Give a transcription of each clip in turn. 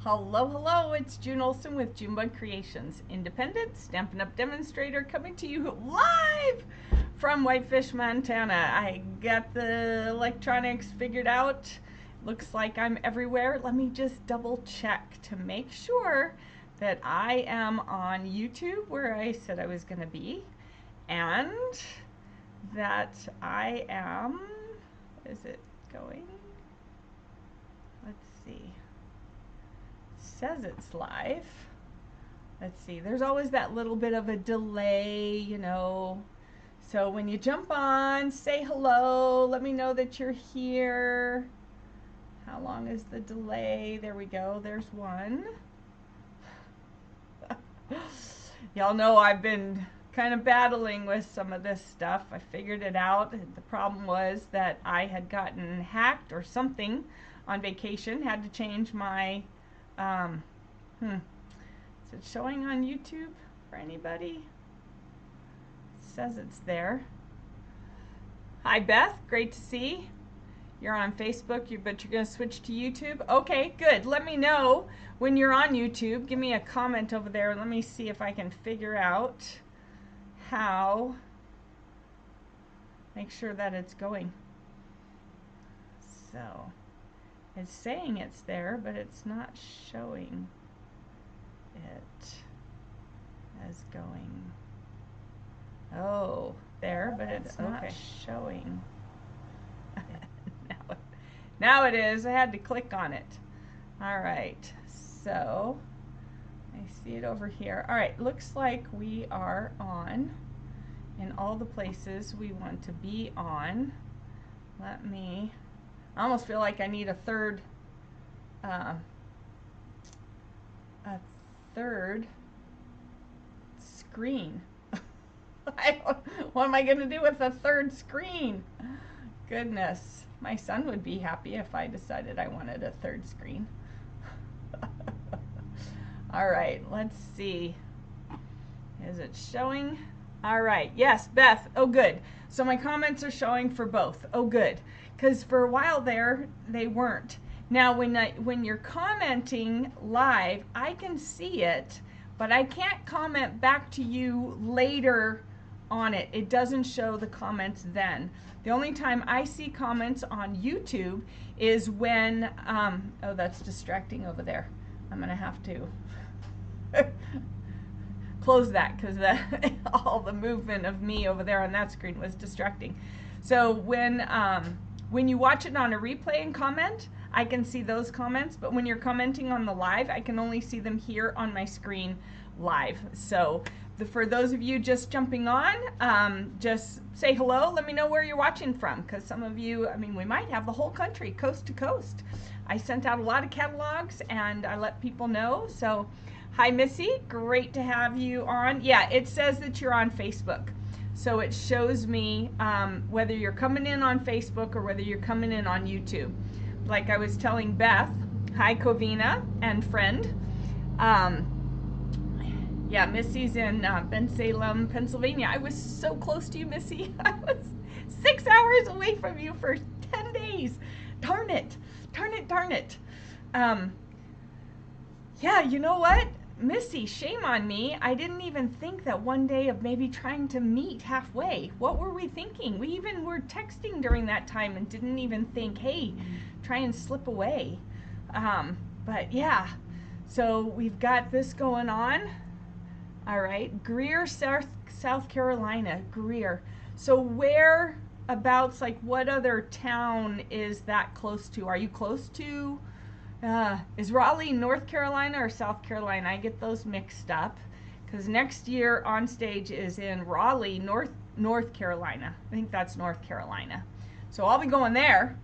Hello, hello, it's June Olson with Junebug Creations, independent Stampin' Up! Demonstrator coming to you live from Whitefish, Montana. I got the electronics figured out. Looks like I'm everywhere. Let me just double check to make sure that I am on YouTube where I said I was going to be, and that I am, is it going? Let's see. Says it's live. Let's see, there's always that little bit of a delay, you know. So when you jump on, say hello, let me know that you're here. How long is the delay? There we go, there's one. Y'all know I've been kind of battling with some of this stuff. I figured it out. The problem was that I had gotten hacked or something on vacation, had to change my is it showing on YouTube for anybody? It says it's there. Hi Beth, great to see. You're on Facebook, but you're going to switch to YouTube? Okay, good. Let me know when you're on YouTube. Give me a comment over there. Let me see if I can figure out how, make sure that it's going. So, it's saying it's there, but it's not showing it as going. Oh, there, but it's not showing. Now it is. I had to click on it. All right, so I see it over here. All right, looks like we are on in all the places we want to be on. Let me, I almost feel like I need a third screen. What am I going to do with a third screen? Goodness, my son would be happy if I decided I wanted a third screen. All right, let's see. Is it showing? All right, yes, Beth. Oh, good. So my comments are showing for both. Oh, good. Because for a while there, they weren't. Now, when you're commenting live, I can see it, but I can't comment back to you later on it. It doesn't show the comments then. The only time I see comments on YouTube is when, oh, that's distracting over there. I'm going to have to close that because all the movement of me over there on that screen was distracting. So when you watch it on a replay and comment, I can see those comments, but when you're commenting on the live, I can only see them here on my screen live. So for those of you just jumping on, just say hello. Let me know where you're watching from, because some of you, I mean, we might have the whole country, coast to coast. I sent out a lot of catalogs and I let people know. So hi Missy, great to have you on. Yeah, it says that you're on Facebook. So it shows me whether you're coming in on Facebook or whether you're coming in on YouTube. Like I was telling Beth, hi Covina and friend. Yeah, Missy's in Bensalem, Pennsylvania. I was so close to you, Missy. I was 6 hours away from you for 10 days. Darn it, darn it, darn it. Yeah, you know what? Missy, shame on me. I didn't even think that one day of maybe trying to meet halfway. What were we thinking? We even were texting during that time and didn't even think, hey, try and slip away. But yeah, so we've got this going on. All right, Greer, South Carolina, Greer. So whereabouts, like what other town is that close to? Are you close to? Is Raleigh North Carolina or South Carolina? I get those mixed up because next year on stage is in Raleigh, North Carolina. I think that's North Carolina. So I'll be going there.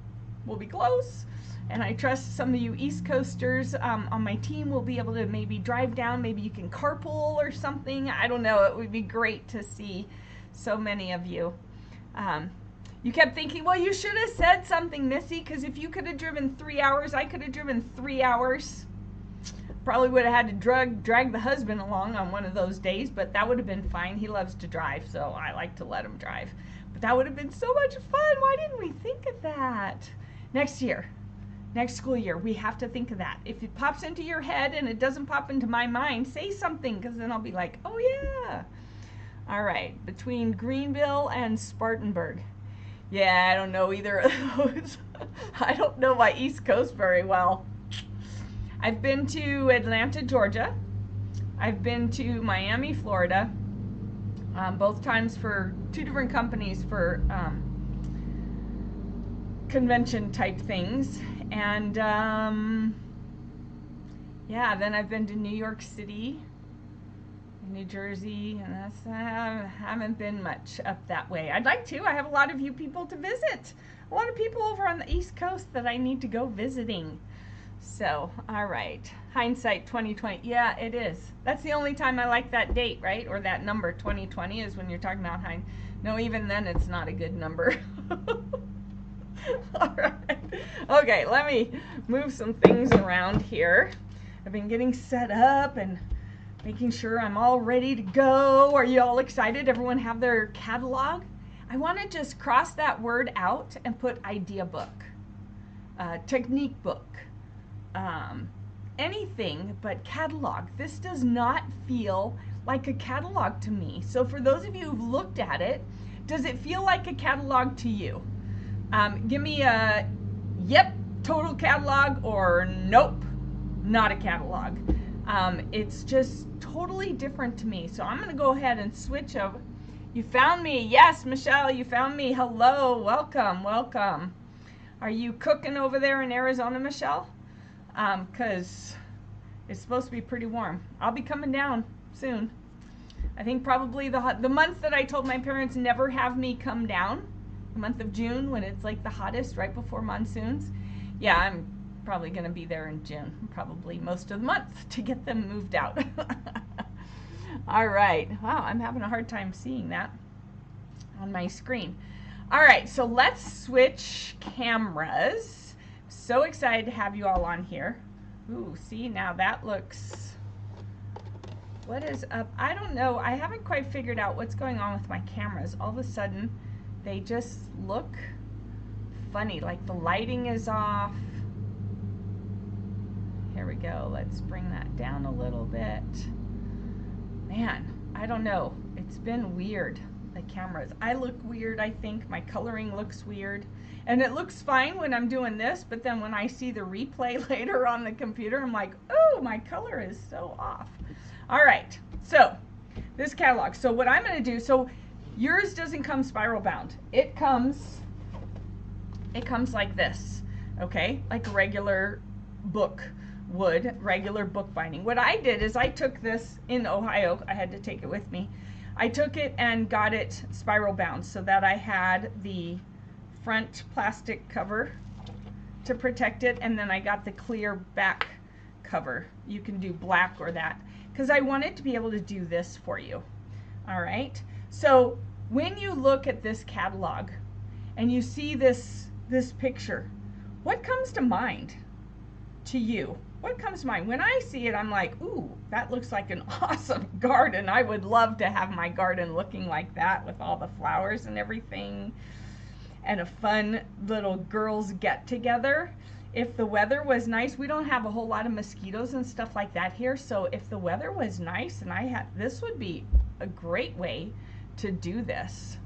We'll be close. And I trust some of you East Coasters on my team will be able to maybe drive down. Maybe you can carpool or something. I don't know. It would be great to see so many of you. You kept thinking, well, you should have said something, Missy, because if you could have driven 3 hours, I could have driven 3 hours. Probably would have had to drag the husband along on one of those days, but that would have been fine. He loves to drive, so I like to let him drive. But that would have been so much fun. Why didn't we think of that? Next year. Next school year, we have to think of that. If it pops into your head and it doesn't pop into my mind, say something, because then I'll be like, oh yeah. All right, between Greenville and Spartanburg. Yeah, I don't know either of those. I don't know my East Coast very well. I've been to Atlanta, Georgia. I've been to Miami, Florida, both times for 2 different companies for convention type things. And yeah, then I've been to New York City, New Jersey, and I haven't been much up that way. I'd like to. I have a lot of you people to visit. A lot of people over on the East Coast that I need to go visiting. So, all right. Hindsight 2020. Yeah, it is. That's the only time I like that date, right? Or that number 2020 is when you're talking about No, even then it's not a good number. All right. Okay, let me move some things around here. I've been getting set up and making sure I'm all ready to go. Are you all excited? Everyone have their catalog? I want to just cross that word out and put idea book, technique book, anything but catalog. This does not feel like a catalog to me. So for those of you who've looked at it, does it feel like a catalog to you? Give me a yep, total catalog, or nope, not a catalog. It's just totally different to me. So I'm going to go ahead and switch over. You found me. Yes, Michelle, you found me. Hello. Welcome. Welcome. Are you cooking over there in Arizona, Michelle? Because it's supposed to be pretty warm. I'll be coming down soon. I think probably the month that I told my parents never have me come down, the month of June, when it's like the hottest right before monsoons. Yeah, I'm probably going to be there in June, probably most of the month, to get them moved out. All right. Wow, I'm having a hard time seeing that on my screen. All right, so let's switch cameras. So excited to have you all on here. Ooh, see, now that looks... What is up? I don't know. I haven't quite figured out what's going on with my cameras. All of a sudden, they just look funny, like the lighting is off. Here we go. Let's bring that down a little bit. Man, I don't know. It's been weird, the cameras. I look weird, I think. My coloring looks weird. And it looks fine when I'm doing this, but then when I see the replay later on the computer, I'm like, oh, my color is so off. All right, so this catalog. So what I'm going to do, so yours doesn't come spiral bound. It comes like this, okay? Like a regular book would, regular book binding. What I did is I took this in Ohio. I had to take it with me. I took it and got it spiral bound so that I had the front plastic cover to protect it, and then I got the clear back cover. You can do black or that, because I wanted to be able to do this for you. All right, so when you look at this catalog and you see this picture, what comes to mind to you? What comes to mind? When I see it, I'm like, ooh, that looks like an awesome garden. I would love to have my garden looking like that with all the flowers and everything, and a fun little girls get together. If the weather was nice, we don't have a whole lot of mosquitoes and stuff like that here, so if the weather was nice and this would be a great way to do this.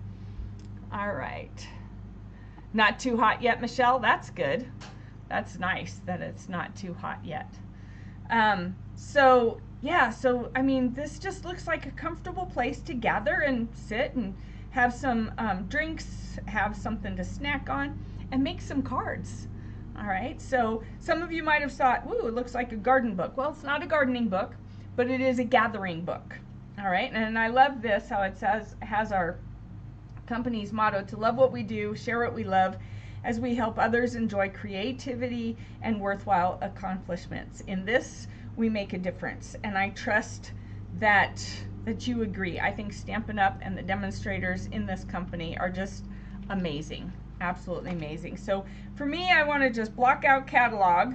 All right. Not too hot yet, Michelle? That's good. That's nice that it's not too hot yet. So yeah, so I mean, this just looks like a comfortable place to gather and sit and have some drinks, have something to snack on, and make some cards. All right, so some of you might have thought, ooh, it looks like a garden book. Well, it's not a gardening book, but it is a gathering book. All right, and I love this, how it has our company's motto, to love what we do, share what we love, as we help others enjoy creativity and worthwhile accomplishments. In this, we make a difference, and I trust that you agree. I think Stampin' Up! And the demonstrators in this company are just amazing, absolutely amazing. So for me, I want to just block out catalog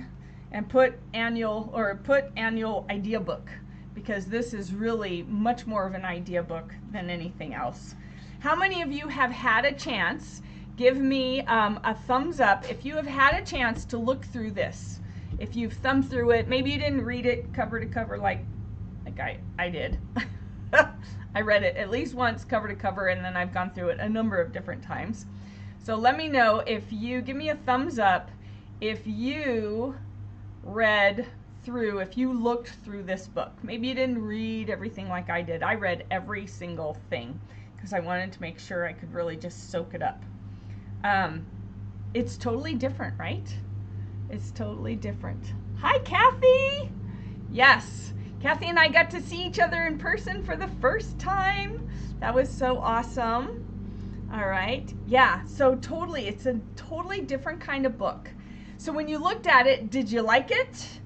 and put annual idea book, because this is really much more of an idea book than anything else. How many of you have had a chance give me a thumbs up if you have had a chance to look through this. If you've thumbed through it, maybe you didn't read it cover to cover like I did. I read it at least once cover to cover, and then I've gone through it a number of different times. So let me know if you give me a thumbs up if you read through, if you looked through this book. Maybe you didn't read everything like I did. I read every single thing because I wanted to make sure I could really just soak it up. It's totally different, right? It's totally different. Hi, Kathy. Yes, Kathy and I got to see each other in person for the first time. That was so awesome. All right. Yeah, so totally, it's a totally different kind of book. So when you looked at it, did you like it?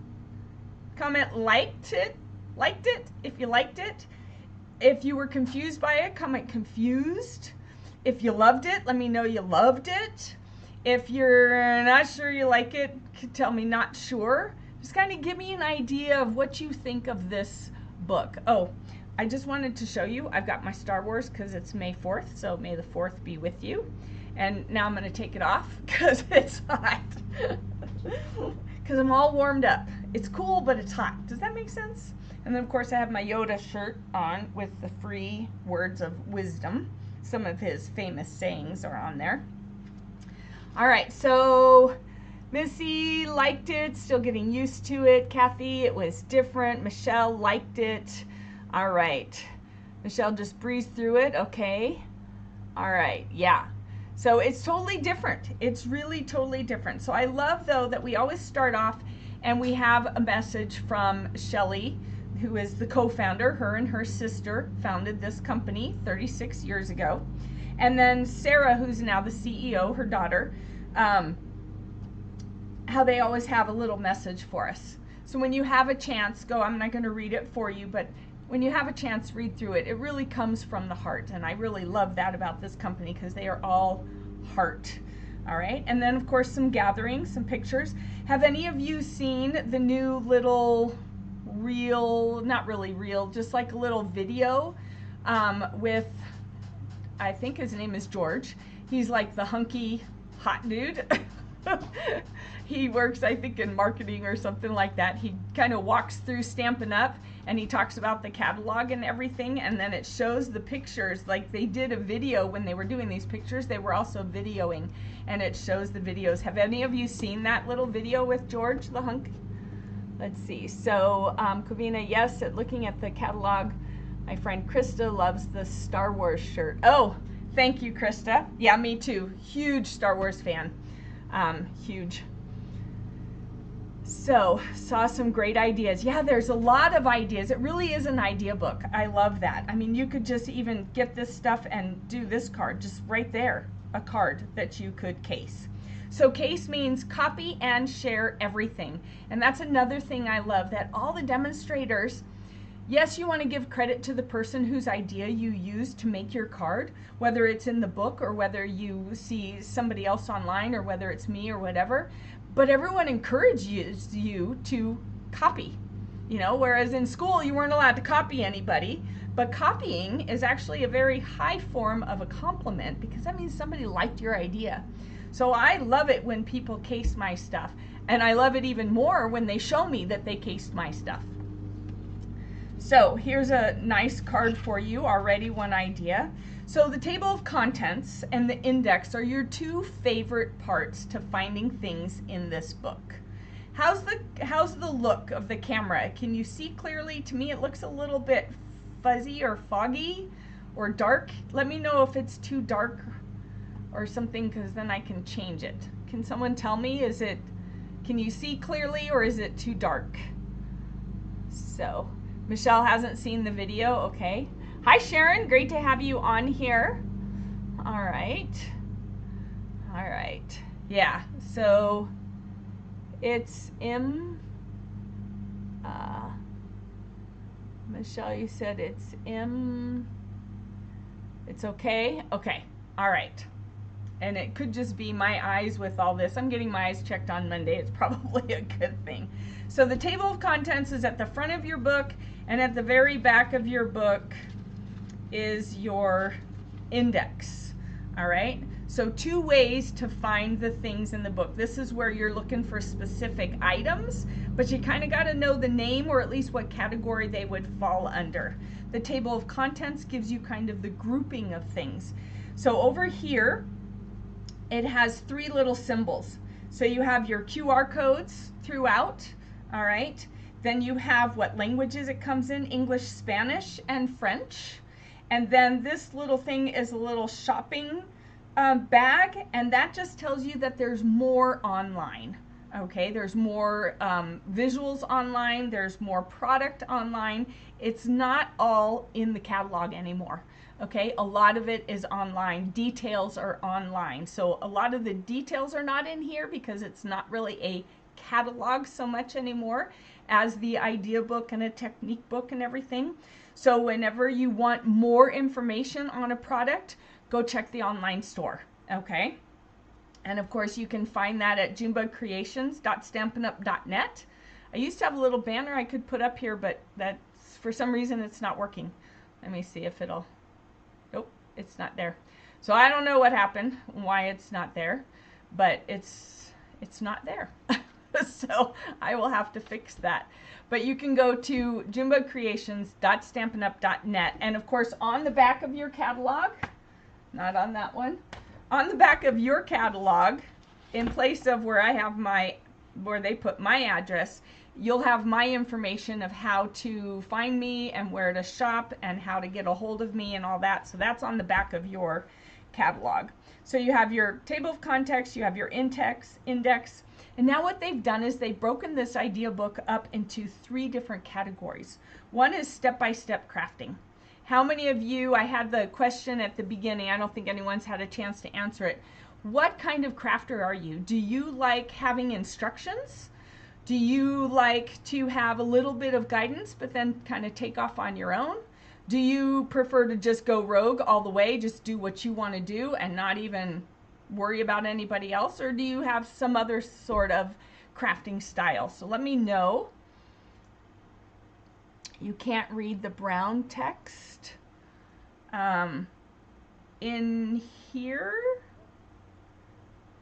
Comment liked it. If you liked it. If you were confused by it, comment confused. If you loved it, let me know you loved it. If you're not sure you like it, tell me not sure. Just kind of give me an idea of what you think of this book. Oh, I just wanted to show you, I've got my Star Wars because it's May 4th, so May the 4th be with you. And now I'm going to take it off because it's hot. Because I'm all warmed up. It's cool, but it's hot. Does that make sense? And then, of course, I have my Yoda shirt on with the free words of wisdom. Some of his famous sayings are on there. All right, so Missy liked it, still getting used to it. Kathy, it was different. Michelle liked it. All right. Michelle just breezed through it. Okay. All right. Yeah. So it's totally different. It's really totally different. So I love, though, that we always start off and we have a message from Shelley, who is the co-founder. Her and her sister founded this company 36 years ago. And then Sarah, who's now the CEO, her daughter, how they always have a little message for us. So when you have a chance, I'm not going to read it for you, but when you have a chance, read through it. It really comes from the heart, and I really love that about this company because they are all heart. All right, and then of course some gatherings, some pictures. Have any of you seen the new little reel, not really real, just like a little video with, I think his name is George. He's like the hunky hot dude. He works, I think, in marketing or something like that. He kind of walks through Stampin' Up! And he talks about the catalog and everything, and then it shows the pictures. Like they did a video when they were doing these pictures, they were also videoing, and it shows the videos. Have any of you seen that little video with George the hunk? Let's see. So Kavina, yes, looking at the catalog, my friend Krista loves the Star Wars shirt. Oh, thank you, Krista. Yeah, me too. Huge Star Wars fan. Huge. So, saw some great ideas. Yeah, there's a lot of ideas. It really is an idea book. I love that. I mean, you could just even get this stuff and do this card just right there, a card that you could case. So case means copy and share everything. And that's another thing I love, that all the demonstrators, yes, you want to give credit to the person whose idea you used to make your card, whether it's in the book or whether you see somebody else online or whether it's me or whatever. But everyone encourages you to copy, whereas in school you weren't allowed to copy anybody. But copying is actually a very high form of a compliment because that means somebody liked your idea. So I love it when people case my stuff, and I love it even more when they show me that they cased my stuff. So here's a nice card for you, already one idea. So the table of contents and the index are your two favorite parts to finding things in this book. How's the look of the camera? Can you see clearly? To me it looks a little bit fuzzy or foggy or dark. Let me know if it's too dark or something, because then I can change it. Can someone tell me, can you see clearly or is it too dark? So Michelle hasn't seen the video. Okay. Hi Sharon, great to have you on here. All right. Yeah, so it's Michelle, you said it's it's okay? Okay, all right. And it could just be my eyes with all this. I'm getting my eyes checked on Monday. It's probably a good thing. So the table of contents is at the front of your book, and at the very back of your book is your index. All right. So 2 ways to find the things in the book. This is where you're looking for specific items, but you kind of got to know the name or at least what category they would fall under. The table of contents gives you kind of the grouping of things. So over here, it has 3 little symbols. So you have your QR codes throughout, all right? Then you have what languages it comes in, English, Spanish, and French. And then this little thing is a little shopping bag, and that just tells you that there's more online. Okay, there's more visuals online, there's more product online. It's not all in the catalog anymore. Okay, a lot of it is online. Details are online. So a lot of the details are not in here because it's not really a catalog so much anymore as the idea book and a technique book and everything. So whenever you want more information on a product, go check the online store, okay? And of course you can find that at junebugcreations.stampinup.net. I used to have a little banner I could put up here, but that's, for some reason it's not working. Let me see if it'll, nope, it's not there. So I don't know what happened, why it's not there, but it's not there. So I will have to fix that. But you can go to junebugcreations.stampinup.net, and of course on the back of your catalog, not on that one, on the back of your catalog, in place of where I have where they put my address, you'll have my information of how to find me and where to shop and how to get a hold of me and all that. So that's on the back of your catalog. So you have your table of contents, you have your index, and now what they've done is they've broken this idea book up into 3 different categories. One is step-by-step crafting. How many of you, I had the question at the beginning, I don't think anyone's had a chance to answer it. What kind of crafter are you? Do you like having instructions? Do you like to have a little bit of guidance but then kind of take off on your own? Do you prefer to just go rogue all the way, just do what you want to do and not even worry about anybody else? Or do you have some other sort of crafting style? So let me know. You can't read the brown text in here.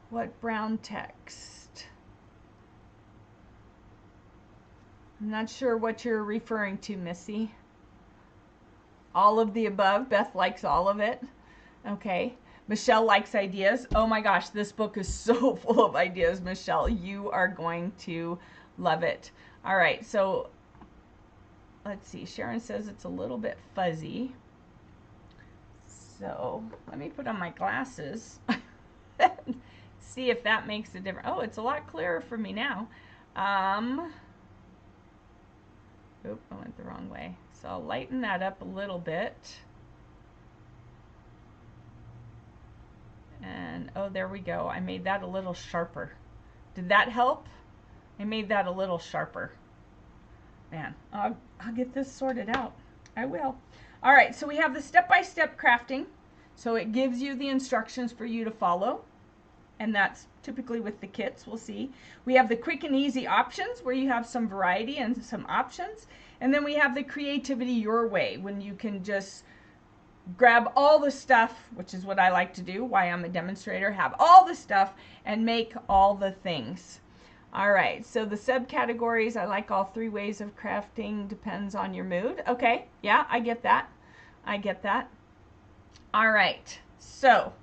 What brown text? I'm not sure what you're referring to, Missy. All of the above. Beth likes all of it. Okay. Michelle likes ideas. Oh my gosh, this book is so full of ideas, Michelle. You are going to love it. All right, so let's see. Sharon says it's a little bit fuzzy. So let me put on my glasses. See if that makes a difference. Oh, it's a lot clearer for me now. Oop, I went the wrong way. So I'll lighten that up a little bit. And oh, there we go. I made that a little sharper. Did that help? I made that a little sharper. Man, I'll get this sorted out. I will. All right, so we have the step-by-step crafting. So it gives you the instructions for you to follow. And that's typically with the kits, we'll see. We have the quick and easy options where you have some variety and some options. And then we have the creativity your way, when you can just grab all the stuff, which is what I like to do, why I'm a demonstrator, have all the stuff and make all the things. All right, so the subcategories, I like all 3 ways of crafting, depends on your mood. Okay, yeah, I get that. I get that. All right, so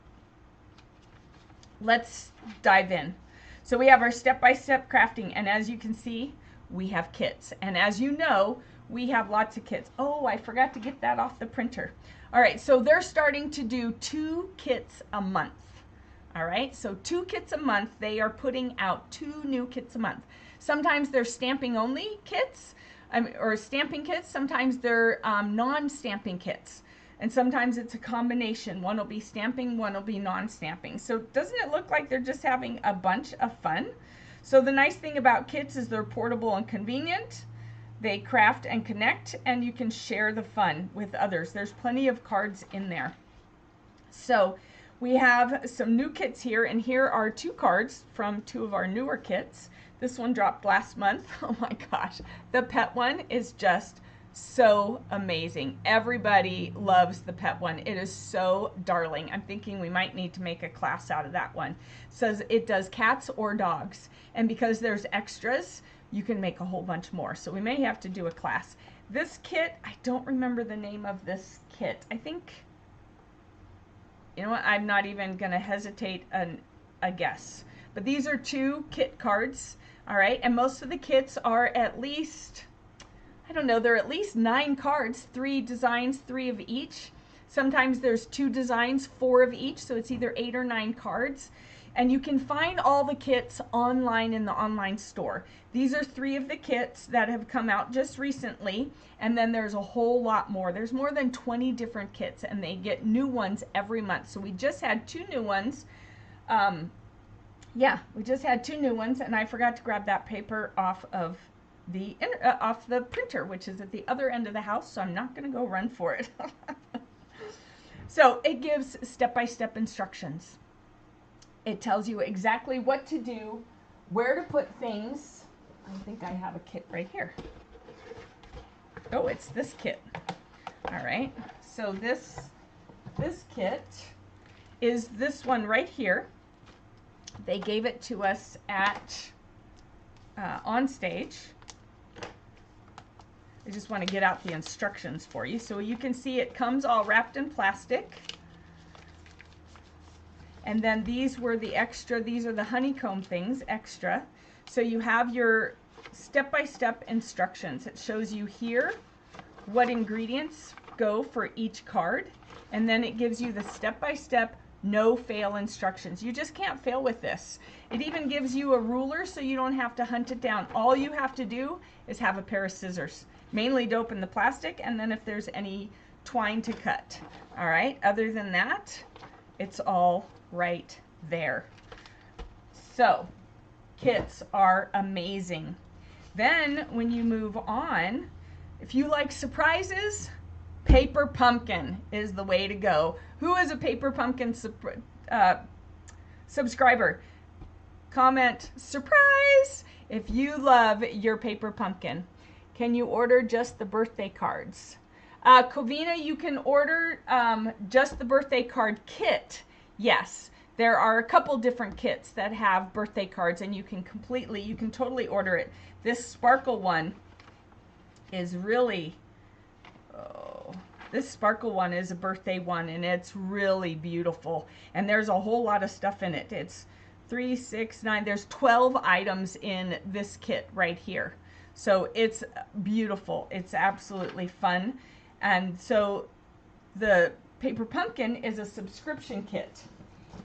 let's dive in. So we have our step-by-step crafting, and as you can see, we have kits. And as you know, we have lots of kits. Oh, I forgot to get that off the printer. All right, so they're starting to do 2 kits a month. All right, so 2 kits a month. They are putting out 2 new kits a month. Sometimes they're stamping only kits, or stamping kits. Sometimes they're non-stamping kits. And sometimes it's a combination. One will be stamping, one will be non-stamping. So doesn't it look like they're just having a bunch of fun? So the nice thing about kits is they're portable and convenient. They craft and connect, and you can share the fun with others. There's plenty of cards in there. So we have some new kits here, and here are 2 cards from 2 of our newer kits. This one dropped last month. Oh my gosh. The pet one is just so amazing. Everybody loves the pet one. It is so darling. I'm thinking we might need to make a class out of that one. It says it does cats or dogs. And because there's extras, you can make a whole bunch more. So we may have to do a class. This kit, I don't remember the name of this kit. I think, you know what, I'm not even going to hesitate a guess. But these are 2 kit cards, all right? And most of the kits are at least, I don't know, they're at least 9 cards, 3 designs, 3 of each. Sometimes there's 2 designs, 4 of each, so it's either 8 or 9 cards. And you can find all the kits online in the online store. These are 3 of the kits that have come out just recently, and then there's a whole lot more. There's more than 20 different kits, and they get new ones every month. So we just had 2 new ones. Yeah, we just had 2 new ones, and I forgot to grab that paper off of the printer, which is at the other end of the house, so I'm not going to go run for it. So it gives step-by-step instructions. It tells you exactly what to do, where to put things. I think I have a kit right here. Oh, it's this kit. All right. So this kit is this one right here. They gave it to us at on stage. I just want to get out the instructions for you. So you can see it comes all wrapped in plastic. And then these were the extra, these are the honeycomb things, extra. So you have your step-by-step instructions. It shows you here what ingredients go for each card. And then it gives you the step-by-step, no-fail instructions. You just can't fail with this. It even gives you a ruler so you don't have to hunt it down. All you have to do is have a pair of scissors, mainly to open the plastic, and then if there's any twine to cut. All right, other than that, it's all right there. So kits are amazing. Then when you move on, if you like surprises, paper pumpkin is the way to go. Who is a paper pumpkin subscriber? Comment surprise if you love your paper pumpkin. Can you order just the birthday cards? Covina, you can order just the birthday card kit. Yes, there are a couple different kits that have birthday cards, and you can totally order it. This sparkle one is really, this sparkle one is a birthday one, and it's really beautiful. And there's a whole lot of stuff in it. It's 3, 6, 9, there's 12 items in this kit right here. So it's beautiful. It's absolutely fun. And so the paper pumpkin is a subscription kit.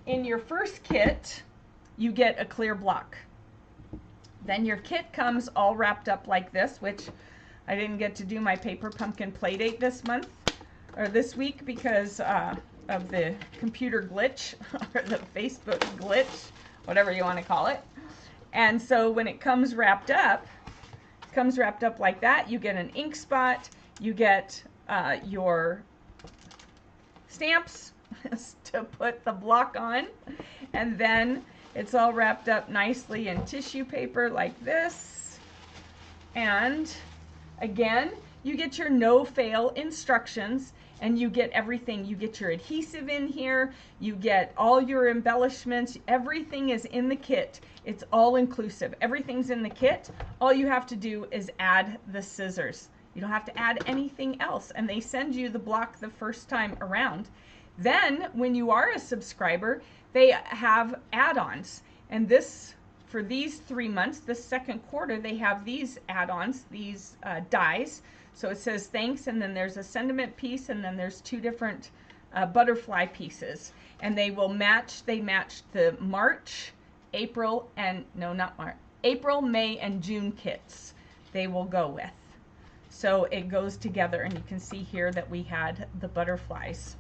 In your first kit, you get a clear block. Then your kit comes all wrapped up like this, which I didn't get to do my paper pumpkin play date this month or this week because of the computer glitch or the Facebook glitch, whatever you want to call it. And so when it comes wrapped up like that, you get an ink spot, you get your stamps to put the block on, and then it's all wrapped up nicely in tissue paper like this. And again, you get your no-fail instructions, and you get everything. You get your adhesive in here, you get all your embellishments, everything is in the kit. It's all inclusive. Everything's in the kit. All you have to do is add the scissors. You don't have to add anything else, and they send you the block the first time around. Then, when you are a subscriber, they have add-ons. And this, for these 3 months, this second quarter, they have these add-ons, these dies. So it says thanks, and then there's a sentiment piece, and then there's 2 different butterfly pieces. And they will match, they match the March, April, and, no, not March, April, May, and June kits they will go with. So it goes together, and you can see here that we had the butterflies.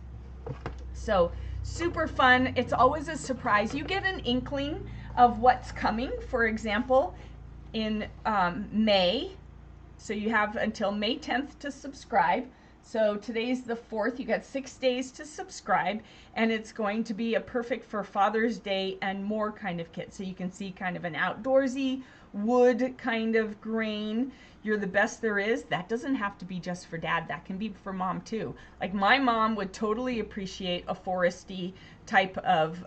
So super fun. It's always a surprise. You get an inkling of what's coming. For example, in May, so you have until May 10th to subscribe. So today's the 4th. You got 6 days to subscribe, and it's going to be a perfect for Father's Day and more kind of kit. So you can see kind of an outdoorsy wood kind of grain. You're the best there is. That doesn't have to be just for dad. That can be for mom too. Like my mom would totally appreciate a foresty type of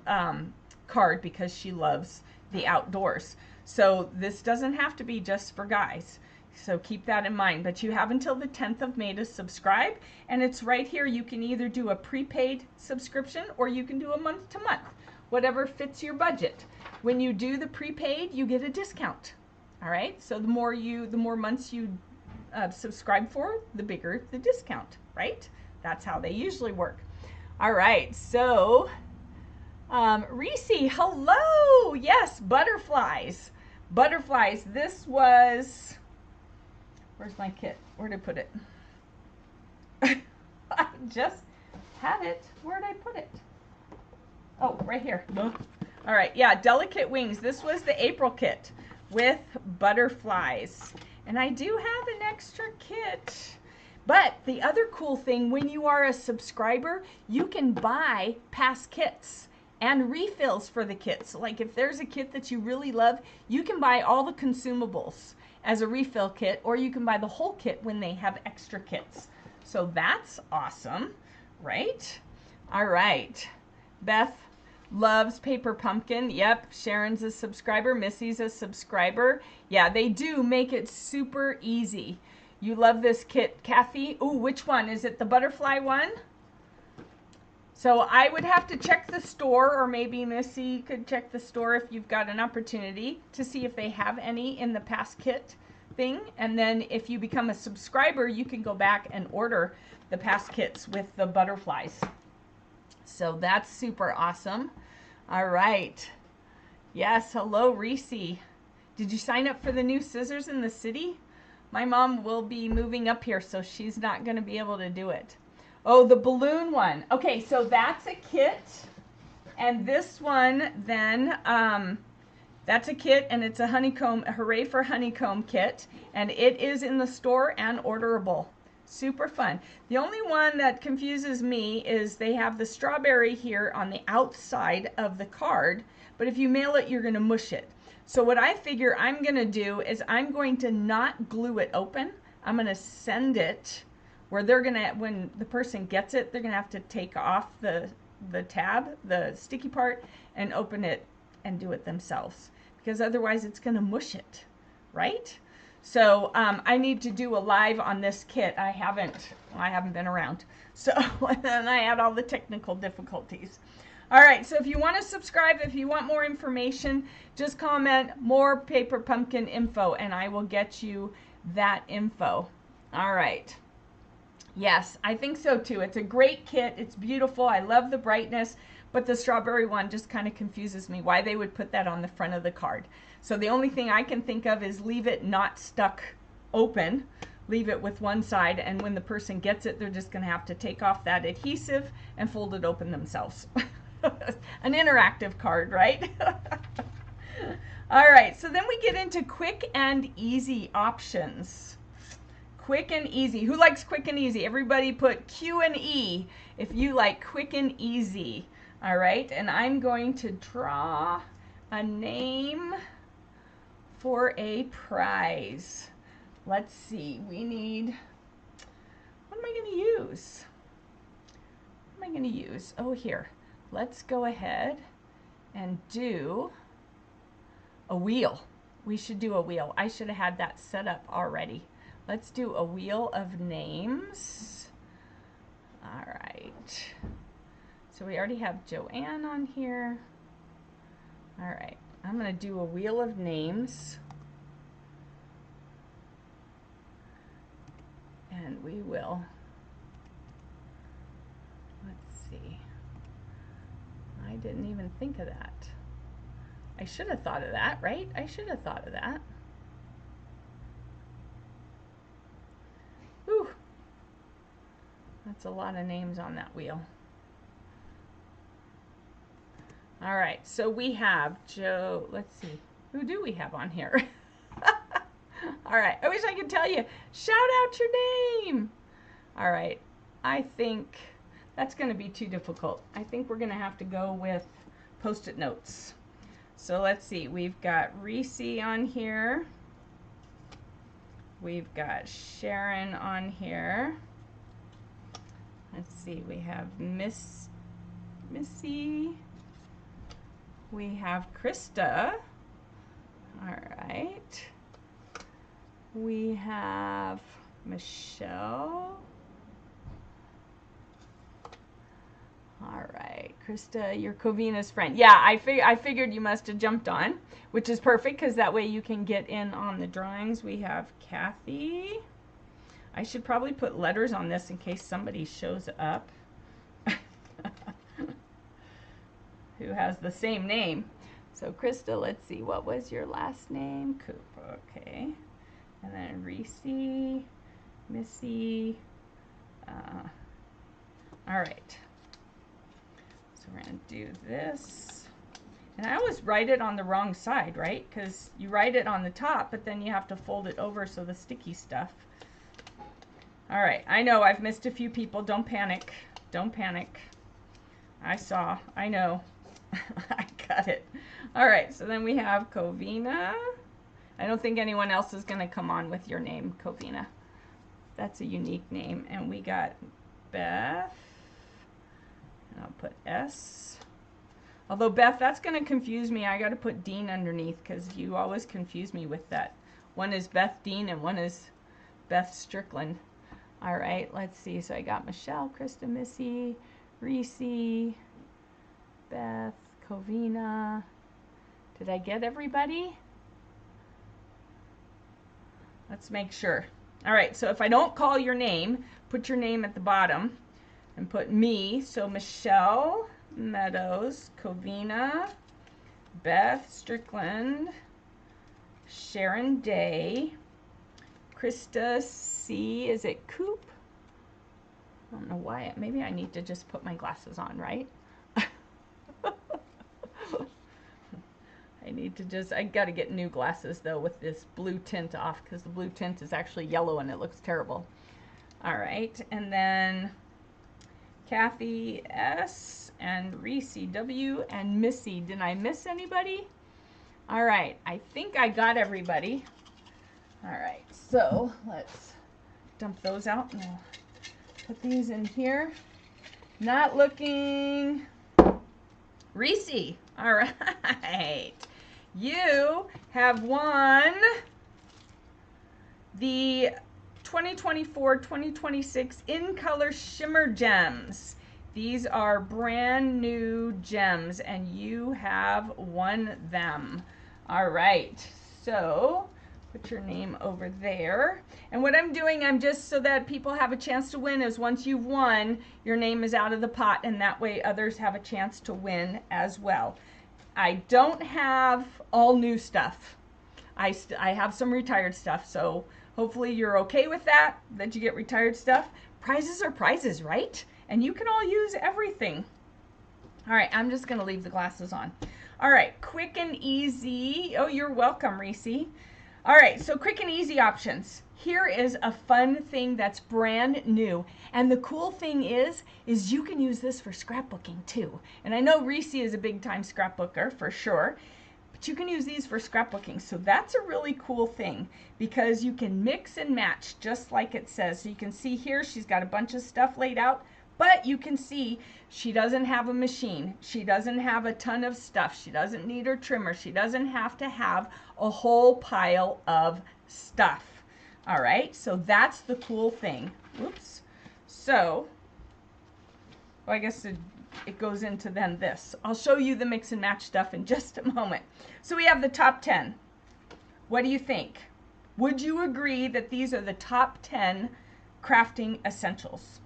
card because she loves the outdoors. So this doesn't have to be just for guys. So keep that in mind. But you have until the 10th of May to subscribe. And it's right here. You can either do a prepaid subscription or you can do a month to month, whatever fits your budget. When you do the prepaid, you get a discount. All right. So the more months you subscribe for, the bigger the discount, right? That's how they usually work. All right. So Reese, hello. Yes, butterflies. Butterflies. This was... Where's my kit? Where did I put it? I just had it. Where did I put it? Oh, right here. All right. Yeah, Delicate Wings. This was the April kit with butterflies. And I do have an extra kit. But the other cool thing, when you are a subscriber, you can buy past kits and refills for the kits. Like if there's a kit that you really love, you can buy all the consumables as a refill kit, or you can buy the whole kit when they have extra kits. So that's awesome, right? All right. Beth loves Paper Pumpkin. Yep, Sharon's a subscriber. Missy's a subscriber. Yeah, they do make it super easy. You love this kit, Kathy. Ooh, which one? Is it the butterfly one? So I would have to check the store, or maybe Missy could check the store if you've got an opportunity to see if they have any in the past kit thing. And then if you become a subscriber, you can go back and order the past kits with the butterflies. So that's super awesome. All right. Yes, hello, Reese. Did you sign up for the new scissors in the city? My mom will be moving up here, so she's not going to be able to do it. Oh, the balloon one. Okay, so that's a kit. And this one then, that's a kit, and it's a honeycomb, a Hooray for Honeycomb kit. And it is in the store and orderable. Super fun. The only one that confuses me is they have the strawberry here on the outside of the card. But if you mail it, you're going to mush it. So what I figure I'm going to do is I'm going to not glue it open. I'm going to send it where they're going to, when the person gets it, they're going to have to take off the tab, the sticky part, and open it and do it themselves. Because otherwise it's going to mush it, right? So I need to do a live on this kit. I haven't been around. So and I had all the technical difficulties. All right, so if you want to subscribe, if you want more information, just comment more Paper Pumpkin info and I will get you that info. All right. Yes, I think so too. It's a great kit. It's beautiful. I love the brightness, but the strawberry one just kind of confuses me why they would put that on the front of the card. So the only thing I can think of is leave it not stuck open. Leave it with one side, and when the person gets it, they're just going to have to take off that adhesive and fold it open themselves. An interactive card, right? All right, so then we get into quick and easy options. Quick and easy. Who likes quick and easy? Everybody put Q and E if you like quick and easy. All right, and I'm going to draw a name for a prize. Let's see, we need, what am I going to use? What am I going to use? Oh, here. Let's go ahead and do a wheel. We should do a wheel. I should have had that set up already. Let's do a wheel of names. All right. So we already have Joanne on here. All right. I'm going to do a wheel of names. And we will, let's see. I didn't even think of that. I should have thought of that, right? I should have thought of that. Whew. That's a lot of names on that wheel. All right, so we have Joe, let's see, who do we have on here? All right, I wish I could tell you, shout out your name. All right, I think that's going to be too difficult. I think we're going to have to go with Post-it notes. So let's see, we've got Reese on here. We've got Sharon on here. Let's see, we have Missy. We have Krista. All right. We have Michelle. All right, Krista, you're Covina's friend. Yeah, I figured you must have jumped on, which is perfect because that way you can get in on the drawings. We have Kathy. I should probably put letters on this in case somebody shows up who has the same name. So Krista, let's see, what was your last name? Coop, okay. And then Reese, Missy. All right. So we're going to do this. And I always write it on the wrong side, right? Because you write it on the top, but then you have to fold it over so the sticky stuff. All right. I know I've missed a few people. Don't panic. Don't panic. I know. I got it. All right. So then we have Covina. I don't think anyone else is going to come on with your name, Covina. That's a unique name. And we got Beth. And I'll put S. Although Beth, that's going to confuse me. I got to put Dean underneath because you always confuse me with that. One is Beth Dean and one is Beth Strickland. All right, let's see. So I got Michelle, Krista, Missy, Reese, Beth, Covina. Did I get everybody? Let's make sure. All right, so if I don't call your name, put your name at the bottom and put me. So Michelle Meadows, Covina, Beth Strickland, Sharon Day, Krista C. Is it Coop? I don't know why. Maybe I need to just put my glasses on, right? I got to get new glasses though with this blue tint off because the blue tint is actually yellow and it looks terrible. All right, and then Kathy S. and Reese W. and Missy. Did I miss anybody? All right, I think I got everybody. All right, so let's dump those out and we'll put these in here. Not looking. Reese, all right. You have won the 2024-2026 In Color Shimmer Gems. These are brand new gems and you have won them. All right, so put your name over there. And what I'm doing, I'm just so that people have a chance to win, is once you've won, your name is out of the pot and that way others have a chance to win as well. I don't have all new stuff. I have some retired stuff, so hopefully you're okay with that you get retired stuff. Prizes are prizes, right? And you can all use everything. All right, I'm just going to leave the glasses on. All right, quick and easy. Oh, you're welcome, Reese. All right, so quick and easy options. Here is a fun thing that's brand new. And the cool thing is you can use this for scrapbooking too. And I know Reese is a big time scrapbooker for sure, but you can use these for scrapbooking. So that's a really cool thing because you can mix and match just like it says. So you can see here she's got a bunch of stuff laid out, but you can see she doesn't have a machine. She doesn't have a ton of stuff. She doesn't need her trimmer. She doesn't have to have a whole pile of stuff. All right, so that's the cool thing. Whoops. So, well, I guess it goes into then this. I'll show you the mix and match stuff in just a moment. So we have the top 10. What do you think? Would you agree that these are the top 10 crafting essentials?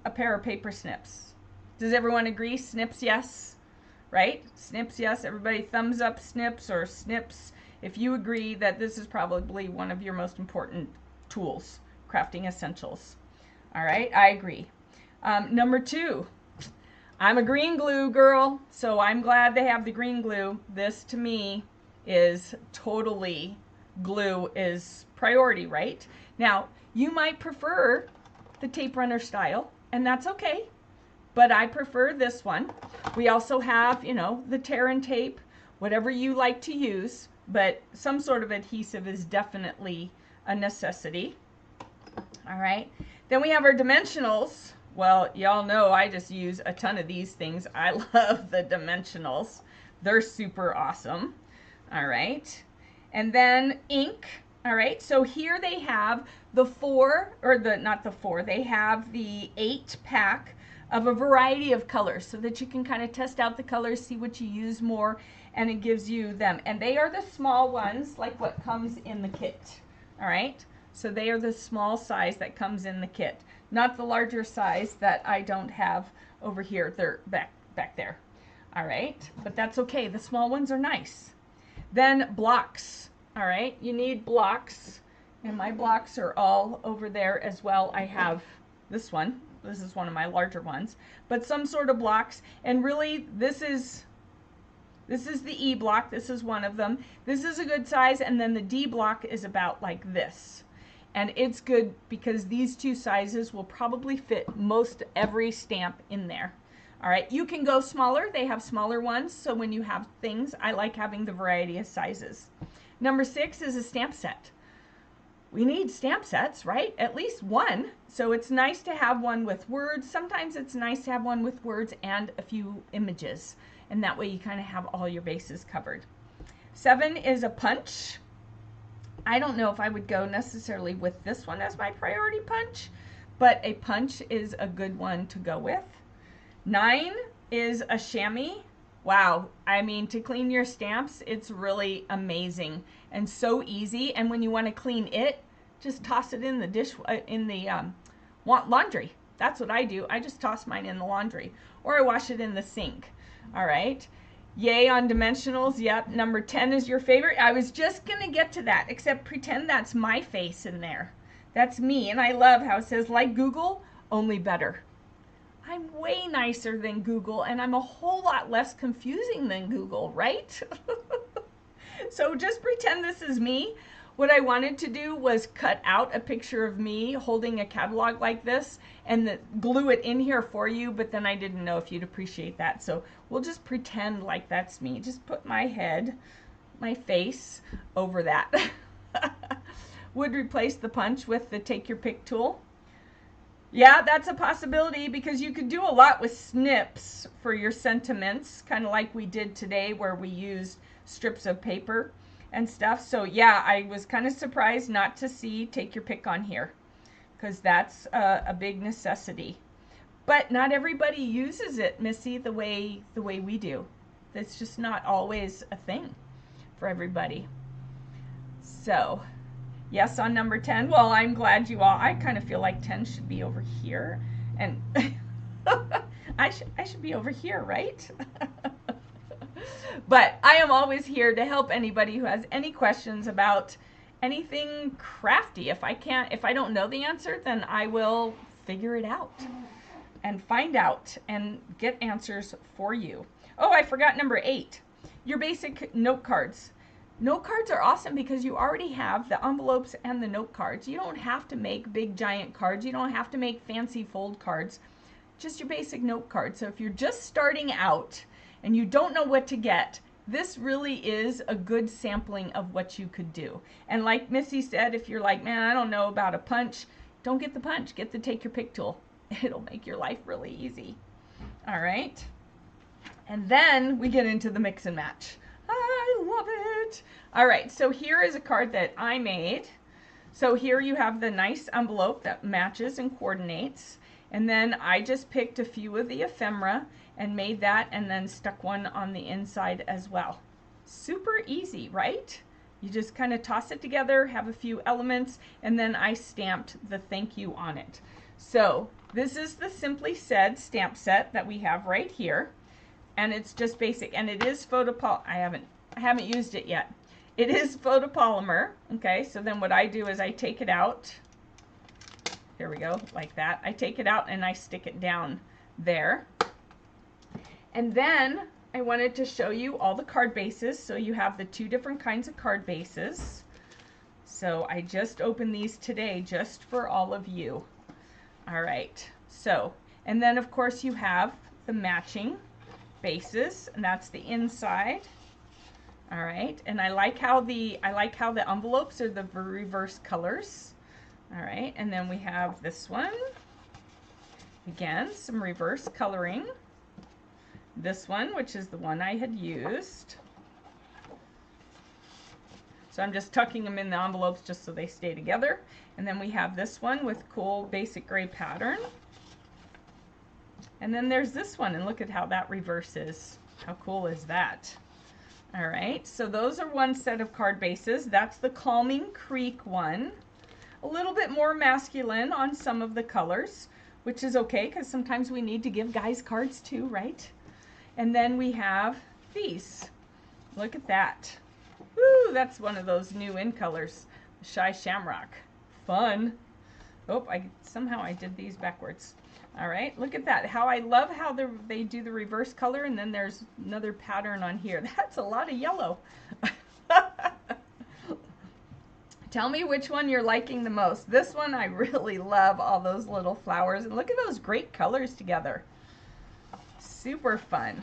A pair of paper snips. Does everyone agree? Snips, yes. Right? Snips, yes. Everybody thumbs up snips or snips if you agree that this is probably one of your most important tools, crafting essentials. All right, I agree. Number 2, I'm a green glue girl, so I'm glad they have the green glue. This to me is totally glue is priority, right? Now, you might prefer the tape runner style, and that's okay, but I prefer this one. We also have, you know, the tear and tape, whatever you like to use, but some sort of adhesive is definitely a necessity. All right, then we have our dimensionals. Well, y'all know I just use a ton of these things. I love the dimensionals. They're super awesome. All right, and then ink. All right, so here they have the they have the 8-pack of a variety of colors so that you can kind of test out the colors, see what you use more, and it gives you them. And they are the small ones, like what comes in the kit. All right, so they are the small size that comes in the kit, not the larger size that I don't have over here. They're back there. All right, but that's okay. The small ones are nice. Then blocks. All right, you need blocks, and my blocks are all over there as well. I have this one. This is one of my larger ones, but some sort of blocks. And really, this is the E block. This is one of them. This is a good size, and then the D block is about like this. And it's good because these two sizes will probably fit most every stamp in there. All right, you can go smaller. They have smaller ones, so when you have things, I like having the variety of sizes. Number 6 is a stamp set. We need stamp sets, right? At least one. So it's nice to have one with words. Sometimes it's nice to have one with words and a few images. And that way you kind of have all your bases covered. 7 is a punch. I don't know if I would go necessarily with this one as my priority punch, but a punch is a good one to go with. 9 is a chamois. Wow, I mean, to clean your stamps, it's really amazing and so easy. And when you want to clean it, just toss it in the laundry. That's what I do. I just toss mine in the laundry, or I wash it in the sink. All right. Yay on dimensionals. Yep, number 10 is your favorite. I was just gonna get to that, except pretend that's my face in there. That's me, and I love how it says, like Google, only better. I'm way nicer than Google, and I'm a whole lot less confusing than Google, right? So just pretend this is me. What I wanted to do was cut out a picture of me holding a catalog like this and glue it in here for you, but then I didn't know if you'd appreciate that. So we'll just pretend like that's me. Just put my head, my face over that. Would replace the punch with the take your pick tool. Yeah, that's a possibility because you could do a lot with snips for your sentiments, kind of like we did today where we used strips of paper and stuff. So yeah, I was kind of surprised not to see take your pick on here because that's a big necessity. But not everybody uses it, Missy, the way we do. It's just not always a thing for everybody. So yes, on number 10. Well, I'm glad you all, I kind of feel like 10 should be over here. And I should be over here, right? But I am always here to help anybody who has any questions about anything crafty. If I don't know the answer, then I will figure it out and find out and get answers for you. Oh, I forgot number 8, your basic note cards. Note cards are awesome because you already have the envelopes and the note cards. You don't have to make big giant cards. You don't have to make fancy fold cards. Just your basic note card. So if you're just starting out and you don't know what to get, this really is a good sampling of what you could do. And like Missy said, if you're like, man, I don't know about a punch, don't get the punch. Get the take your pick tool. It'll make your life really easy. All right. And then we get into the mix and match. I love it. All right, so here is a card that I made. So here you have the nice envelope that matches and coordinates. And then I just picked a few of the ephemera and made that and then stuck one on the inside as well. Super easy, right? You just kind of toss it together, have a few elements, and then I stamped the thank you on it. So this is the Simply Said stamp set that we have right here. And it's just basic, and it is photopolymer. I haven't used it yet. It is photopolymer. Okay, so then what I do is I take it out. Here we go, like that. I take it out and I stick it down there. And then I wanted to show you all the card bases. So you have the 2 different kinds of card bases. So I just opened these today just for all of you. All right, so, and then of course you have the matching bases, and that's the inside. All right, and I like how the envelopes are the reverse colors. All right, and then we have this one. Again, some reverse coloring. This one, which is the one I had used. So I'm just tucking them in the envelopes just so they stay together. And then we have this one with cool basic gray pattern. And then there's this one, and look at how that reverses. How cool is that? All right, so those are one set of card bases. That's the Calming Creek one. A little bit more masculine on some of the colors, which is okay because sometimes we need to give guys cards too, right? And then we have these. Look at that. Woo, that's one of those new in colors. Shy Shamrock. Fun. Oh, somehow I did these backwards. All right, look at that. How I love how they do the reverse color, and then there's another pattern on here. That's a lot of yellow. Tell me which one you're liking the most. This one, I really love all those little flowers. And look at those great colors together. Super fun.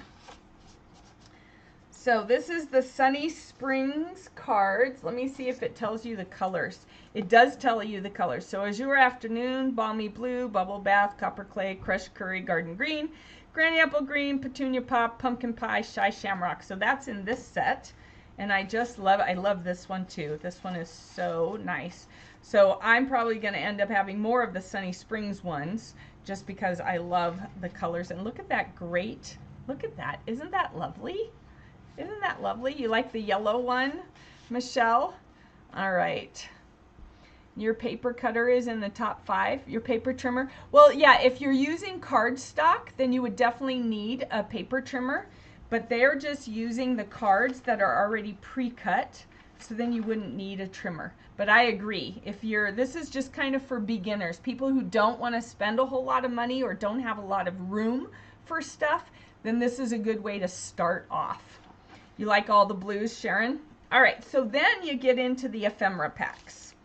So this is the Sunny Springs cards. Let me see if it tells you the colors. It does tell you the colors. So Azure Afternoon, Balmy Blue, Bubble Bath, Copper Clay, Crushed Curry, Garden Green, Granny Apple Green, Petunia Pop, Pumpkin Pie, Shy Shamrock. So that's in this set. And I just love it. I love this one too. This one is so nice. So I'm probably going to end up having more of the Sunny Springs ones just because I love the colors. And look at that great, look at that. Isn't that lovely? Isn't that lovely? You like the yellow one, Michelle? All right. Your paper cutter is in the top 5. Your paper trimmer. Well, yeah, if you're using cardstock, then you would definitely need a paper trimmer. But they're just using the cards that are already pre-cut, so then you wouldn't need a trimmer. But I agree. This is just kind of for beginners, people who don't want to spend a whole lot of money or don't have a lot of room for stuff, then this is a good way to start off. You like all the blues, Sharon? All right, so then you get into the ephemera packs.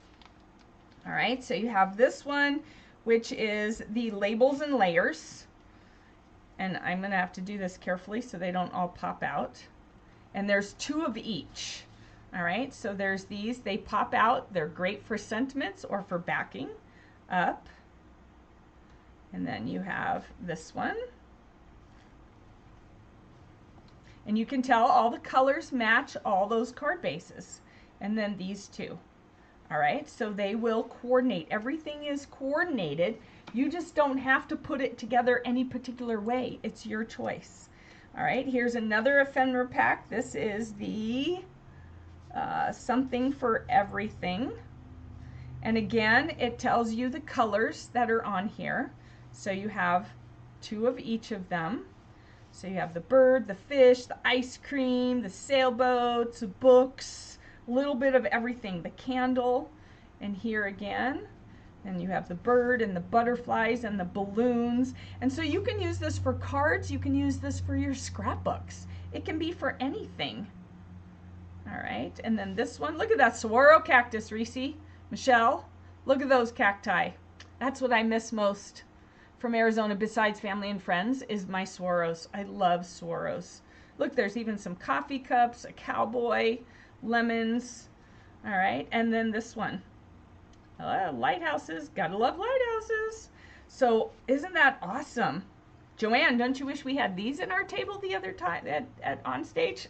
All right, so you have this one, which is the Labels and Layers. And I'm going to have to do this carefully so they don't all pop out. And there's 2 of each. All right, so there's these. They pop out. They're great for sentiments or for backing up. And then you have this one. And you can tell all the colors match all those card bases. And then these 2. All right, so they will coordinate. Everything is coordinated. You just don't have to put it together any particular way. It's your choice. All right, here's another ephemera pack. This is the Something for Everything. And again, it tells you the colors that are on here. So you have 2 of each of them. So you have the bird, the fish, the ice cream, the sailboats, the books, a little bit of everything, the candle, and here again. And you have the bird and the butterflies and the balloons. And so you can use this for cards. You can use this for your scrapbooks. It can be for anything. All right. And then this one, look at that saguaro cactus, Reese. Michelle, look at those cacti. That's what I miss most from Arizona besides family and friends is my saguaros. I love saguaros. Look, there's even some coffee cups, a cowboy, lemons. All right. And then this one. Lighthouses, gotta love lighthouses. So isn't that awesome? Joanne, don't you wish we had these in our table the other time on stage?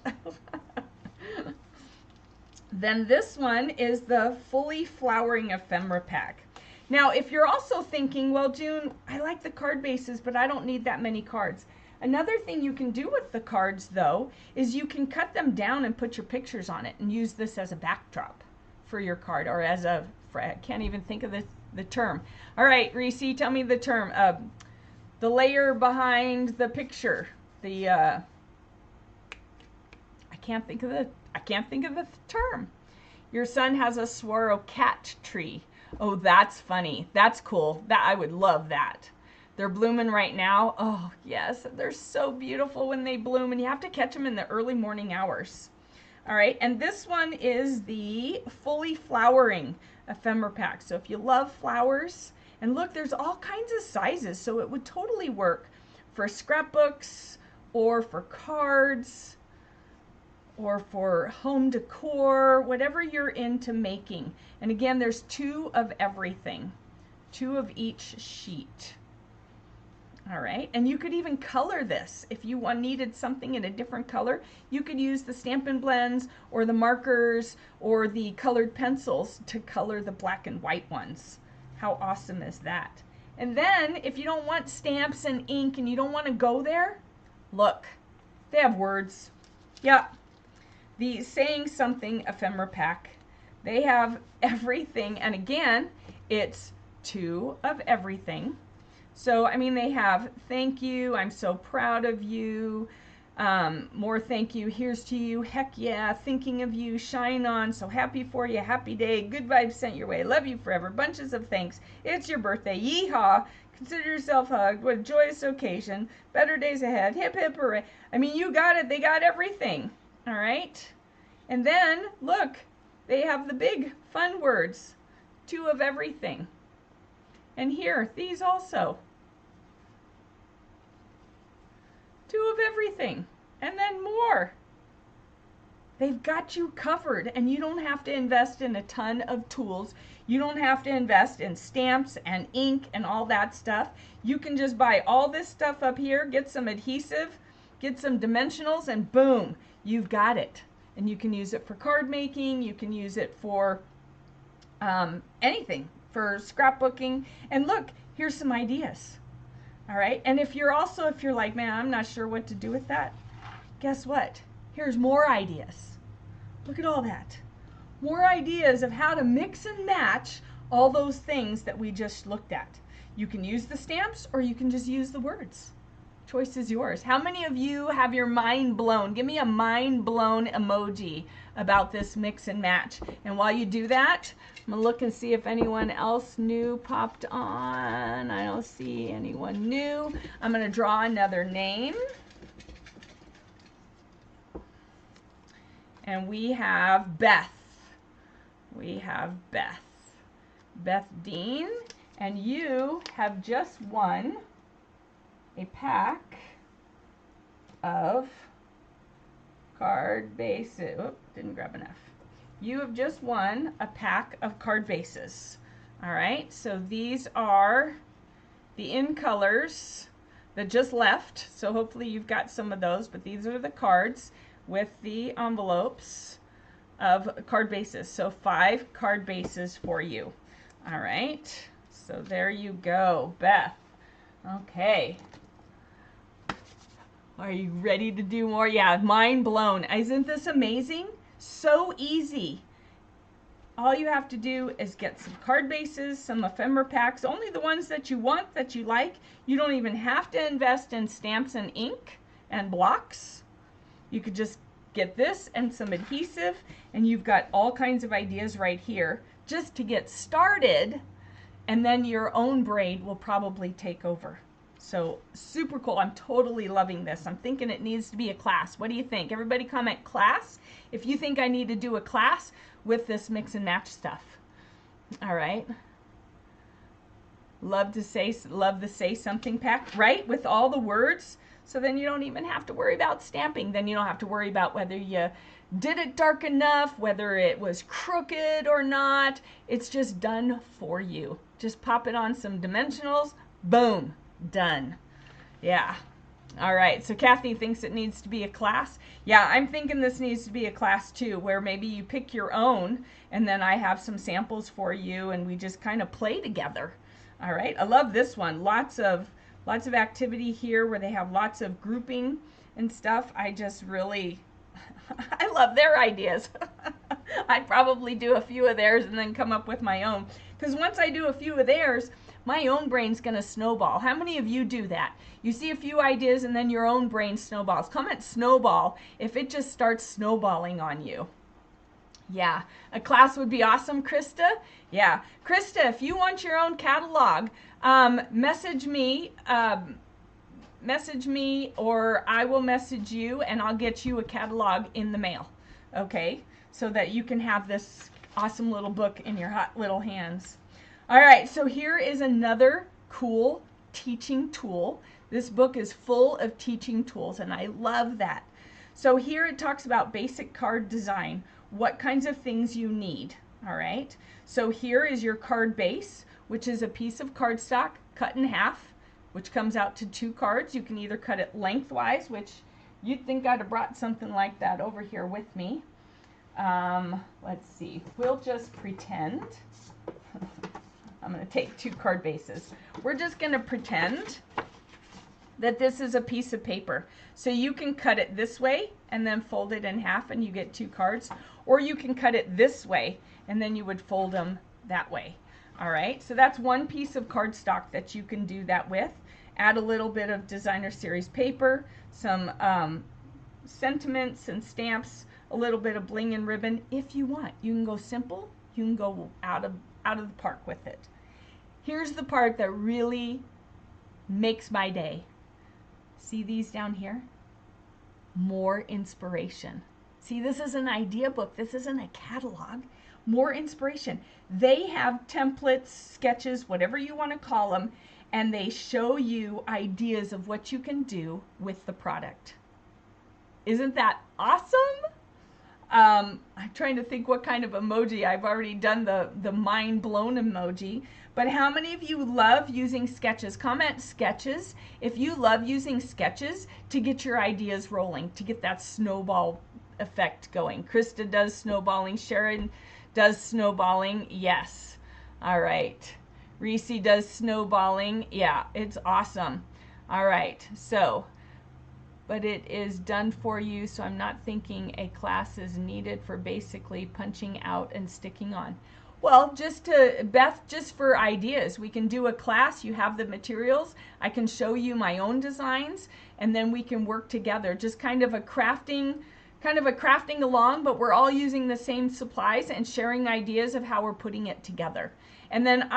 Then this one is the Fully Flowering Ephemera Pack. Now, if you're also thinking, well, June, I like the card bases, but I don't need that many cards. Another thing you can do with the cards, though, is you can cut them down and put your pictures on it and use this as a backdrop for your card, or as a, I can't even think of the term. All right, Reese, tell me the term. The layer behind the picture. I can't think of the term. Your son has a saguaro cat tree. Oh, that's funny. That's cool. I would love that. They're blooming right now. Oh, yes. They're so beautiful when they bloom, and you have to catch them in the early morning hours. All right, and this one is the Fully Flowering Ephemera Pack. So if you love flowers And look, there's all kinds of sizes, so it would totally work for scrapbooks or for cards or for home decor, whatever you're into making. And again, there's 2 of everything, 2 of each sheet. All right, and you could even color this. If you needed something in a different color, you could use the Stampin' Blends or the markers or the colored pencils to color the black and white ones. How awesome is that? And then if you don't want stamps and ink and you don't want to go there, look, they have words. Yeah, the Saying Something ephemera pack. They have everything, and again, it's 2 of everything. So, I mean, they have thank you, I'm so proud of you, more thank you, here's to you, heck yeah, thinking of you, shine on, so happy for you, happy day, good vibes sent your way, love you forever, bunches of thanks, it's your birthday, yeehaw, consider yourself hugged, what a joyous occasion, better days ahead, hip hip hooray. I mean, you got it, they got everything, all right? And then, look, they have the big fun words, 2 of everything. And here, these also. 2 of everything, and then more. They've got you covered, and you don't have to invest in a ton of tools. You don't have to invest in stamps and ink and all that stuff. You can just buy all this stuff up here, get some adhesive, get some dimensionals, and boom, you've got it. And you can use it for card making, you can use it for anything, for scrapbooking. And look, here's some ideas. All right, and if you're like, man, I'm not sure what to do with that, guess what? Here's more ideas. Look at all that. More ideas of how to mix and match all those things that we just looked at. You can use the stamps or you can just use the words. Choice is yours. How many of you have your mind blown? Give me a mind blown emoji about this mix and match. And while you do that, I'm going to look and see if anyone else new popped on. I don't see anyone new. I'm going to draw another name. And we have Beth. We have Beth. Beth Dean. And you have just won a pack of card bases. Oh, didn't grab enough. You have just won a pack of card bases. All right, so these are the in colors that just left. So hopefully you've got some of those, but these are the cards with the envelopes of card bases. So 5 card bases for you. All right, so there you go, Beth. Okay. Are you ready to do more? Yeah, mind blown. Isn't this amazing? So easy. All you have to do is get some card bases, some ephemera packs, only the ones that you want, that you like. You don't even have to invest in stamps and ink and blocks. You could just get this and some adhesive, and you've got all kinds of ideas right here just to get started, and then your own braid will probably take over. So super cool. I'm totally loving this. I'm thinking it needs to be a class. What do you think? Everybody comment class if you think I need to do a class with this mix and match stuff. All right. Love the Say Something pack, right? With all the words. So then you don't even have to worry about stamping. Then you don't have to worry about whether you did it dark enough, whether it was crooked or not. It's just done for you. Just pop it on some dimensionals. Boom. Done. Yeah. All right. So Kathy thinks it needs to be a class. Yeah, I'm thinking this needs to be a class too, where maybe you pick your own and then I have some samples for you and we just kind of play together. All right. I love this one. Lots of activity here where they have lots of grouping and stuff. I just really I love their ideas. I'd probably do a few of theirs and then come up with my own, because once I do a few of theirs, my own brain's going to snowball. How many of you do that? You see a few ideas and then your own brain snowballs. Comment snowball if it just starts snowballing on you. Yeah, a class would be awesome, Krista. Yeah, Krista, if you want your own catalog, message me or I will message you and I'll get you a catalog in the mail. Okay, so that you can have this awesome little book in your hot little hands. All right, so here is another cool teaching tool. This book is full of teaching tools, and I love that. So here it talks about basic card design, what kinds of things you need. All right, so here is your card base, which is a piece of cardstock cut in half, which comes out to 2 cards. You can either cut it lengthwise, which you'd think I'd have brought something like that over here with me. Let's see, we'll just pretend. I'm going to take 2 card bases. We're just going to pretend that this is a piece of paper. So you can cut it this way and then fold it in half and you get 2 cards. Or you can cut it this way and then you would fold them that way. All right, so that's one piece of cardstock that you can do that with. Add a little bit of designer series paper, some sentiments and stamps, a little bit of bling and ribbon if you want. You can go simple, you can go out of the park with it. Here's the part that really makes my day. See these down here? More inspiration. See, this is an idea book. This isn't a catalog. More inspiration. They have templates, sketches, whatever you want to call them, and they show you ideas of what you can do with the product. Isn't that awesome? I'm trying to think what kind of emoji. I've already done the mind blown emoji. But how many of you love using sketches? Comment sketches if you love using sketches to get your ideas rolling, to get that snowball effect going. Krista does snowballing. Sharon does snowballing. Yes. All right. Reese does snowballing. Yeah, it's awesome. All right. So, but it is done for you, so I'm not thinking a class is needed for basically punching out and sticking on. Well, Beth, just for ideas, we can do a class. You have the materials. I can show you my own designs, and then we can work together. Just kind of a crafting along, but we're all using the same supplies and sharing ideas of how we're putting it together. And then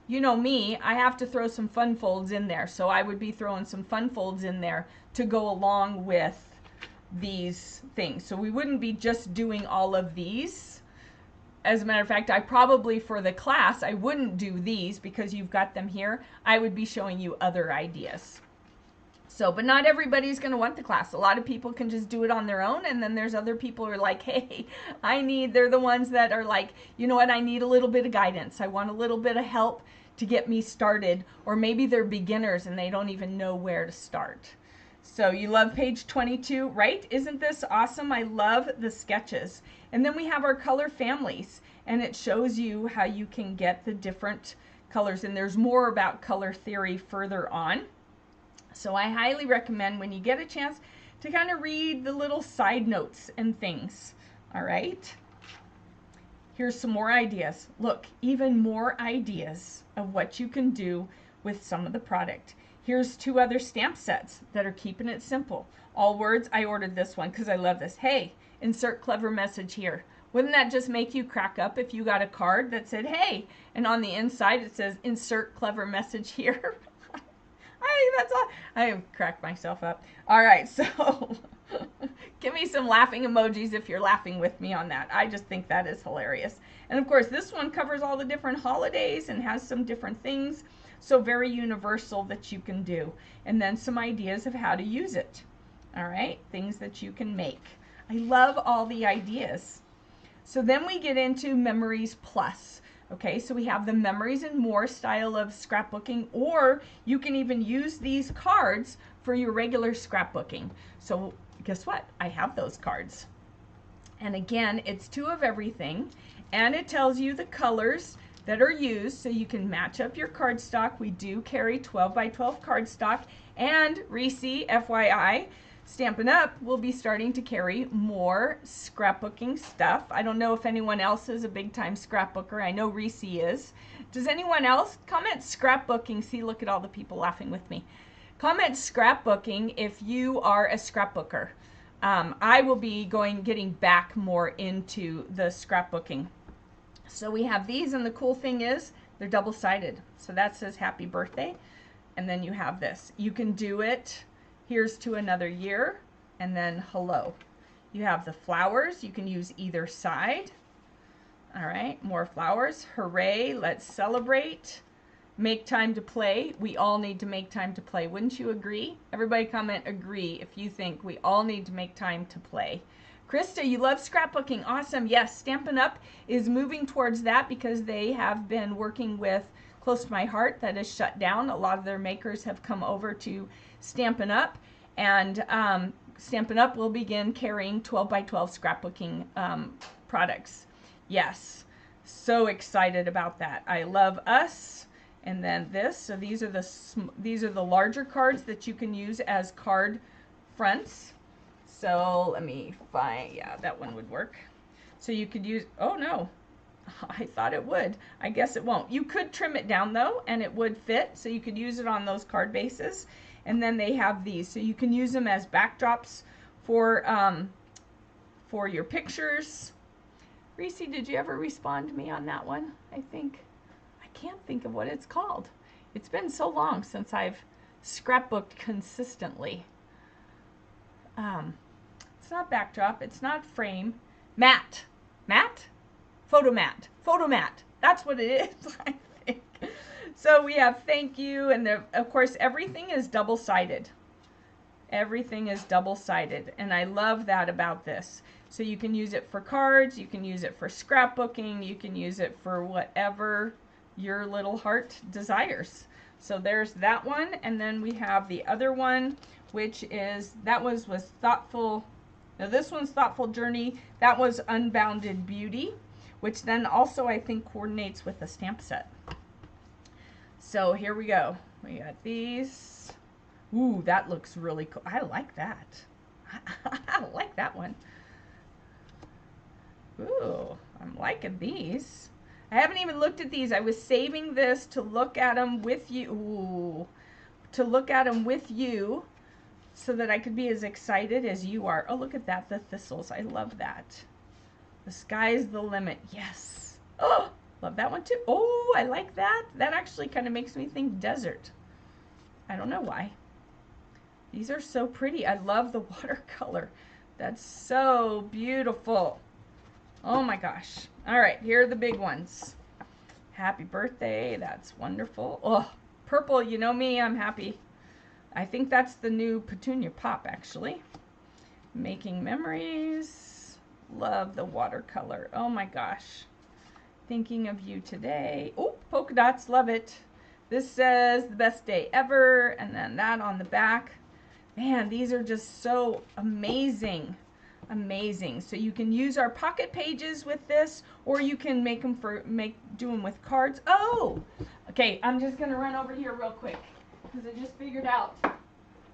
you know me, I have to throw some fun folds in there. So I would be throwing some fun folds in there to go along with these things. So we wouldn't be just doing all of these. As a matter of fact, I probably for the class, I wouldn't do these because you've got them here. I would be showing you other ideas. So, but not everybody's going to want the class. A lot of people can just do it on their own. And then there's other people who are like, hey, they're the ones that are like, you know what, I need a little bit of guidance. I want a little bit of help to get me started. Or maybe they're beginners and they don't even know where to start. So you love page 22, right? Isn't this awesome? I love the sketches. And then we have our color families, and it shows you how you can get the different colors. And there's more about color theory further on. So I highly recommend when you get a chance to kind of read the little side notes and things. All right. Here's some more ideas. Look, even more ideas of what you can do with some of the product. Here's 2 other stamp sets that are keeping it simple. All words. I ordered this one because I love this. Hey, insert clever message here. Wouldn't that just make you crack up if you got a card that said, hey, and on the inside it says, insert clever message here? That's all. I cracked myself up. All right, so give me some laughing emojis if you're laughing with me on that. I just think that is hilarious. And of course, this one covers all the different holidays and has some different things. So very universal that you can do. And then some ideas of how to use it. All right, things that you can make. I love all the ideas. So then we get into Memories Plus. Okay, so we have the Memories and More style of scrapbooking, or you can even use these cards for your regular scrapbooking. So guess what? I have those cards. And again, it's 2 of everything, and it tells you the colors that are used so you can match up your cardstock. We do carry 12 by 12 cardstock, and Reese, FYI, Stampin' Up! Will be starting to carry more scrapbooking stuff. I don't know if anyone else is a big time scrapbooker. I know Reese is. Does anyone else? Comment scrapbooking. See, look at all the people laughing with me. Comment scrapbooking if you are a scrapbooker. I will be getting back more into the scrapbooking. So we have these, and the cool thing is they're double-sided. So that says happy birthday, and then you have this. You can do it. Here's to another year, and then hello. You have the flowers. You can use either side. All right, more flowers. Hooray, let's celebrate. Make time to play. We all need to make time to play. Wouldn't you agree? Everybody comment agree if you think we all need to make time to play. Krista, you love scrapbooking. Awesome. Yes, Stampin' Up! Is moving towards that because they have been working with Close to My Heart that is shut down. A lot of their makers have come over to Stampin' Up! And Stampin' Up! Will begin carrying 12 by 12 scrapbooking products. Yes, so excited about that. I Love Us. And then this, so these are the larger cards that you can use as card fronts. So let me find, yeah, that one would work. So you could use, oh no, I thought it would. I guess it won't. You could trim it down though, and it would fit. So you could use it on those card bases. And then they have these, so you can use them as backdrops for your pictures. Reese, did you ever respond to me on that one? I can't think of what it's called. It's been so long since I've scrapbooked consistently. It's not backdrop, it's not frame. Mat. Photo mat. That's what it is, I think. So we have thank you, and of course everything is double-sided. Everything is double-sided, and I love that about this. So you can use it for cards, you can use it for scrapbooking, you can use it for whatever your little heart desires. So there's that one, and then we have the other one, which is, that was Thoughtful, now this one's Thoughtful Journey, that was Unbounded Beauty, which then also I think coordinates with the stamp set. So here we go. We got these. Ooh, that looks really cool. I like that. I like that one. Ooh, I'm liking these. I haven't even looked at these. I was saving this to look at them with you. Ooh, to look at them with you so that I could be as excited as you are. Oh, look at that, the thistles. I love that. The sky's the limit. Yes. Oh, love that one too. Oh, I like that. That actually kind of makes me think desert. I don't know why. These are so pretty. I love the watercolor. That's so beautiful. Oh my gosh. All right, here are the big ones. Happy birthday. That's wonderful. Oh, purple. You know me. I'm happy. I think that's the new Petunia Pop, actually. Making memories. Love the watercolor. Oh my gosh. Thinking of you today. Oh, polka dots. Love it. This says the best day ever. And then that on the back. Man, these are just so amazing. Amazing. So you can use our pocket pages with this, or you can make them do them with cards. Oh, okay. I'm just gonna run over here real quick because I just figured out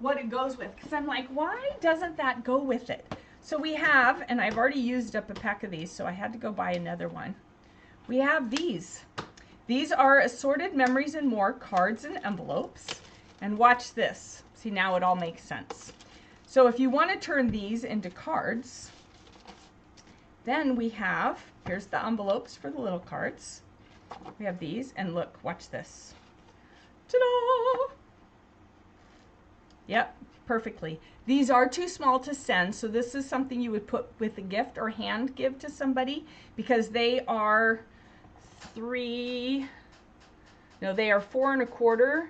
what it goes with. Because I'm like, why doesn't that go with it? So we have, and I've already used up a pack of these, so I had to go buy another one. We have these. These are Assorted Memories and More cards and envelopes. And watch this. See, now it all makes sense. So if you want to turn these into cards, then we have, here's the envelopes for the little cards. We have these, and look, watch this. Ta-da! Yep, perfectly. These are too small to send, so this is something you would put with a gift or hand give to somebody, because they are 4 1/4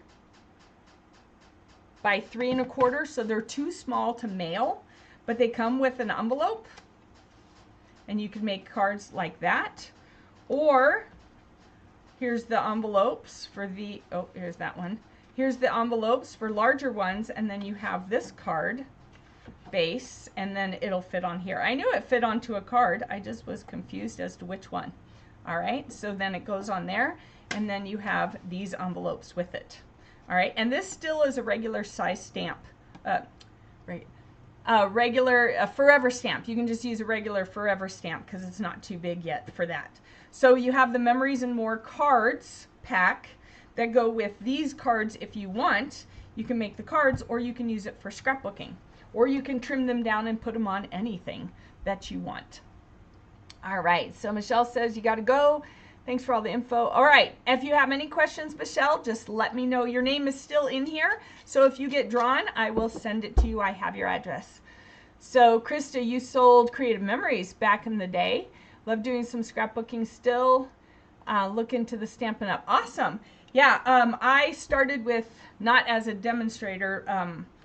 by 3 1/4, so they're too small to mail, but they come with an envelope, and you can make cards like that. Or here's the envelopes for the, oh, here's that one. Here's the envelopes for larger ones, and then you have this card base, and then it'll fit on here. I knew it fit onto a card, I just was confused as to which one. All right, so then it goes on there, and then you have these envelopes with it. All right, and this still is a regular size stamp, regular forever stamp. You can just use a regular forever stamp because it's not too big yet for that. So you have the Memories and More cards pack that go with these cards if you want. You can make the cards, or you can use it for scrapbooking, or you can trim them down and put them on anything that you want. All right, so Michelle says you got to go. Thanks for all the info. All right, if you have any questions, Michelle, just let me know. Your name is still in here, so if you get drawn, I will send it to you. I have your address. So Krista, you sold Creative Memories back in the day. Love doing some scrapbooking still. Look into the Stampin' Up. Awesome. Yeah, I started with, not as a demonstrator,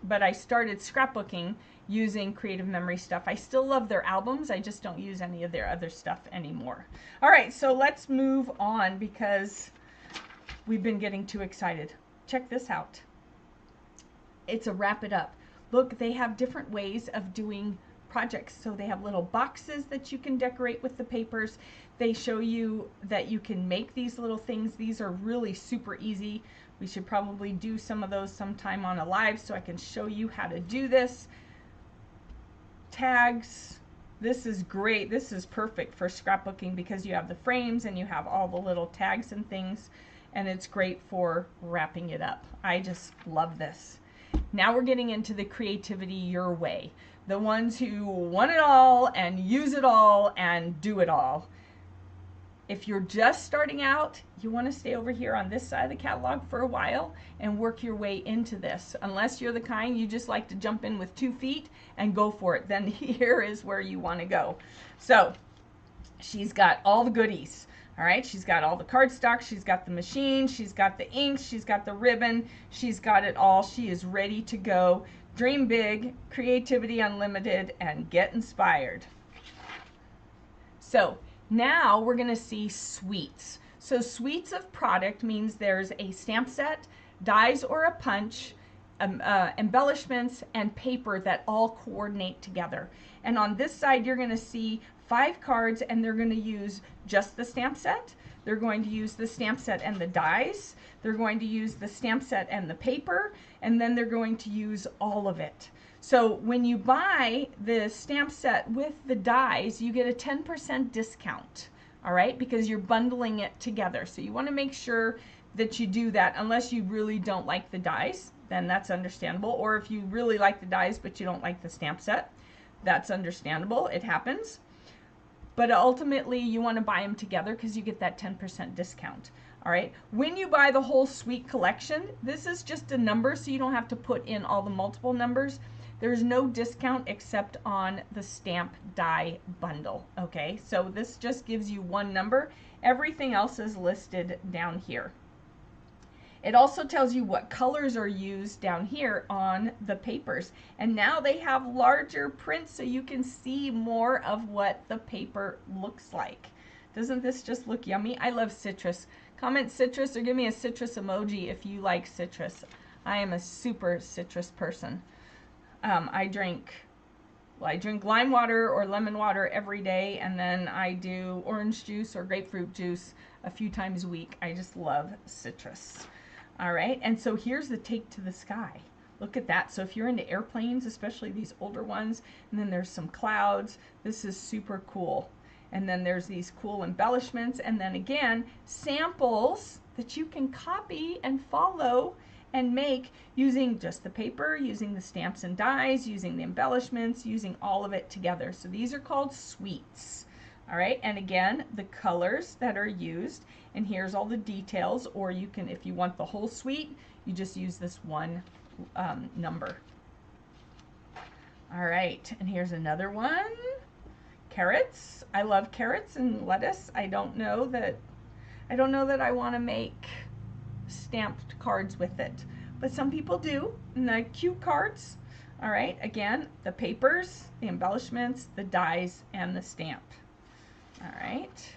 but I started scrapbooking using Creative Memory stuff. I still love their albums. I just don't use any of their other stuff anymore. All right, so let's move on because we've been getting too excited. Check this out. It's a wrap it up. Look, they have different ways of doing projects. So they have little boxes that you can decorate with the papers. They show you that you can make these little things. These are really super easy. We should probably do some of those sometime on a live so I can show you how to do this. Tags. This is great. This is perfect for scrapbooking because you have the frames and you have all the little tags and things, and it's great for wrapping it up. I just love this. Now we're getting into the creativity your way. The ones who want it all and use it all and do it all. If you're just starting out, you want to stay over here on this side of the catalog for a while and work your way into this. Unless you're the kind you just like to jump in with 2 feet and go for it, then here is where you want to go. So she's got all the goodies. All right, she's got all the cardstock, she's got the machine, she's got the ink, she's got the ribbon, she's got it all. She is ready to go. Dream big, creativity unlimited, and get inspired. So now we're going to see suites. So suites of product means there's a stamp set, dies or a punch, embellishments, and paper that all coordinate together. And on this side you're going to see 5 cards, and they're going to use just the stamp set. They're going to use the stamp set and the dies. They're going to use the stamp set and the paper, and then they're going to use all of it. So when you buy the stamp set with the dies, you get a 10% discount, all right, because you're bundling it together. So you want to make sure that you do that, unless you really don't like the dies, then that's understandable. Or if you really like the dies but you don't like the stamp set, that's understandable. It happens. But ultimately you want to buy them together because you get that 10% discount. All right. When you buy the whole suite collection, this is just a number, so you don't have to put in all the multiple numbers. There's no discount except on the stamp die bundle. Okay, so this just gives you one number. Everything else is listed down here. It also tells you what colors are used down here on the papers. And now they have larger prints so you can see more of what the paper looks like. Doesn't this just look yummy? I love citrus. Comment citrus or give me a citrus emoji if you like citrus. I am a super citrus person. I drink lime water or lemon water every day, and then I do orange juice or grapefruit juice a few times a week. I just love citrus. All right, and so here's the Take to the Sky. Look at that. So if you're into airplanes, especially these older ones, and then there's some clouds, this is super cool. And then there's these cool embellishments, and then again, samples that you can copy and follow and make using just the paper, using the stamps and dies, using the embellishments, using all of it together. So these are called suites. All right, and again, the colors that are used, and here's all the details, or you can, if you want the whole suite, you just use this one number. All right, and here's another one. Carrots. I love carrots and lettuce. I don't know that I want to make stamped cards with it, but some people do, and they're cute cards. All right, again, the papers, the embellishments, the dies, and the stamp. All right,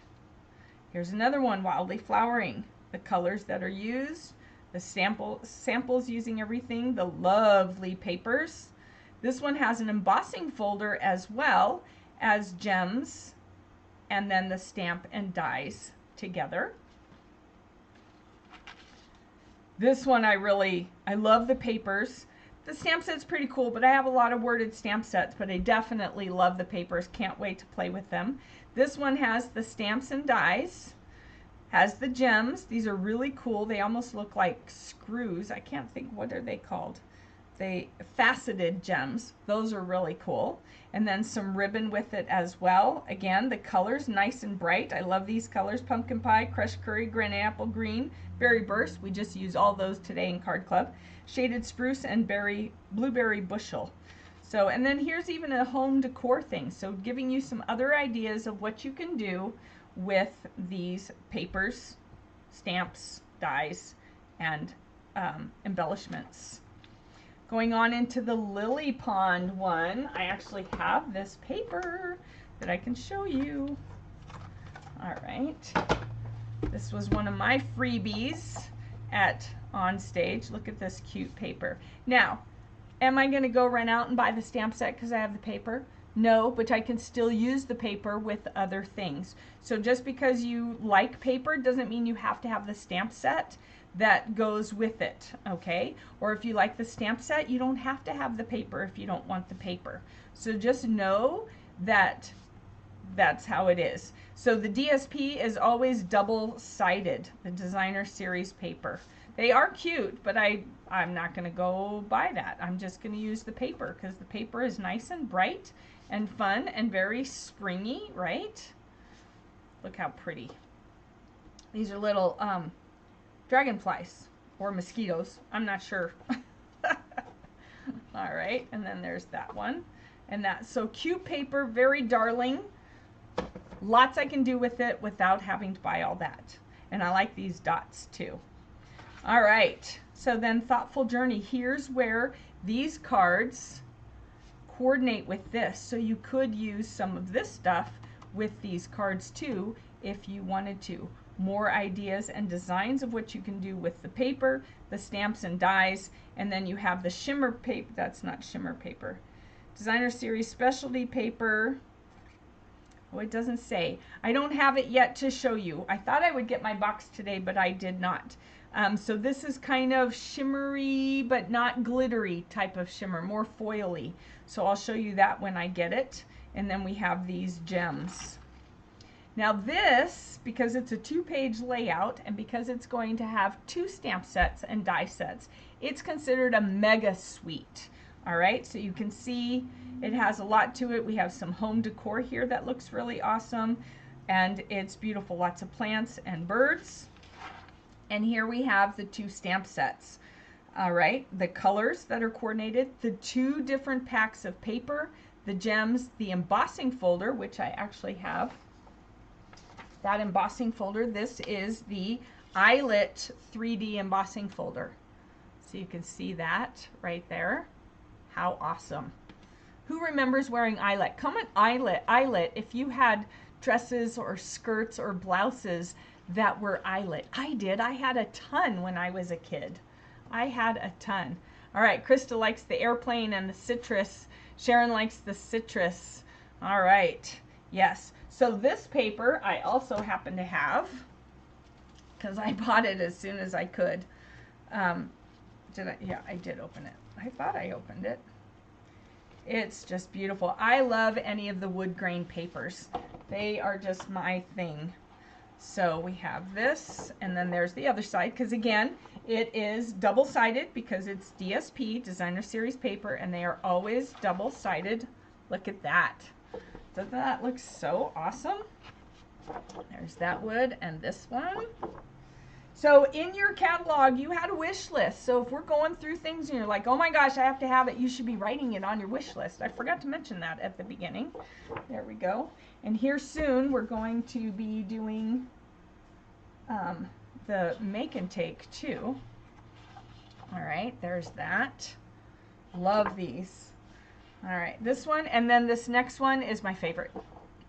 here's another one, wildly flowering. The colors that are used, the samples using everything, the lovely papers. This one has an embossing folder as well as gems, and then the stamp and dies together. This one I love the papers. The stamp set's pretty cool, but I have a lot of worded stamp sets, but I definitely love the papers. Can't wait to play with them. This one has the stamps and dies, has the gems. These are really cool. They almost look like screws. I can't think, what are they called? They faceted gems. Those are really cool. And then some ribbon with it as well. Again, the colors nice and bright. I love these colors: pumpkin pie, crushed curry, granite apple green, berry burst. We just use all those today in Card Club. Shaded spruce and blueberry bushel. So, and then here's even a home decor thing. So giving you some other ideas of what you can do with these papers, stamps, dies, and embellishments. Going on into the lily pond one, I actually have this paper that I can show you. All right. This was one of my freebies at On Stage. Look at this cute paper. Now, am I going to go run out and buy the stamp set because I have the paper? No, but I can still use the paper with other things. So just because you like paper doesn't mean you have to have the stamp set that goes with it, okay? Or if you like the stamp set, you don't have to have the paper if you don't want the paper. So just know that that's how it is. So the DSP is always double-sided, the designer series paper. They are cute, but I'm not going to go buy that. I'm just going to use the paper because the paper is nice and bright and fun and very springy, right? Look how pretty. These are little dragonflies or mosquitoes. I'm not sure. All right, and then there's that one. And that's so cute paper, very darling. Lots I can do with it without having to buy all that. And I like these dots too. All right, so then Thoughtful Journey. Here's where these cards coordinate with this. So you could use some of this stuff with these cards too if you wanted to. More ideas and designs of what you can do with the paper, the stamps and dies, and then you have the shimmer paper. That's not shimmer paper. Designer Series specialty paper. Oh, it doesn't say. I don't have it yet to show you. I thought I would get my box today, but I did not. So this is kind of shimmery, but not glittery type of shimmer, more foily. So I'll show you that when I get it. And then we have these gems. Now this, because it's a 2-page layout and because it's going to have 2 stamp sets and die sets, it's considered a mega suite. All right, so you can see it has a lot to it. We have some home decor here that looks really awesome, and it's beautiful. Lots of plants and birds. And here we have the 2 stamp sets. All right, the colors that are coordinated, the 2 different packs of paper, the gems, the embossing folder, which I actually have. That embossing folder, this is the eyelet 3D embossing folder. So you can see that right there. How awesome. Who remembers wearing eyelet? Comment eyelet if you had dresses or skirts or blouses that were eyelet. I did. I had a ton when I was a kid. I had a ton. All right, Krista likes the airplane and the citrus. Sharon likes the citrus. All right, yes. So this paper I also happen to have because I bought it as soon as I could. Did I? Yeah, I did open it. I thought I opened it. It's just beautiful. I love any of the wood grain papers. They are just my thing. So we have this, and then there's the other side, because again, it is double-sided because it's DSP, Designer Series paper, and they are always double-sided. Look at that. Doesn't that look so awesome? There's that wood and this one. So in your catalog, you had a wish list. So if we're going through things and you're like, oh my gosh, I have to have it, you should be writing it on your wish list. I forgot to mention that at the beginning. There we go. And here soon, we're going to be doing the make and take too. All right, there's that. Love these. All right, this one, and then this next one is my favorite.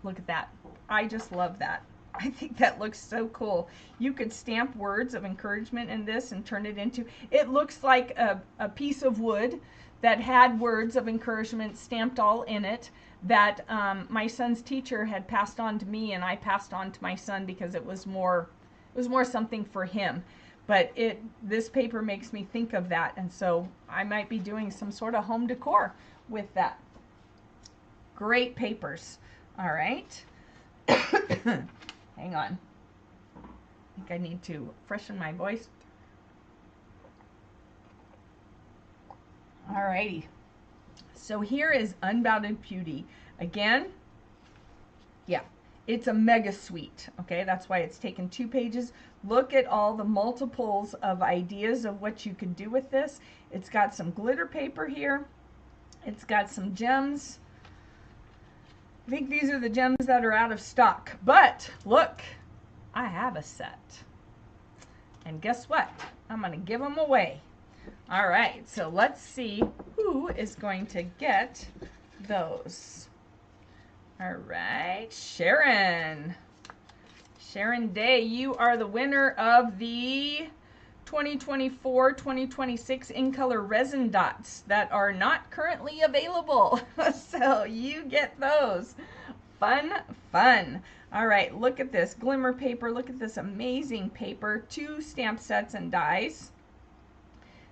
Look at that. I just love that. I think that looks so cool. You could stamp words of encouragement in this and turn it into, it looks like a piece of wood that had words of encouragement stamped all in it that my son's teacher had passed on to me, and I passed on to my son because it was more something for him. But this paper makes me think of that, and so I might be doing some sort of home decor with that. Great papers. All right. Hang on. I think I need to freshen my voice. Alrighty. So here is Unbounded Beauty. Again, yeah, it's a mega suite. Okay, that's why it's taken 2 pages. Look at all the multiples of ideas of what you could do with this. It's got some glitter paper here. It's got some gems. I think these are the gems that are out of stock. But look, I have a set. And guess what? I'm going to give them away. All right, so let's see who is going to get those. All right, Sharon. Sharon Day, you are the winner of the 2024-2026 in color resin dots that are not currently available. So you get those. Fun, fun. All right, look at this glimmer paper. Look at this amazing paper. 2 stamp sets and dies.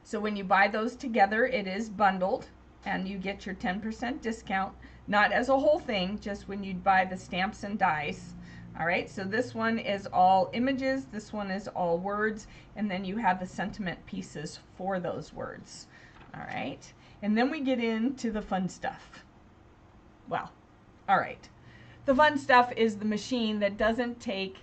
So when you buy those together, it is bundled and you get your 10% discount, not as a whole thing, just when you buy the stamps and dies. All right, so this one is all images, this one is all words, and then you have the sentiment pieces for those words. All right, and then we get into the fun stuff. Well, all right. The fun stuff is the machine that doesn't take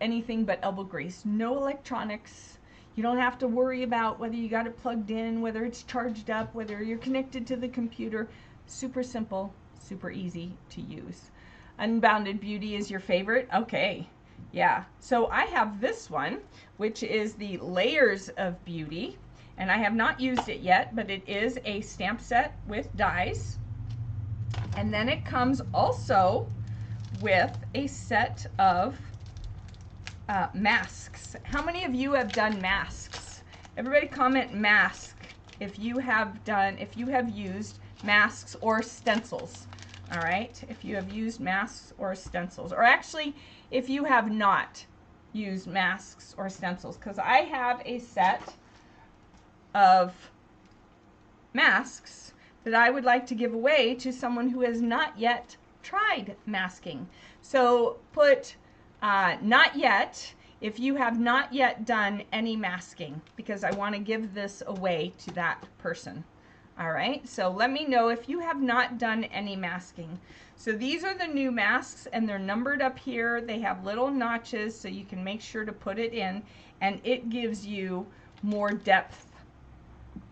anything but elbow grease, no electronics. You don't have to worry about whether you got it plugged in, whether it's charged up, whether you're connected to the computer. Super simple, super easy to use. Unbounded Beauty is your favorite? Okay, yeah. So I have this one, which is the Layers of Beauty, and I have not used it yet, but it is a stamp set with dies. And then it comes also with a set of masks. How many of you have done masks? Everybody comment mask if you have used masks or stencils. All right, if you have used masks or stencils, or actually if you have not used masks or stencils, because I have a set of masks that I would like to give away to someone who has not yet tried masking. So put not yet if you have not yet done any masking, because I want to give this away to that person. All right, so let me know if you have not done any masking. So these are the new masks, and they're numbered up here. They have little notches so you can make sure to put it in, and it gives you more depth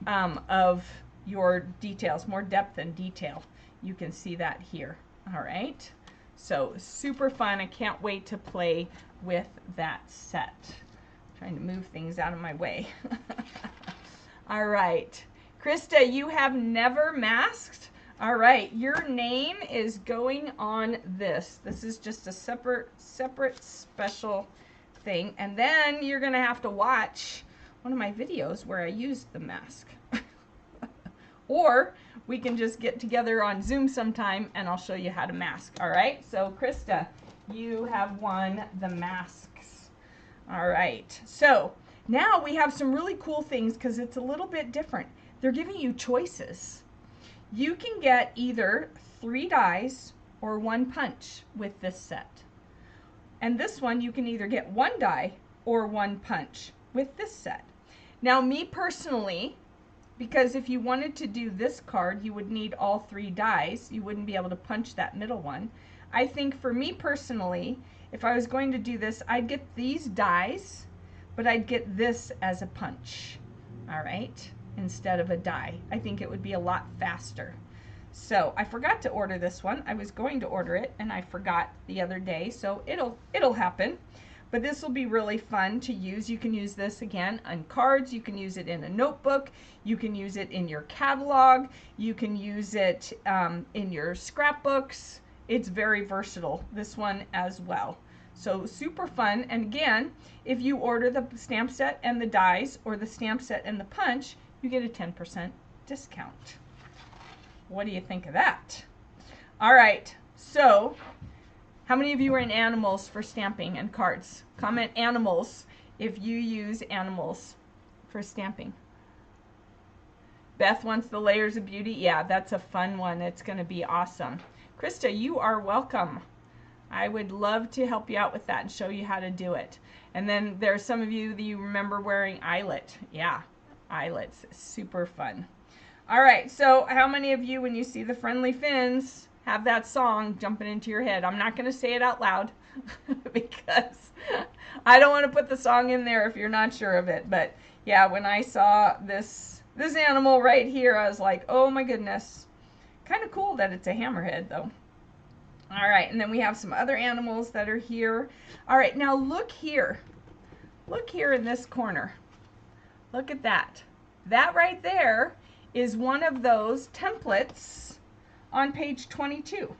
of your details, more depth and detail. You can see that here. All right, so super fun. I can't wait to play with that set. Trying to move things out of my way. All right, Krista, you have never masked. All right, your name is going on this. This is just a separate special thing, and then you're gonna have to watch one of my videos where I used the mask. Or we can just get together on Zoom sometime and I'll show you how to mask. All right, so Krista, you have won the masks. All right, so now we have some really cool things because it's a little bit different. They're giving you choices. You can get either 3 dies or 1 punch with this set. And this one, you can either get 1 die or 1 punch with this set. Now, me personally, because if you wanted to do this card, you would need all 3 dies. You wouldn't be able to punch that middle one. I think for me personally, if I was going to do this, I'd get these dies, but I'd get this as a punch, all right, instead of a die. I think it would be a lot faster. So I forgot to order this one. I was going to order it and I forgot the other day, so it'll happen. But this will be really fun to use. You can use this again on cards. You can use it in a notebook. You can use it in your catalog. You can use it in your scrapbooks. It's very versatile, this one as well. So super fun. And again, if you order the stamp set and the dies or the stamp set and the punch, you get a 10% discount. What do you think of that? All right, so how many of you are in animals for stamping and cards? Comment animals if you use animals for stamping. Beth wants the Layers of Beauty. Yeah, that's a fun one. It's going to be awesome. Krista, you are welcome. I would love to help you out with that and show you how to do it. And then there's some of you that you remember wearing eyelet. Yeah, eyelets, super fun. All right, so how many of you, when you see the Friendly Fins, have that song jumping into your head? I'm not going to say it out loud because I don't want to put the song in there if you're not sure of it. But yeah, when I saw this animal right here, I was like, oh my goodness. Kind of cool that it's a hammerhead though. All right, and then we have some other animals that are here. All right, now look here. Look here in this corner. Look at that. That right there is one of those templates on page 22.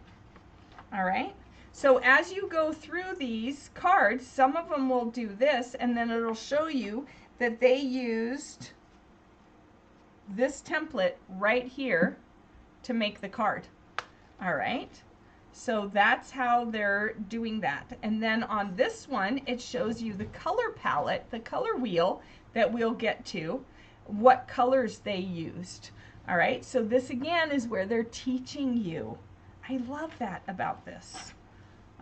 All right, so as you go through these cards, some of them will do this, and then it'll show you that they used this template right here to make the card. All right, so that's how they're doing that. And then on this one, it shows you the color palette, the color wheel that we'll get to, what colors they used. All right, so this again is where they're teaching you. I love that about this.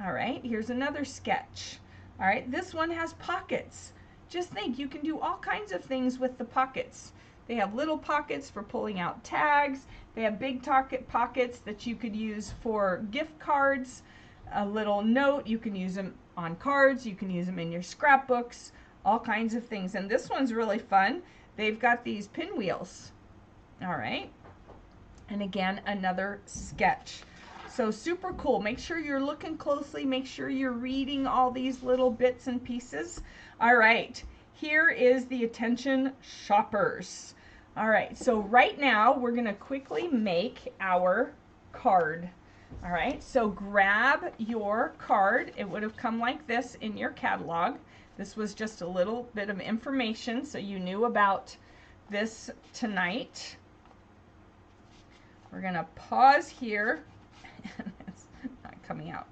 All right, here's another sketch. All right, this one has pockets. Just think, you can do all kinds of things with the pockets. They have little pockets for pulling out tags. They have big pockets that you could use for gift cards. A little note, you can use them on cards, you can use them in your scrapbooks, all kinds of things. And this one's really fun. They've got these pinwheels. All right, and again, another sketch. So super cool. Make sure you're looking closely. Make sure you're reading all these little bits and pieces. All right, here is the attention shoppers. All right, so right now we're gonna quickly make our card. All right, so grab your card. It would have come like this in your catalog. This was just a little bit of information so you knew about this tonight. We're gonna pause here, and it's not coming out,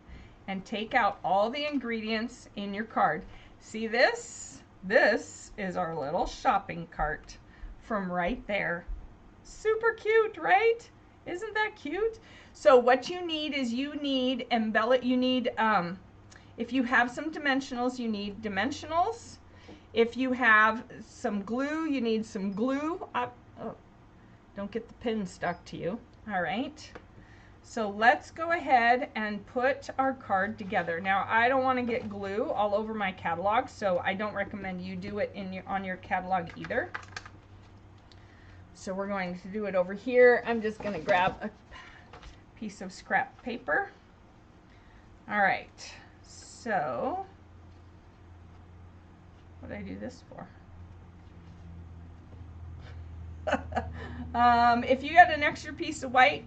and take out all the ingredients in your card. See this? This is our little shopping cart from right there. Super cute, right? Isn't that cute? So what you need is you need if you have some dimensionals, you need dimensionals. If you have some glue, you need some glue. Oh, don't get the pin stuck to you. All right. So let's go ahead and put our card together. Now, I don't want to get glue all over my catalog, so I don't recommend you do it on your catalog either. So we're going to do it over here. I'm just going to grab a piece of scrap paper. All right. So, what did I do this for? If you got an extra piece of white,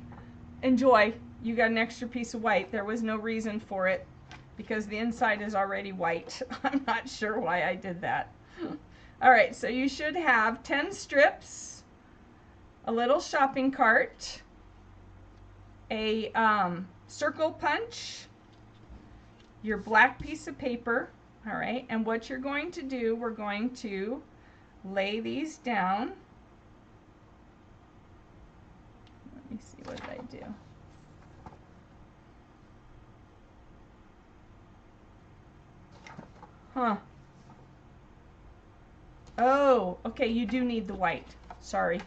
enjoy. You got an extra piece of white. There was no reason for it because the inside is already white. I'm not sure why I did that. All right, so you should have 10 strips, a little shopping cart, a circle punch, your black piece of paper. All right, and what you're going to do, we're going to lay these down. Let me see, what did I do? Huh. Oh, okay, you do need the white. Sorry.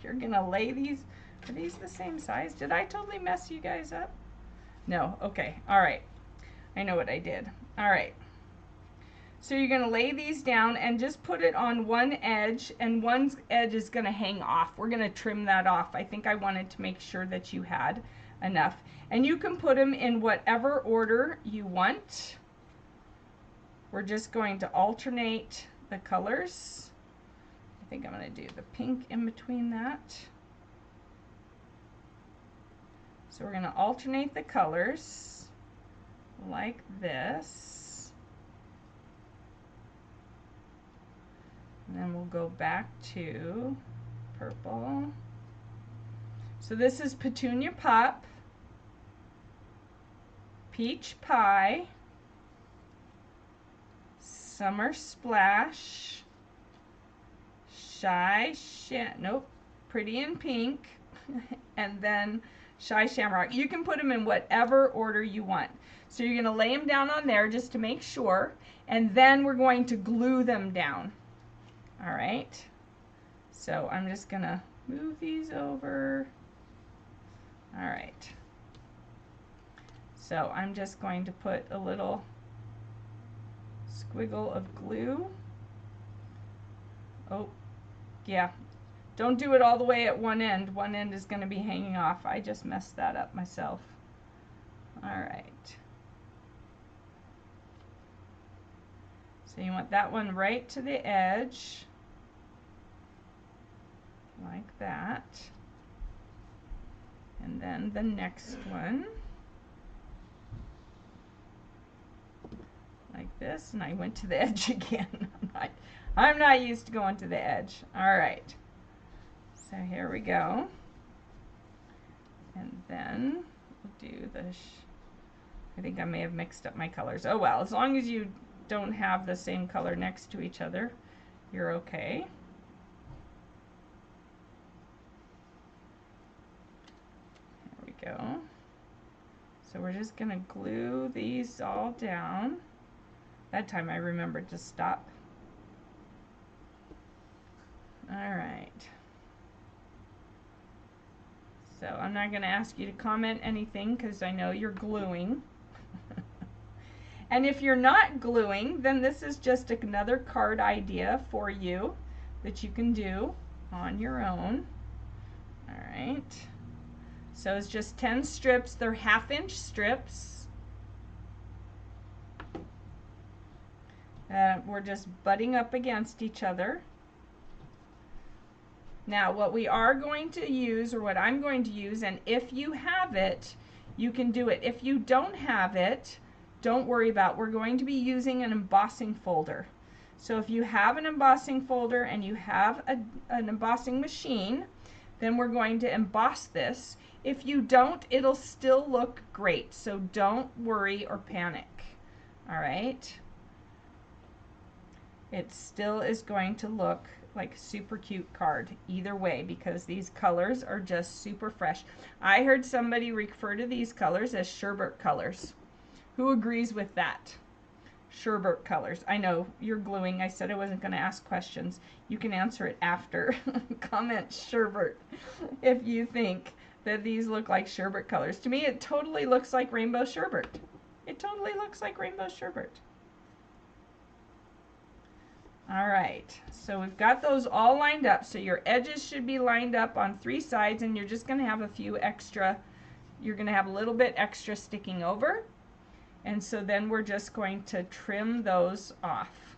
You're gonna lay these. Are these the same size? Did I totally mess you guys up? No, okay, all right. I know what I did. All right. So you're gonna lay these down and just put it on one edge, and one edge is gonna hang off. We're gonna trim that off. I think I wanted to make sure that you had enough. And you can put them in whatever order you want. We're just going to alternate the colors. I think I'm gonna do the pink in between that. So we're gonna alternate the colors like this. And then we'll go back to purple. So this is Petunia Pop, Peach Pie, Summer Splash, Pretty in Pink, and then Shy Shamrock. You can put them in whatever order you want. So you're going to lay them down on there just to make sure, and then we're going to glue them down. All right. So I'm just going to move these over. All right. So I'm just going to put a little squiggle of glue. Oh, yeah. Don't do it all the way at one end. One end is going to be hanging off. I just messed that up myself. All right. So you want that one right to the edge, like that. And then the next one, like this, and I went to the edge again. I'm not used to going to the edge. All right. So here we go. And then we'll do the, I think I may have mixed up my colors. Oh well, as long as you don't have the same color next to each other, you're okay. There we go. So we're just gonna glue these all down. That time I remembered to stop. All right. So I'm not going to ask you to comment anything because I know you're gluing. And if you're not gluing, then this is just another card idea for you that you can do on your own. All right. So it's just 10 strips. They're 1/2-inch strips. We're just butting up against each other. Now what we are going to use, or what I'm going to use, and if you have it, you can do it. If you don't have it, don't worry about it. We're going to be using an embossing folder. So if you have an embossing folder and you have an embossing machine, then we're going to emboss this. If you don't, it'll still look great. So don't worry or panic. All right? It still is going to look like a super cute card either way because these colors are just super fresh. I heard somebody refer to these colors as sherbet colors. Who agrees with that? Sherbet colors. I know you're gluing. I said I wasn't going to ask questions. You can answer it after. Comment sherbet if you think that these look like sherbet colors. To me, it totally looks like rainbow sherbet. It totally looks like rainbow sherbet. All right, so we've got those all lined up. So your edges should be lined up on 3 sides, and you're just going to have a few extra, you're going to have a little bit extra sticking over. And so then we're just going to trim those off.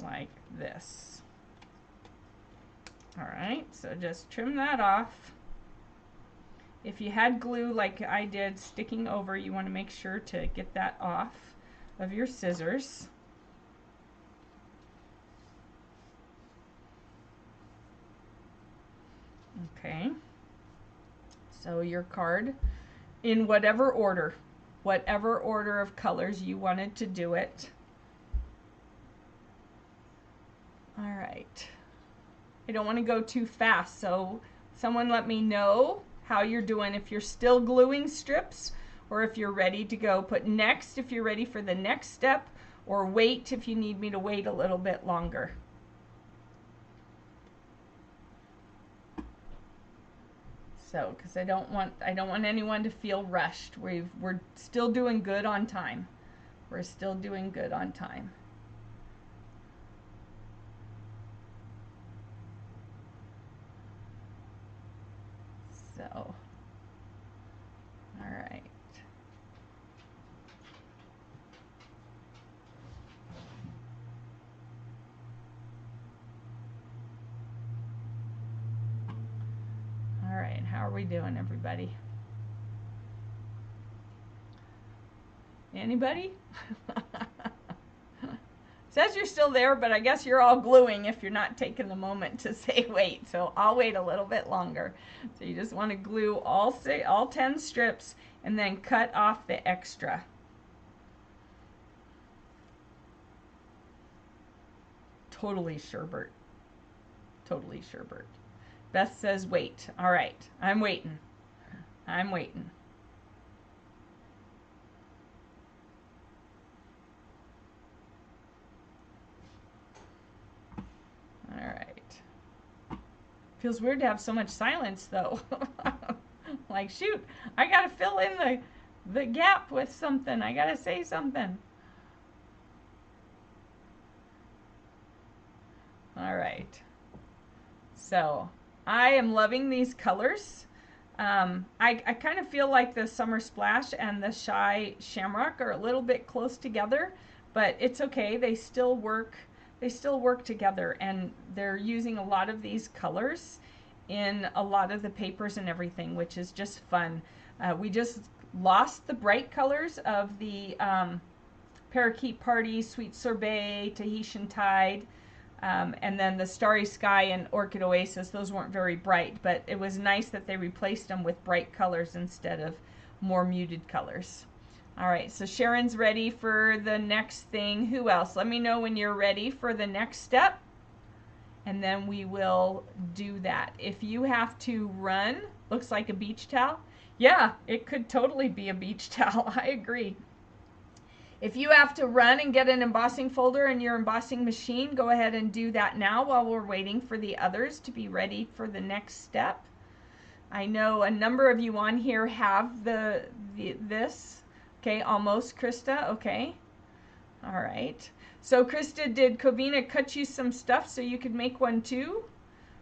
Like this. All right, so just trim that off. If you had glue like I did sticking over, you want to make sure to get that off of your scissors. Okay, so your card in whatever order of colors you wanted to do it. All right, I don't want to go too fast, so someone let me know how you're doing, if you're still gluing strips, or if you're ready to go. Put next if you're ready for the next step, or wait if you need me to wait a little bit longer. So, because I don't want anyone to feel rushed. We're still doing good on time. We're still doing good on time. So, all right. All right, how are we doing, everybody? Anybody? Says you're still there, but I guess you're all gluing if you're not taking the moment to say wait. So I'll wait a little bit longer. So you just want to glue all 10 strips and then cut off the extra. Totally sherbet. Totally sherbet. Beth says wait. All right, I'm waiting. I'm waiting. All right. Feels weird to have so much silence though. Like shoot, I gotta fill in the gap with something. I gotta say something. All right. So I am loving these colors. I kind of feel like the Summer Splash and the Shy Shamrock are a little bit close together, but it's okay. They still work. They still work together, and they're using a lot of these colors in a lot of the papers and everything, which is just fun. We just lost the bright colors of the Parakeet Party, Sweet Sorbet, Tahitian Tide, and then the Starry Sky and Orchid Oasis. Those weren't very bright, but it was nice that they replaced them with bright colors instead of more muted colors. All right, so Sharon's ready for the next thing. Who else? Let me know when you're ready for the next step, and then we will do that. If you have to run, looks like a beach towel. Yeah, it could totally be a beach towel. I agree. If you have to run and get an embossing folder in your embossing machine, go ahead and do that now while we're waiting for the others to be ready for the next step. I know a number of you on here have this. Okay, almost, Krista. Okay. All right. So Krista, did Covina cut you some stuff so you could make one too?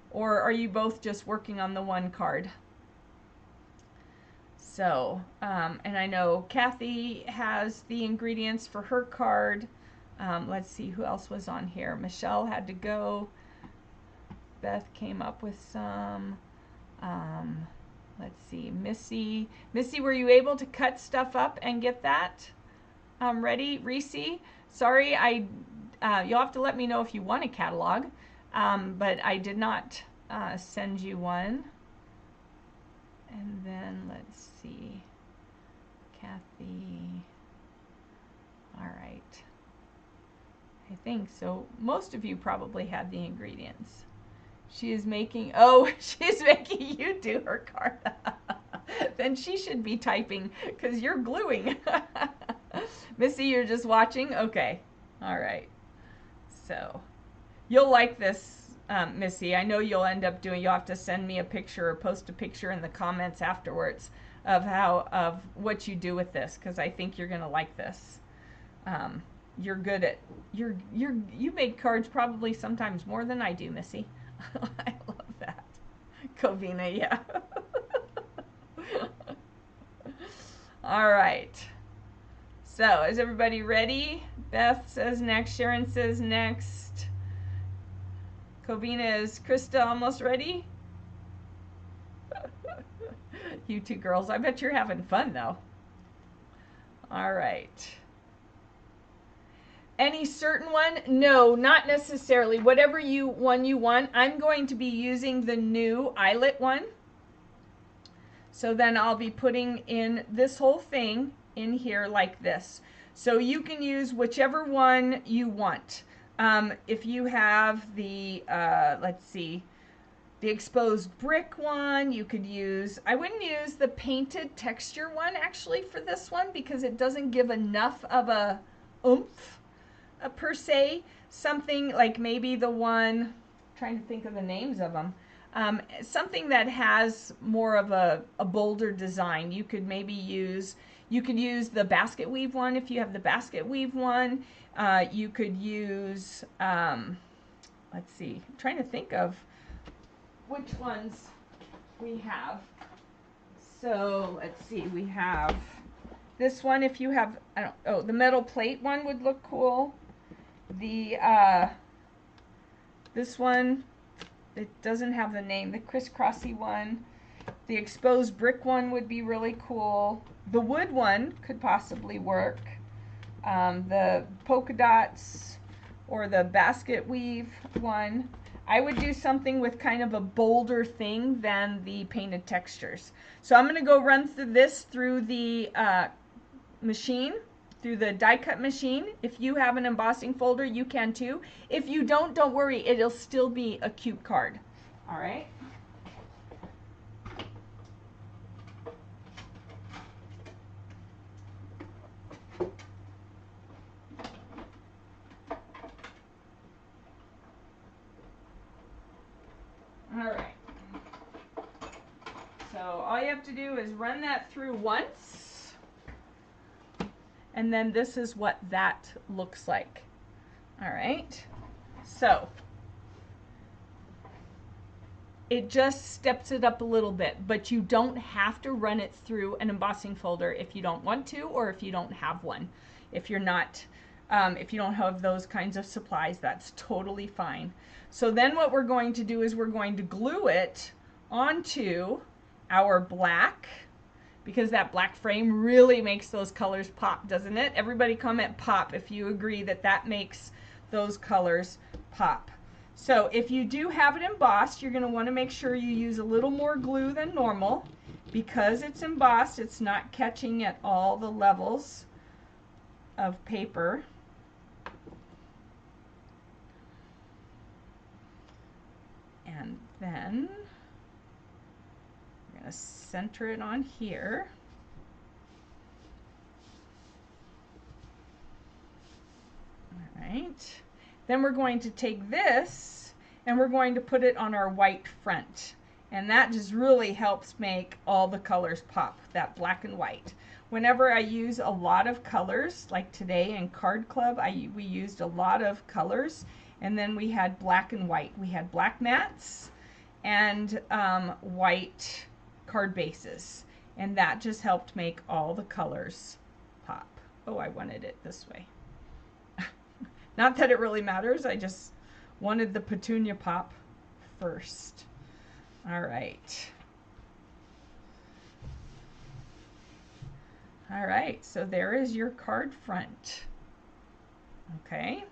Or are you both just working on the one card? So, and I know Kathy has the ingredients for her card. Let's see who else was on here. Michelle had to go. Beth came up with some. Let's see, Missy. Missy, were you able to cut stuff up and get that ready? Reese, sorry, you'll have to let me know if you want a catalog, but I did not send you one. And then let's see, Kathy. All right. I think so. Most of you probably had the ingredients. She is making, oh, she's making you do her card. Then she should be typing because you're gluing. Missy, you're just watching? Okay. All right. So you'll like this. Missy, I know you'll end up doing, you'll have to send me a picture or post a picture in the comments afterwards of what you do with this, because I think you're gonna like this. You're good at, you make cards probably sometimes more than I do, Missy. I love that. Covina, yeah. All right. So is everybody ready? Beth says next, Sharon says next. Covina, is Krista almost ready? You two girls, I bet you're having fun though. All right. Any certain one? No, not necessarily. Whatever one you want. I'm going to be using the new eyelet one. So then I'll be putting in this whole thing in here like this. So you can use whichever one you want. If you have the, let's see, the exposed brick one, you could use, I wouldn't use the painted texture one actually for this one because it doesn't give enough of a oomph per se. Something like maybe the one, I'm trying to think of the names of them, something that has more of a bolder design. You could maybe use, you could use the basket weave one if you have the basket weave one. You could use, let's see, I'm trying to think of which ones we have. So let's see, we have this one. If you have, I don't, oh, the metal plate one would look cool. The, this one, it doesn't have the name, the crisscrossy one. The exposed brick one would be really cool. The wood one could possibly work. The polka dots or the basket weave one. I would do something with kind of a bolder thing than the painted textures. So I'm going to go run through this through the machine, through the die cut machine. If you have an embossing folder, you can too. If you don't worry, it'll still be a cute card. All right. All right. So all you have to do is run that through once, and then this is what that looks like. All right. So It just steps it up a little bit, but you don't have to run it through an embossing folder if you don't want to, or if you don't have one. If you're not, if you don't have those kinds of supplies, that's totally fine. So then what we're going to do is we're going to glue it onto our black, because that black frame really makes those colors pop, doesn't it? Everybody comment pop if you agree that that makes those colors pop. So if you do have it embossed, you're going to want to make sure you use a little more glue than normal. Because it's embossed, it's not catching at all the levels of paper. And then we're going to center it on here. All right. Then we're going to take this and we're going to put it on our white front. And that just really helps make all the colors pop, that black and white. Whenever I use a lot of colors, like today in Card Club, we used a lot of colors. And then we had black and white. We had black mats and white card bases. And that just helped make all the colors pop. Oh, I wanted it this way. Not that it really matters, I just wanted the petunia pop first. All right. All right, so there is your card front. Okay,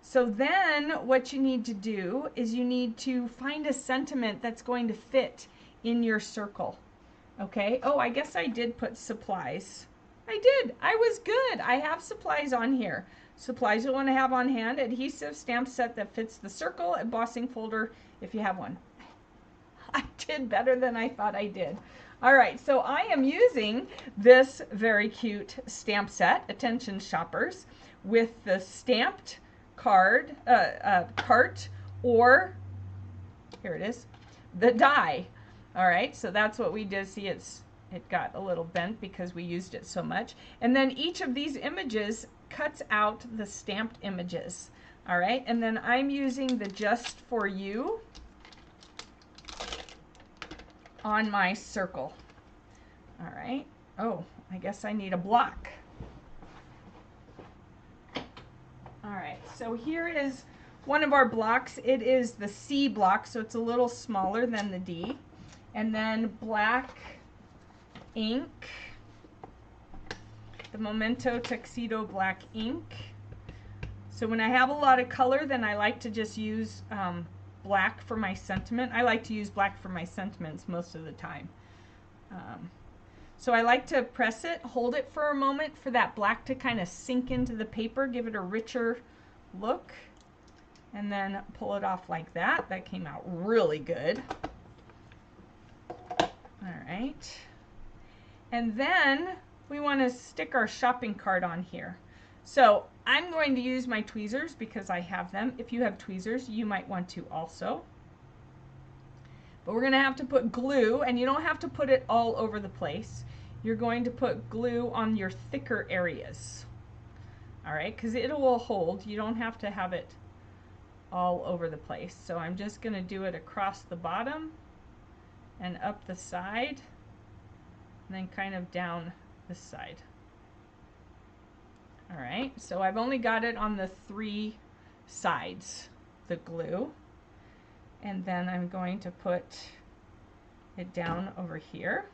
so then what you need to do is you need to find a sentiment that's going to fit in your circle. Okay, oh, I guess I did put supplies. I did, I was good. I have supplies on here. Supplies you'll want to have on hand: adhesive, stamp set that fits the circle, embossing folder if you have one. I did better than I thought I did. All right, so I am using this very cute stamp set, attention shoppers, with the stamped card, cart, or, here it is, the die. All right, so that's what we did. See, it got a little bent because we used it so much. And then each of these images cuts out the stamped images. All right, and then I'm using the Just For You on my circle. All right, oh, I guess I need a block. All right, so here is one of our blocks. It is the C block, so it's a little smaller than the D. And then black ink, the Memento Tuxedo black ink. So when I have a lot of color, then I like to just use black for my sentiment. I like to use black for my sentiments most of the time. So I like to press it, hold it for a moment for that black to kind of sink into the paper, give it a richer look, and then pull it off like that. That came out really good. All right. And then we want to stick our shopping cart on here. So I'm going to use my tweezers because I have them. If you have tweezers, you might want to also. But we're going to have to put glue, and you don't have to put it all over the place. You're going to put glue on your thicker areas. All right, because it will hold. You don't have to have it all over the place. So I'm just going to do it across the bottom and up the side, and then kind of down this side. All right, so I've only got it on the 3 sides, the glue. And then I'm going to put it down over here.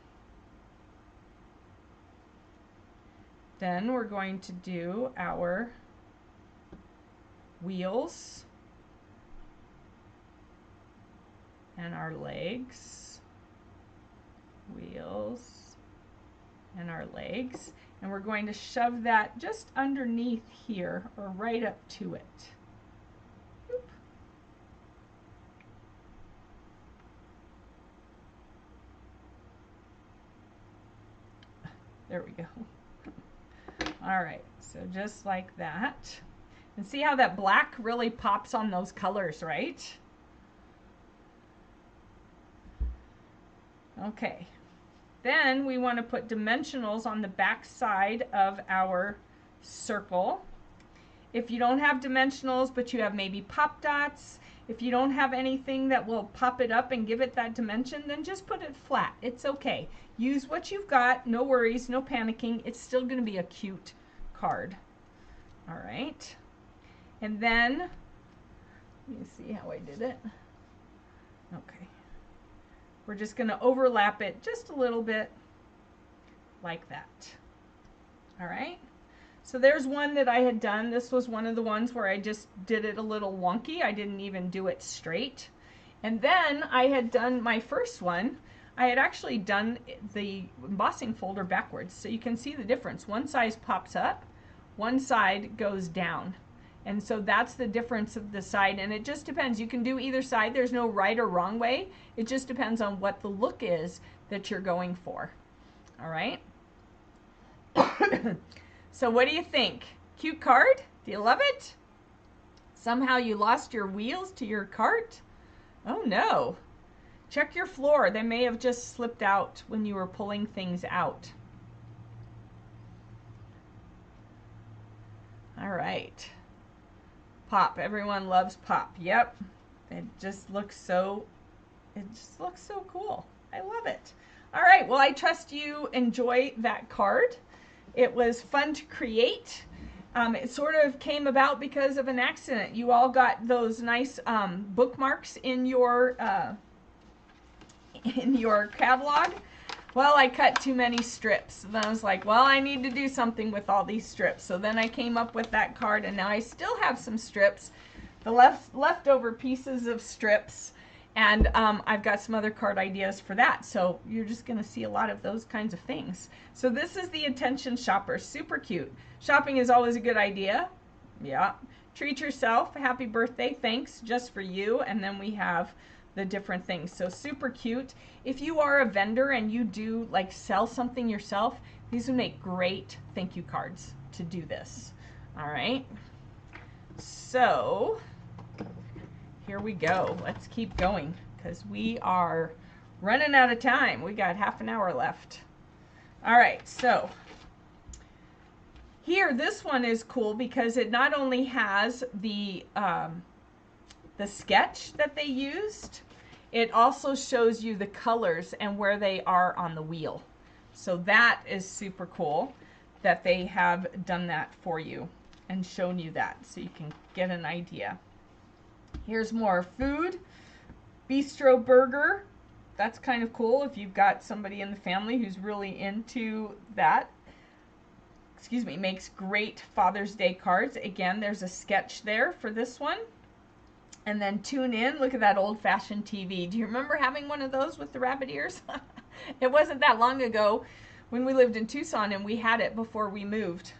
Then we're going to do our wheels and our legs. Wheels and our legs. And we're going to shove that just underneath here, or right up to it. Oop. There we go. All right, so just like that. And see how that black really pops on those colors, right? Okay. Then we want to put dimensionals on the back side of our circle. If you don't have dimensionals, but you have maybe pop dots, If you don't have anything that will pop it up and give it that dimension, then just put it flat. It's okay. Use what you've got. No worries, no panicking. It's still going to be a cute card. All right. And then, let me see how I did it. Okay. We're just going to overlap it just a little bit like that. All right. So there's one that I had done. This was one of the ones where I just did it a little wonky. I didn't even do it straight. And then I had done my first one. I had actually done the embossing folder backwards. So you can see the difference. One side pops up, one side goes down. And so that's the difference of the side. And it just depends. You can do either side. There's no right or wrong way. It just depends on what the look is that you're going for. All right. So what do you think? Cute card? Do you love it? Somehow you lost your wheels to your cart? Oh no. Check your floor. They may have just slipped out when you were pulling things out. All right. Pop. Everyone loves Pop. Yep. It just looks so cool. I love it. All right. Well, I trust you enjoy that card. It was fun to create. It sort of came about because of an accident. You all got those nice bookmarks in your catalog. Well, I cut too many strips. Then I was like, well, I need to do something with all these strips. So then I came up with that card, and now I still have some strips, the leftover pieces of strips. And I've got some other card ideas for that. So you're just going to see a lot of those kinds of things. So this is the Attention Shopper. Super cute. Shopping is always a good idea. Yeah. Treat yourself. Happy birthday. Thanks. Just for you. And then we have the different things. So super cute. If you are a vendor and you do like sell something yourself, these would make great thank you cards to do this. All right. So here we go. Let's keep going because we are running out of time. We got half an hour left. All right, so here, this one is cool because it not only has the sketch that they used, it also shows you the colors and where they are on the wheel. So that is super cool that they have done that for you and shown you that so you can get an idea. Here's more food. Bistro burger. That's kind of cool if you've got somebody in the family who's really into that. Excuse me, makes great Father's Day cards. Again, there's a sketch there for this one. And then tune in. Look at that old-fashioned TV. Do you remember having one of those with the rabbit ears? It wasn't that long ago when we lived in Tucson, and we had it before we moved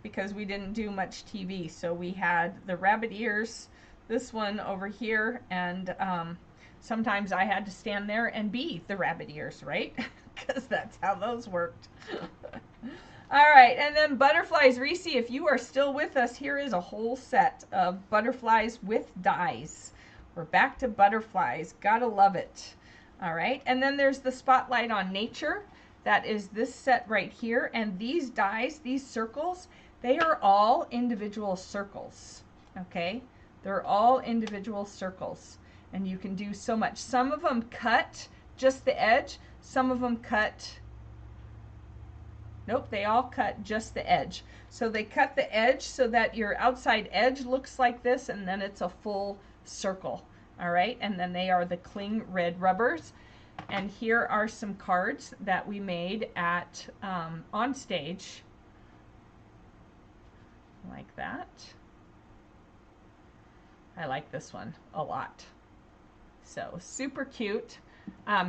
because we didn't do much TV. So we had the rabbit ears, this one over here, and sometimes I had to stand there and be the rabbit ears, right? Because that's how those worked. All right, and then butterflies. Reese, if you are still with us, here is a whole set of butterflies with dies. We're back to butterflies. Gotta love it. All right, and then there's the Spotlight on Nature. That is this set right here. And these dies, these circles, they are all individual circles, okay? They're all individual circles. And you can do so much. Some of them cut just the edge. Some of them cut... Nope, they all cut just the edge. So they cut the edge so that your outside edge looks like this, and then it's a full circle. All right, and then they are the cling red rubbers. And here are some cards that we made at on stage, like that. I like this one a lot. So super cute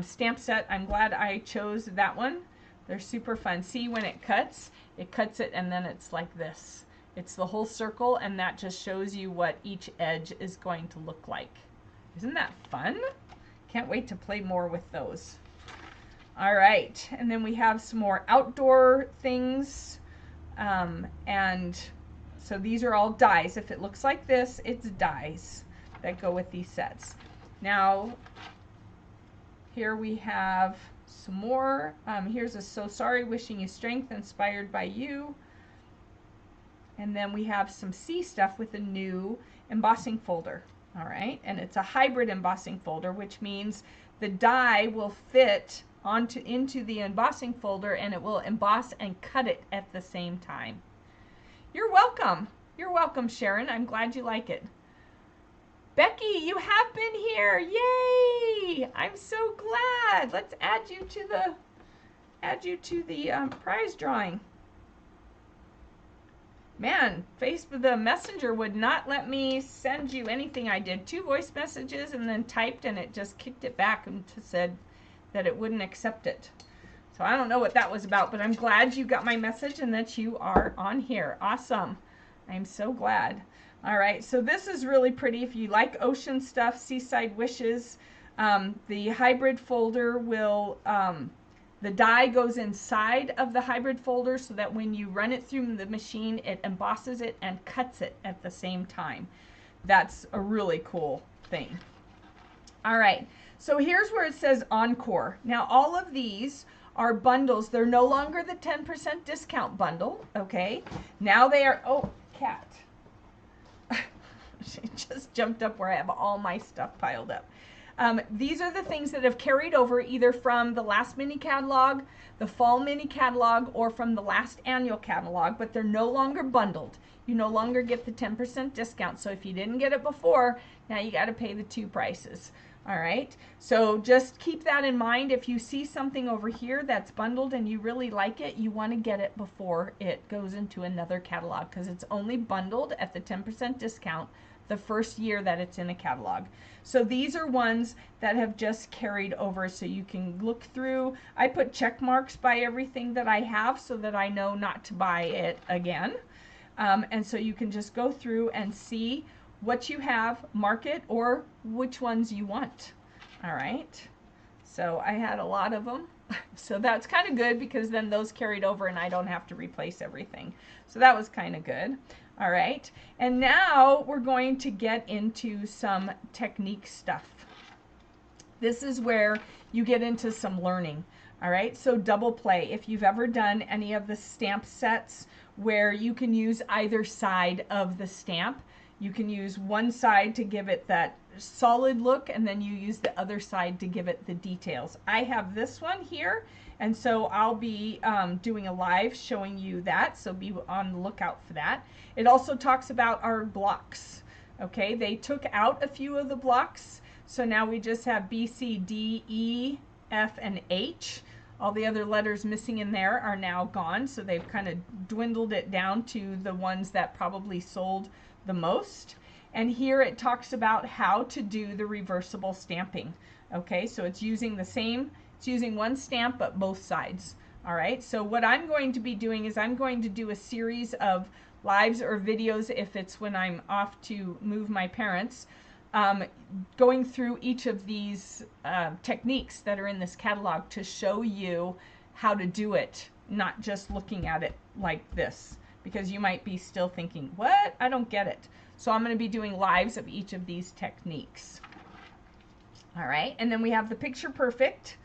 stamp set. I'm glad I chose that one. They're super fun. See, when it cuts it, and then it's like this. It's the whole circle, and that just shows you what each edge is going to look like. Isn't that fun? Can't wait to play more with those. All right, and then we have some more outdoor things. And so these are all dies. If it looks like this, it's dies that go with these sets. Now, here we have some more. Here's a So Sorry, wishing you strength, inspired by you. And then we have some sea stuff with a new embossing folder. All right, and it's a hybrid embossing folder, which means the die will fit into the embossing folder, and it will emboss and cut it at the same time. You're welcome. You're welcome, Sharon. I'm glad you like it. Becky, you have been here. Yay! I'm so glad. Let's add you to the prize drawing. Man, Facebook, the messenger would not let me send you anything. I did 2 voice messages and then typed, and it just kicked it back and said that it wouldn't accept it. So I don't know what that was about, but I'm glad you got my message and that you are on here. Awesome. I'm so glad. All right, so this is really pretty. If you like ocean stuff, Seaside Wishes, the hybrid folder will, the die goes inside of the hybrid folder so that when you run it through the machine, it embosses it and cuts it at the same time. That's a really cool thing. All right, so here's where it says Encore. Now, all of these are bundles. They're no longer the 10% discount bundle, okay? Now they are, oh, cat. She just jumped up where I have all my stuff piled up. These are the things that have carried over either from the last mini catalog, the fall mini catalog, or from the last annual catalog, but they're no longer bundled. You no longer get the 10% discount. So if you didn't get it before, now you got to pay the 2 prices. All right, so just keep that in mind. If you see something over here that's bundled and you really like it, you want to get it before it goes into another catalog, because it's only bundled at the 10% discount the first year that it's in a catalog. So these are ones that have just carried over, so you can look through. I put check marks by everything that I have so that I know not to buy it again. And so you can just go through and see what you have, mark it, or which ones you want. All right, so I had a lot of them. So that's kind of good, because then those carried over and I don't have to replace everything. So that was kind of good. All right, and now we're going to get into some technique stuff. This is where you get into some learning. All right, so double play. If you've ever done any of the stamp sets where you can use either side of the stamp, you can use one side to give it that solid look, and then you use the other side to give it the details. I have this one here, and so I'll be doing a live showing you that, so be on the lookout for that. It also talks about our blocks. Okay, they took out a few of the blocks, so now we just have B, C, D, E, F, and H. All the other letters missing in there are now gone, so they've kind of dwindled it down to the ones that probably sold the most. And here it talks about how to do the reversible stamping. Okay, so it's using the same, it's using one stamp but both sides. All right, so what I'm going to be doing is I'm going to do a series of lives or videos, if it's when I'm off to move my parents, going through each of these techniques that are in this catalog to show you how to do it, not just looking at it like this, because you might be still thinking, what? I don't get it. So I'm going to be doing lives of each of these techniques. All right, and then we have the Picture Perfect.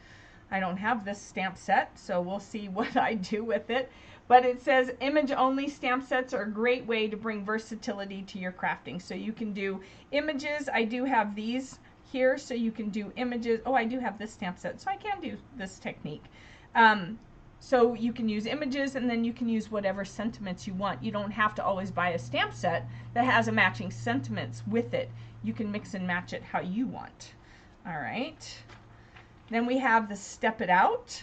I don't have this stamp set, so we'll see what I do with it. But it says image-only stamp sets are a great way to bring versatility to your crafting. So you can do images. I do have these here, so you can do images. Oh, I do have this stamp set, so I can do this technique. So you can use images, and then you can use whatever sentiments you want. You don't have to always buy a stamp set that has a matching sentiments with it. You can mix and match it how you want. All right. Then we have the Step It Out,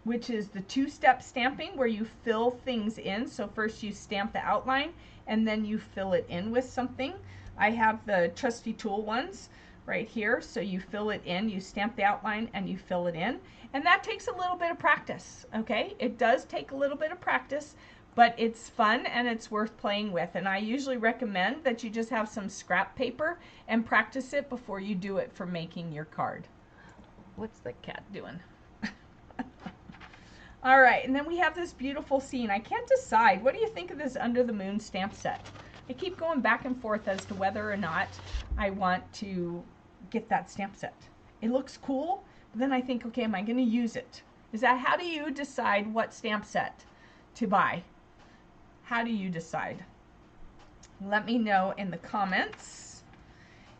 which is the 2-step stamping where you fill things in. So first you stamp the outline, and then you fill it in with something. I have the trusty tool ones right here. So you fill it in, you stamp the outline, and you fill it in. And that takes a little bit of practice, okay? It does take a little bit of practice, but it's fun and it's worth playing with. And I usually recommend that you just have some scrap paper and practice it before you do it for making your card. What's the cat doing? All right, and then we have this beautiful scene. I can't decide. What do you think of this Under the Moon stamp set? I keep going back and forth as to whether or not I want to get that stamp set. It looks cool, but then I think, okay, am I going to use it? How do you decide what stamp set to buy? How do you decide? Let me know in the comments.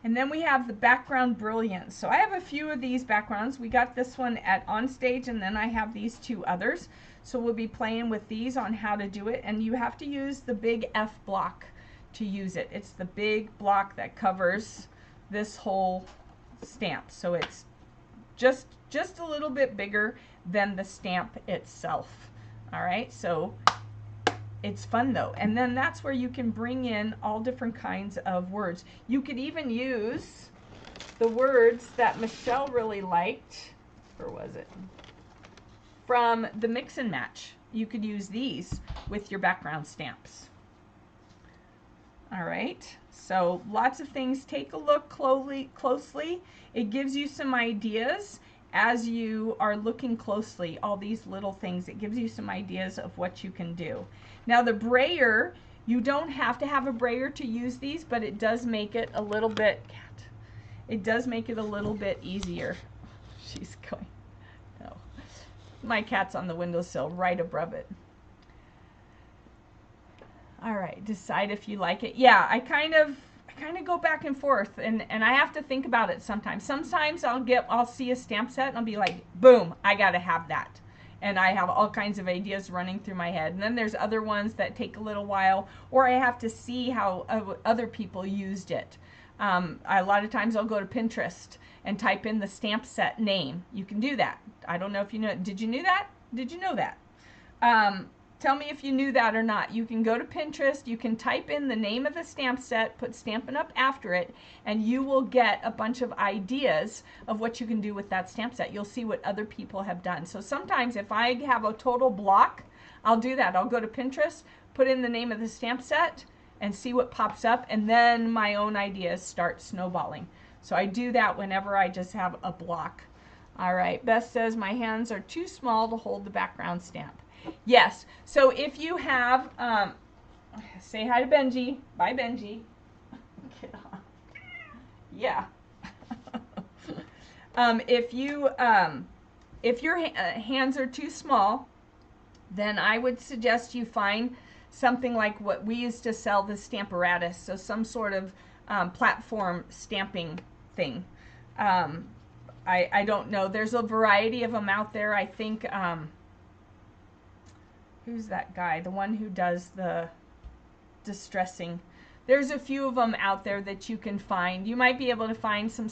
And then we have the background brilliance. So I have a few of these backgrounds. We got this one at Onstage, and then I have these two others. So we'll be playing with these on how to do it. And you have to use the big F block to use it. It's the big block that covers this whole stamp. So it's just a little bit bigger than the stamp itself. All right, so it's fun though. And then that's where you can bring in all different kinds of words. You could even use the words that Michelle really liked, or was it? From the Mix and Match. You could use these with your background stamps. All right, so lots of things. Take a look closely. It gives you some ideas as you are looking closely, all these little things. It gives you some ideas of what you can do. Now the brayer, you don't have to have a brayer to use these, but it does make it a little bit, it does make it a little bit easier. She's going, no. My cat's on the windowsill right above it. All right, decide if you like it. Yeah, I kind of go back and forth, and I have to think about it sometimes. Sometimes I'll see a stamp set and I'll be like, boom, I gotta have that. And I have all kinds of ideas running through my head. And then there's other ones that take a little while, or I have to see how other people used it. A lot of times I'll go to Pinterest and type in the stamp set name. You can do that. I don't know if you know. Did you know that? Did you know that? Tell me if you knew that or not. You can go to Pinterest, you can type in the name of the stamp set, put Stampin' Up! After it, and you will get a bunch of ideas of what you can do with that stamp set. You'll see what other people have done. So sometimes if I have a total block, I'll do that. I'll go to Pinterest, put in the name of the stamp set, and see what pops up, and then my own ideas start snowballing. So I do that whenever I just have a block. All right, Beth says, my hands are too small to hold the background stamp. Yes, so if you have, say hi to Benji. Bye, Benji. Get on. Yeah. If your hands are too small, then I would suggest you find something like what we used to sell, the Stamparatus, so some sort of platform stamping thing. I don't know. There's a variety of them out there. I think... who's that guy? The one who does the distressing. There's a few of them out there that you can find. You might be able to find some a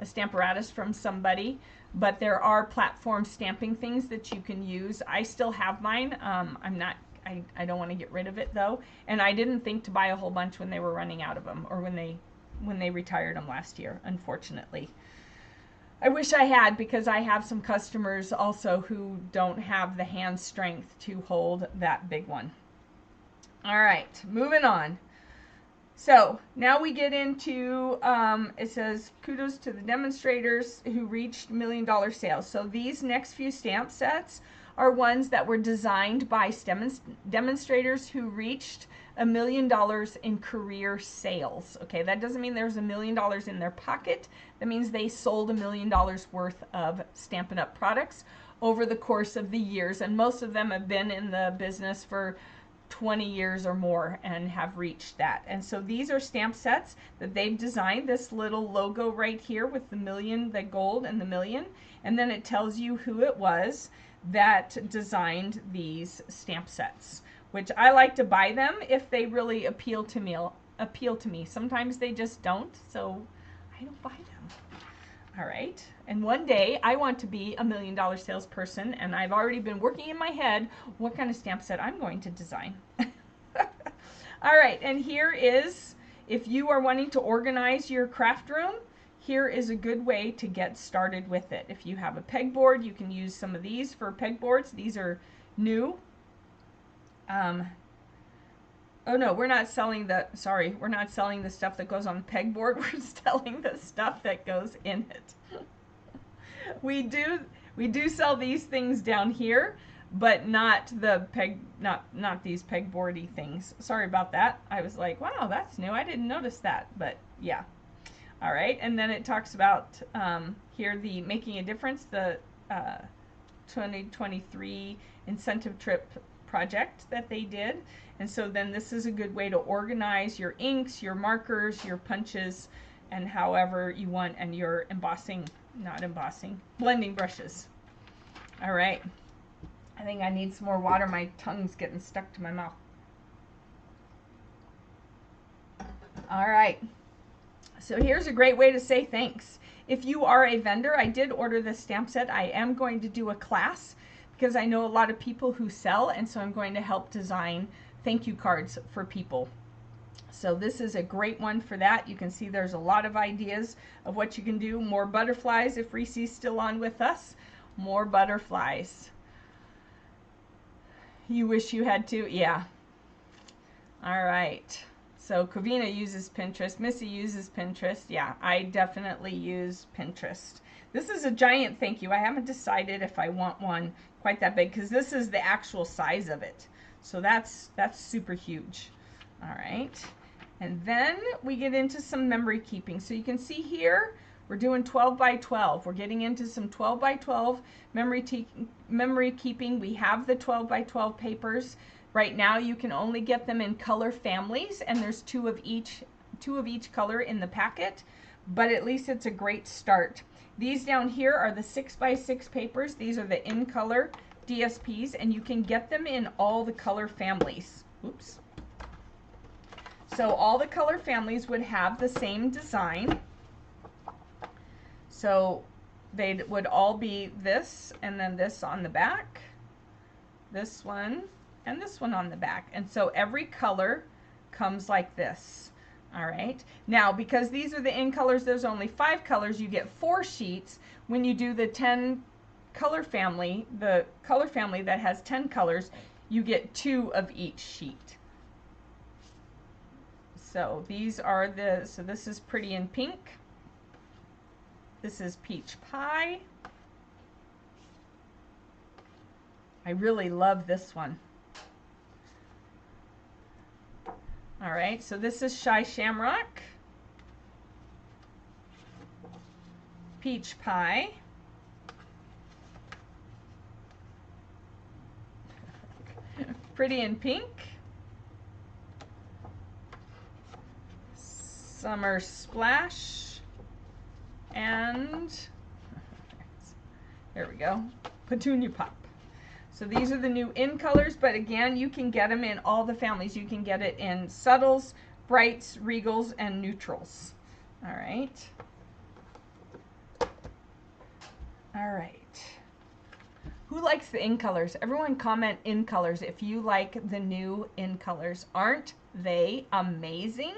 Stamparatus from somebody, but there are platform stamping things that you can use. I still have mine. I don't want to get rid of it though. And I didn't think to buy a whole bunch when they were running out of them, or when they retired them last year, unfortunately. I wish I had, because I have some customers also who don't have the hand strength to hold that big one. All right, moving on. So now we get into, it says, kudos to the demonstrators who reached $1 million sales. So these next few stamp sets are ones that were designed by demonstrators who reached $1 million in career sales. Okay, that doesn't mean there's $1 million in their pocket. That means they sold $1 million worth of Stampin' Up! Products over the course of the years, and most of them have been in the business for 20 years or more and have reached that. And so these are stamp sets that they've designed. This little logo right here with the million, the gold and the million, and then it tells you who it was that designed these stamp sets, which I like to buy them if they really appeal to me. Sometimes they just don't, so I don't buy them. All right, and one day I want to be $1 million salesperson, and I've already been working in my head what kind of stamp set I'm going to design. All right, and here is, if you are wanting to organize your craft room, here is a good way to get started with it. If you have a pegboard, you can use some of these for pegboards. These are new. Oh no, we're not selling the, sorry, we're not selling the stuff that goes on the pegboard. We're selling the stuff that goes in it. We do sell these things down here, but not the not these pegboardy things. Sorry about that. I was like, wow, that's new. I didn't notice that, but yeah. All right, and then it talks about here the making a difference, the 2023 incentive trip project that they did. And so then this is a good way to organize your inks, your markers, your punches, and however you want, and your blending brushes. All right. I think I need some more water. My tongue's getting stuck to my mouth. All right. So here's a great way to say thanks. If you are a vendor, I did order this stamp set. I am going to do a class because I know a lot of people who sell, and so I'm going to help design thank you cards for people. So this is a great one for that. You can see there's a lot of ideas of what you can do. More butterflies if Reese's still on with us. More butterflies. You wish you had to? Yeah. All right. So Kavina uses Pinterest. Missy uses Pinterest. Yeah, I definitely use Pinterest. This is a giant thank you. I haven't decided if I want one quite that big because this is the actual size of it. So that's super huge. All right. And then we get into some memory keeping. So you can see here, we're doing 12 by 12. We're getting into some 12 by 12 memory keeping. We have the 12 by 12 papers. Right now you can only get them in color families, and there's two of each color in the packet, but at least it's a great start. These down here are the 6 by 6 papers. These are the in color DSPs, and you can get them in all the color families. Oops. So all the color families would have the same design. So they would all be this, and then this on the back, this one, and this one on the back. And so every color comes like this. All right. Now, because these are the in colors, there's only 5 colors, you get 4 sheets. When you do the 10 color family, the color family that has 10 colors, you get 2 of each sheet. So these are so this is Pretty in Pink. This is Peach Pie. I really love this one. All right, so this is Shy Shamrock, Peach Pie, Pretty in Pink, Summer Splash, and there we go, Petunia Pop. So these are the new in colors, but again, you can get them in all the families. You can get it in subtles, brights, regals, and neutrals. All right. All right. Who likes the in colors? Everyone comment in colors if you like the new in colors. Aren't they amazing?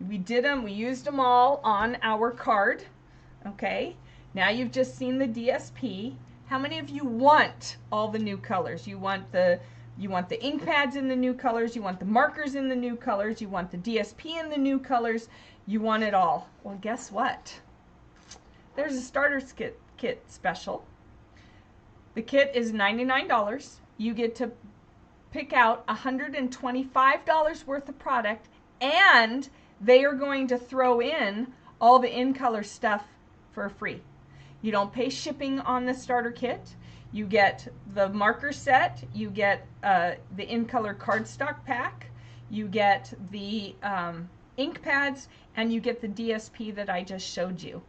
We did them, we used them all on our card. Okay. Now you've just seen the DSP. How many of you want all the new colors? You want the ink pads in the new colors, you want the markers in the new colors, you want the DSP in the new colors, you want it all. Well, guess what? There's a starter kit special. The kit is $99. You get to pick out $125 worth of product, and they are going to throw in all the in color stuff for free. You don't pay shipping on the starter kit. You get the marker set, you get the in-color cardstock pack, you get the ink pads, and you get the DSP that I just showed you.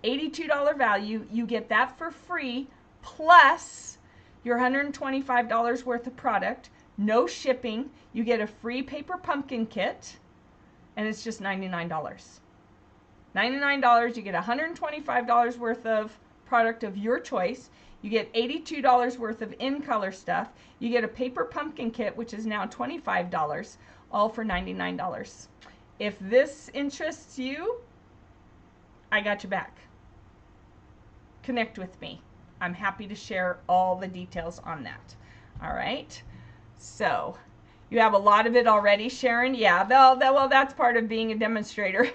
$82 value, you get that for free, plus your $125 worth of product, no shipping, you get a free paper pumpkin kit, and it's just $99. $99, you get $125 worth of product of your choice. You get $82 worth of in-color stuff. You get a paper pumpkin kit, which is now $25, all for $99. If this interests you, I got your back. Connect with me. I'm happy to share all the details on that. All right. So you have a lot of it already, Sharon. Yeah, well, that's part of being a demonstrator.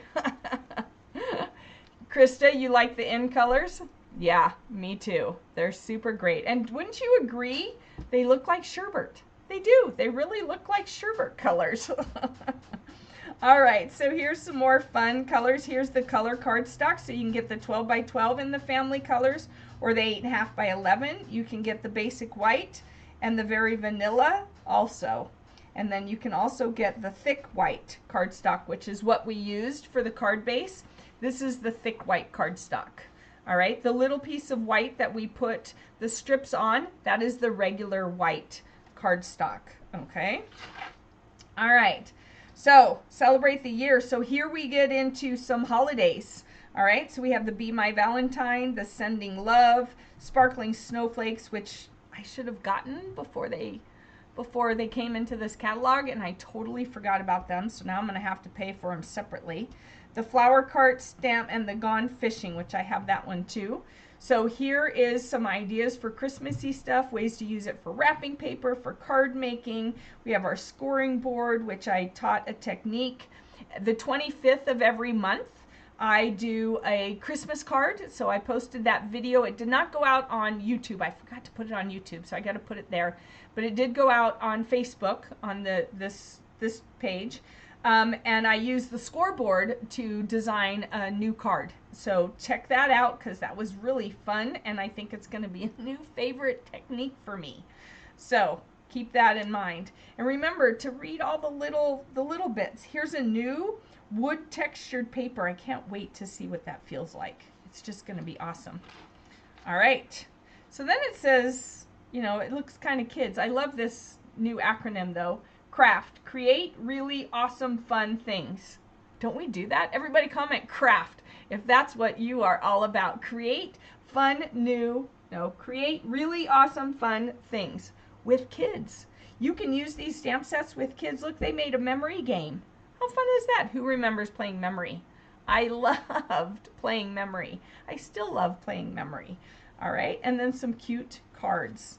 Krista, you like the in colors? Yeah, me too. They're super great. And wouldn't you agree? They look like sherbet. They do. They really look like sherbet colors. All right, so here's some more fun colors. Here's the color cardstock. So you can get the 12 by 12 in the family colors, or the 8.5 by 11. You can get the basic white and the very vanilla also. And then you can also get the thick white cardstock, which is what we used for the card base. This is the thick white cardstock. All right, the little piece of white that we put the strips on, that is the regular white cardstock. Okay. All right. So celebrate the year. So here we get into some holidays. All right. So we have the Be My Valentine, the Sending Love, Sparkling Snowflakes, which I should have gotten before they came into this catalog, and I totally forgot about them. So now I'm going to have to pay for them separately. The Flower Cart Stamp and the Gone Fishing, which I have that one too. So here is some ideas for Christmassy stuff, ways to use it for wrapping paper, for card making. We have our scoring board, which I taught a technique. The 25th of every month, I do a Christmas card. So I posted that video. It did not go out on YouTube. I forgot to put it on YouTube, so I got to put it there. But it did go out on Facebook on this page. And I used the scoreboard to design a new card. So check that out, because that was really fun, and I think it's going to be a new favorite technique for me. So keep that in mind. And remember to read all the little bits. Here's a new wood textured paper. I can't wait to see what that feels like. It's just going to be awesome. All right. So then it says, you know, it looks kind of kids. I love this new acronym though. CRAFT, create really awesome fun things. Don't we do that? Everybody comment CRAFT if that's what you are all about. Create create really awesome fun things with kids. You can use these stamp sets with kids. Look, they made a memory game. How fun is that? Who remembers playing memory? I loved playing memory. I still love playing memory. All right, and then some cute cards.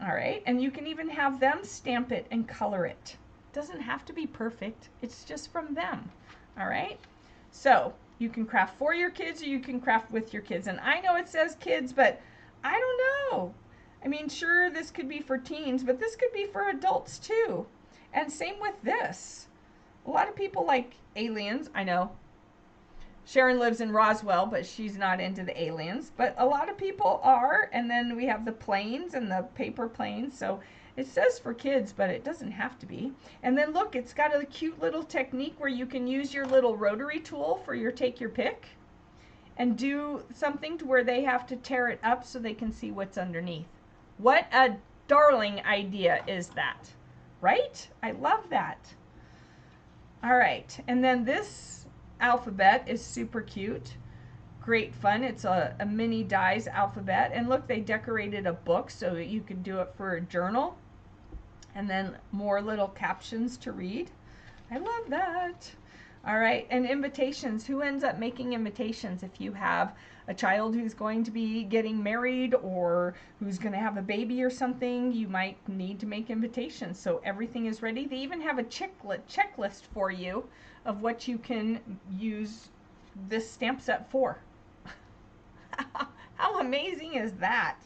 All right, and you can even have them stamp it and color it. Doesn't have to be perfect. It's just from them. All right, so you can craft for your kids or you can craft with your kids. And I know it says kids, but I don't know. I mean, sure, this could be for teens, but this could be for adults too. And same with this. A lot of people like aliens. I know Sharon lives in Roswell, but she's not into the aliens. But a lot of people are. And then we have the planes and the paper planes. So it says for kids, but it doesn't have to be. And then look, it's got a cute little technique where you can use your little rotary tool for your take your pick and do something to where they have to tear it up so they can see what's underneath. What a darling idea is that, right? I love that. All right, and then this alphabet is super cute. Great fun. It's a mini dies alphabet. And look, they decorated a book so that you can do it for a journal. And then more little captions to read. I love that. All right, and invitations. Who ends up making invitations? If you have a child who's going to be getting married or who's going to have a baby or something, you might need to make invitations. So everything is ready. They even have a checklist for you of what you can use this stamp set for. How amazing is that?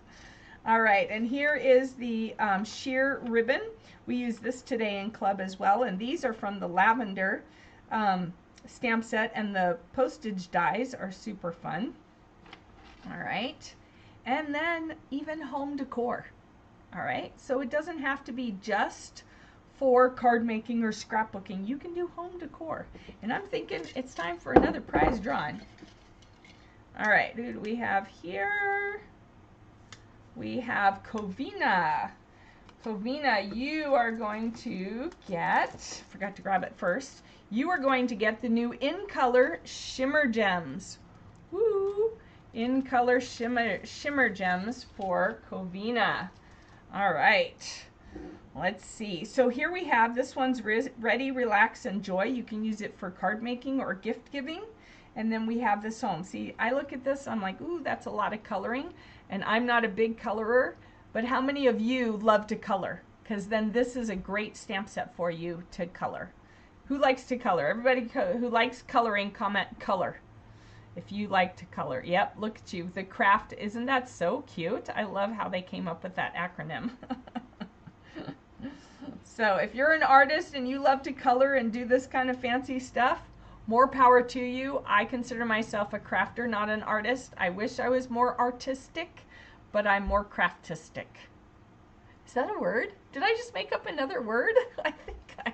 All right, and here is the sheer ribbon. We use this today in club as well, and these are from the lavender stamp set, and the postage dies are super fun. All right, and then even home decor. All right, so it doesn't have to be just for card making or scrapbooking. You can do home decor. And I'm thinking it's time for another prize drawing. All right, who do we have here? We have Covina. Covina, you are going to get, forgot to grab it first, you are going to get the new In Color Shimmer Gems. Woo! In Color Shimmer Gems for Covina. All right. Let's see. So here we have, this one's Ready, Relax, Enjoy. You can use it for card making or gift giving. And then we have this home. See, I look at this, I'm like, ooh, that's a lot of coloring. And I'm not a big colorer, but how many of you love to color? Because then this is a great stamp set for you to color. Who likes to color? Everybody who likes coloring, comment color. If you like to color. Yep, look at you. The craft, isn't that so cute? I love how they came up with that acronym. So if you're an artist and you love to color and do this kind of fancy stuff, more power to you. I consider myself a crafter, not an artist. I wish I was more artistic, but I'm more craftistic. Is that a word? Did I just make up another word? I think I...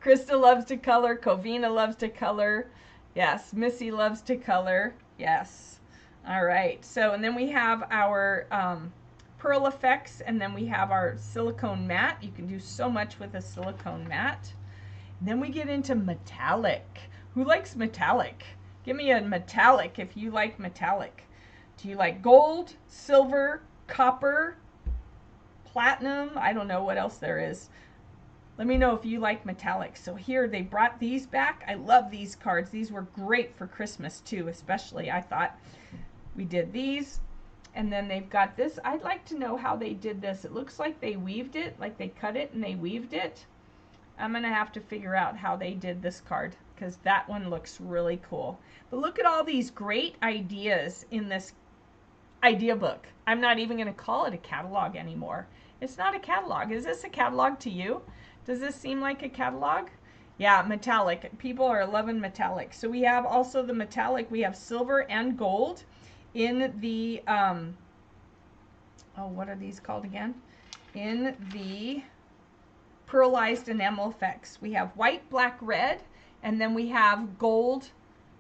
Krista loves to color. Covina loves to color. Yes. Missy loves to color. Yes. All right. So, and then we have our pearl effects, and then we have our silicone matte. You can do so much with a silicone matte. And then we get into metallic. Who likes metallic? Give me a metallic if you like metallic. Do you like gold, silver, copper, platinum? I don't know what else there is. Let me know if you like metallic. So here they brought these back. I love these cards. These were great for Christmas too, especially. I thought we did these. And then they've got this. I'd like to know how they did this. It looks like they weaved it, like they cut it and they weaved it. I'm going to have to figure out how they did this card because that one looks really cool. But look at all these great ideas in this idea book. I'm not even going to call it a catalog anymore. It's not a catalog. Is this a catalog to you? Does this seem like a catalog? Yeah, metallic. People are loving metallic. So we have also the metallic. We have silver and gold in the, oh, what are these called again? In the pearlized enamel effects. We have white, black, red, and then we have gold,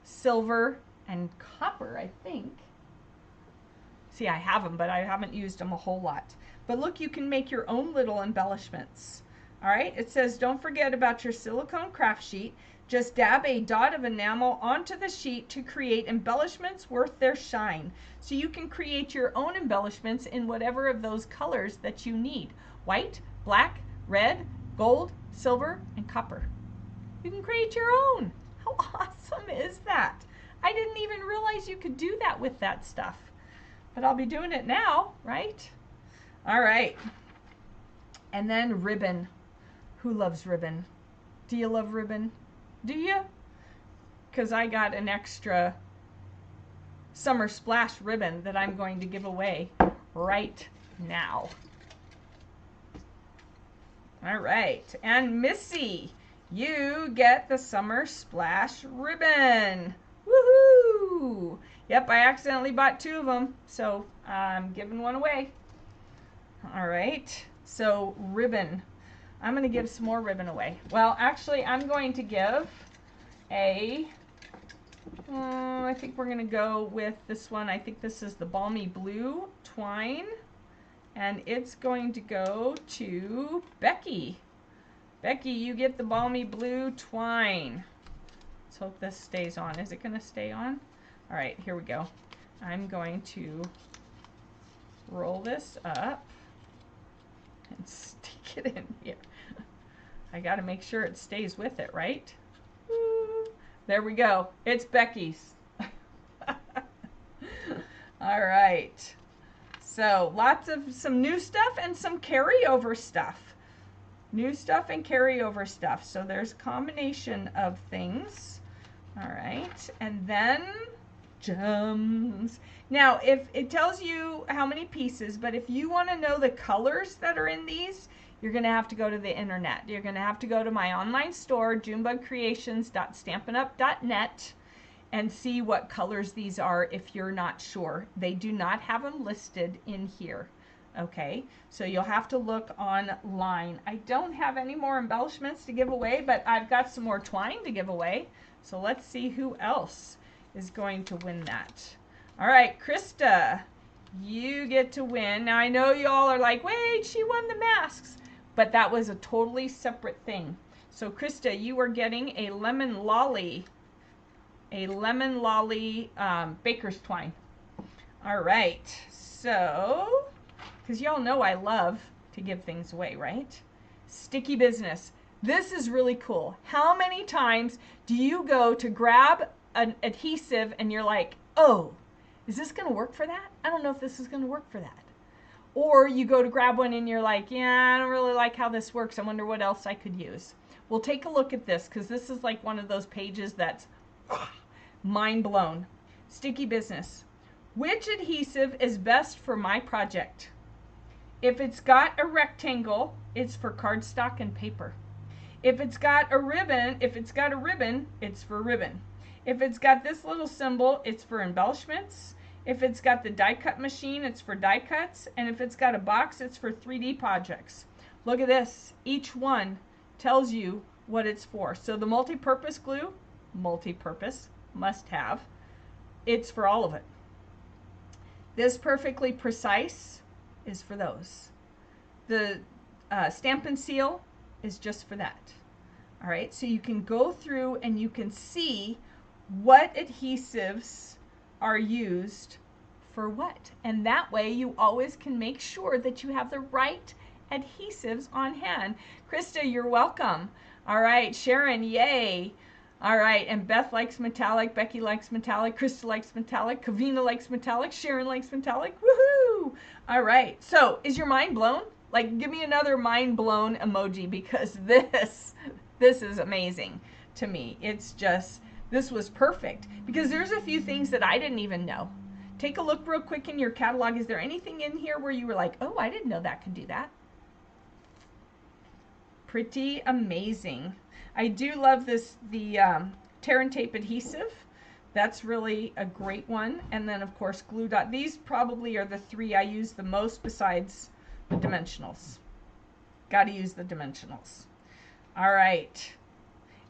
silver, and copper, I think. See, I have them, but I haven't used them a whole lot. But look, you can make your own little embellishments. All right, it says, don't forget about your silicone craft sheet. Just dab a dot of enamel onto the sheet to create embellishments worth their shine. So you can create your own embellishments in whatever of those colors that you need. White, black, red, gold, silver, and copper. You can create your own. How awesome is that? I didn't even realize you could do that with that stuff. But I'll be doing it now, right? All right. And then ribbon. Who loves ribbon? Do you love ribbon? Do you? Because I got an extra Summer Splash ribbon that I'm going to give away right now. All right. And Missy, you get the Summer Splash ribbon. Woohoo! Yep, I accidentally bought 2 of them, so I'm giving one away. All right. So ribbon. I'm going to give some more ribbon away. Well, actually, I'm going to give a, I think we're going to go with this one. I think this is the Balmy Blue twine. And it's going to go to Becky. Becky, you get the Balmy Blue twine. Let's hope this stays on. Is it going to stay on? All right, here we go. I'm going to roll this up and stick it in here. I got to make sure it stays with it, right? Woo. There we go. It's Becky's. All right. So lots of some new stuff and some carryover stuff. New stuff and carryover stuff. So there's a combination of things. All right. And then gems. Now, if it tells you how many pieces, but if you want to know the colors that are in these, you're going to have to go to the internet. You're going to have to go to my online store, junebugcreations.stampinup.net, and see what colors these are if you're not sure. They do not have them listed in here. Okay, so you'll have to look online. I don't have any more embellishments to give away, but I've got some more twine to give away. So let's see who else is going to win that. All right, Krista, you get to win. Now I know you all are like, wait, she won the masks, but that was a totally separate thing. So Krista, you are getting a lemon lolly baker's twine. All right, so, because y'all know I love to give things away, right? Sticky business. This is really cool. How many times do you go to grab an adhesive and you're like, oh, is this going to work for that? I don't know if this is going to work for that. Or you go to grab one and you're like, yeah, I don't really like how this works. I wonder what else I could use. Well, take a look at this because this is like one of those pages that's mind blown. Sticky business. Which adhesive is best for my project? If it's got a rectangle, it's for cardstock and paper. If it's got a ribbon, it's for ribbon. If it's got this little symbol, it's for embellishments. If it's got the die cut machine, it's for die cuts. And if it's got a box, it's for 3D projects. Look at this. Each one tells you what it's for. So the multi-purpose glue, multi-purpose, must have. It's for all of it. This perfectly precise is for those. The stamp and seal is just for that. All right, so you can go through and you can see what adhesives are used for what. And that way you always can make sure that you have the right adhesives on hand. Krista, you're welcome. All right, Sharon, yay. All right, and Beth likes metallic, Becky likes metallic, Krista likes metallic, Kavina likes metallic, Sharon likes metallic, woohoo! All right, so is your mind blown? Like, give me another mind blown emoji, because this is amazing to me. It's just, this was perfect, because there's a few things that I didn't even know. Take a look real quick in your catalog. Is there anything in here where you were like, oh, I didn't know that could do that? Pretty amazing. I do love this, the tear and tape adhesive. That's really a great one. And then of course glue dot. These probably are the three I use the most besides the dimensionals. Got to use the dimensionals. All right.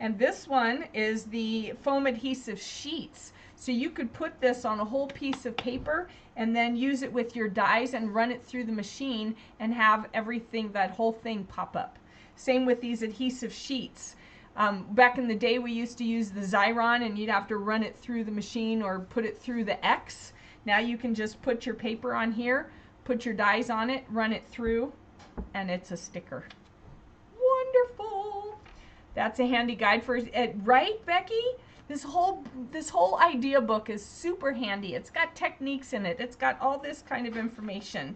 And this one is the foam adhesive sheets. So you could put this on a whole piece of paper and then use it with your dies and run it through the machine and have everything, that whole thing pop up. Same with these adhesive sheets. Back in the day we used to use the Xyron and you'd have to run it through the machine or put it through the X. Now you can just put your paper on here, put your dies on it, run it through, and it's a sticker. Wonderful. That's a handy guide for it, right, Becky? This whole idea book is super handy. It's got techniques in it. It's got all this kind of information.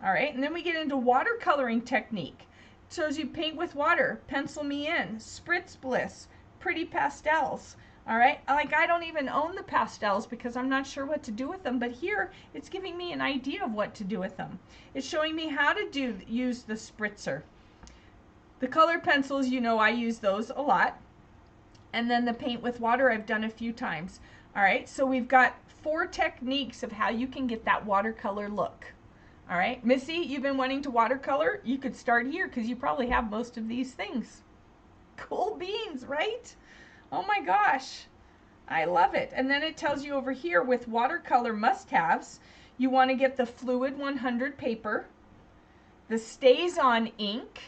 All right, and then we get into watercoloring technique. It shows you paint with water, pencil me in, spritz bliss, pretty pastels. All right, like I don't even own the pastels because I'm not sure what to do with them, but here it's giving me an idea of what to do with them. It's showing me how to use the spritzer. The color pencils, you know, I use those a lot. And then the paint with water I've done a few times. All right, so we've got 4 techniques of how you can get that watercolor look. All right, Missy, you've been wanting to watercolor? You could start here because you probably have most of these things. Cool beans, right? Oh my gosh, I love it. And then it tells you over here with watercolor must-haves, you want to get the Fluid 100 paper, the Stays-On ink.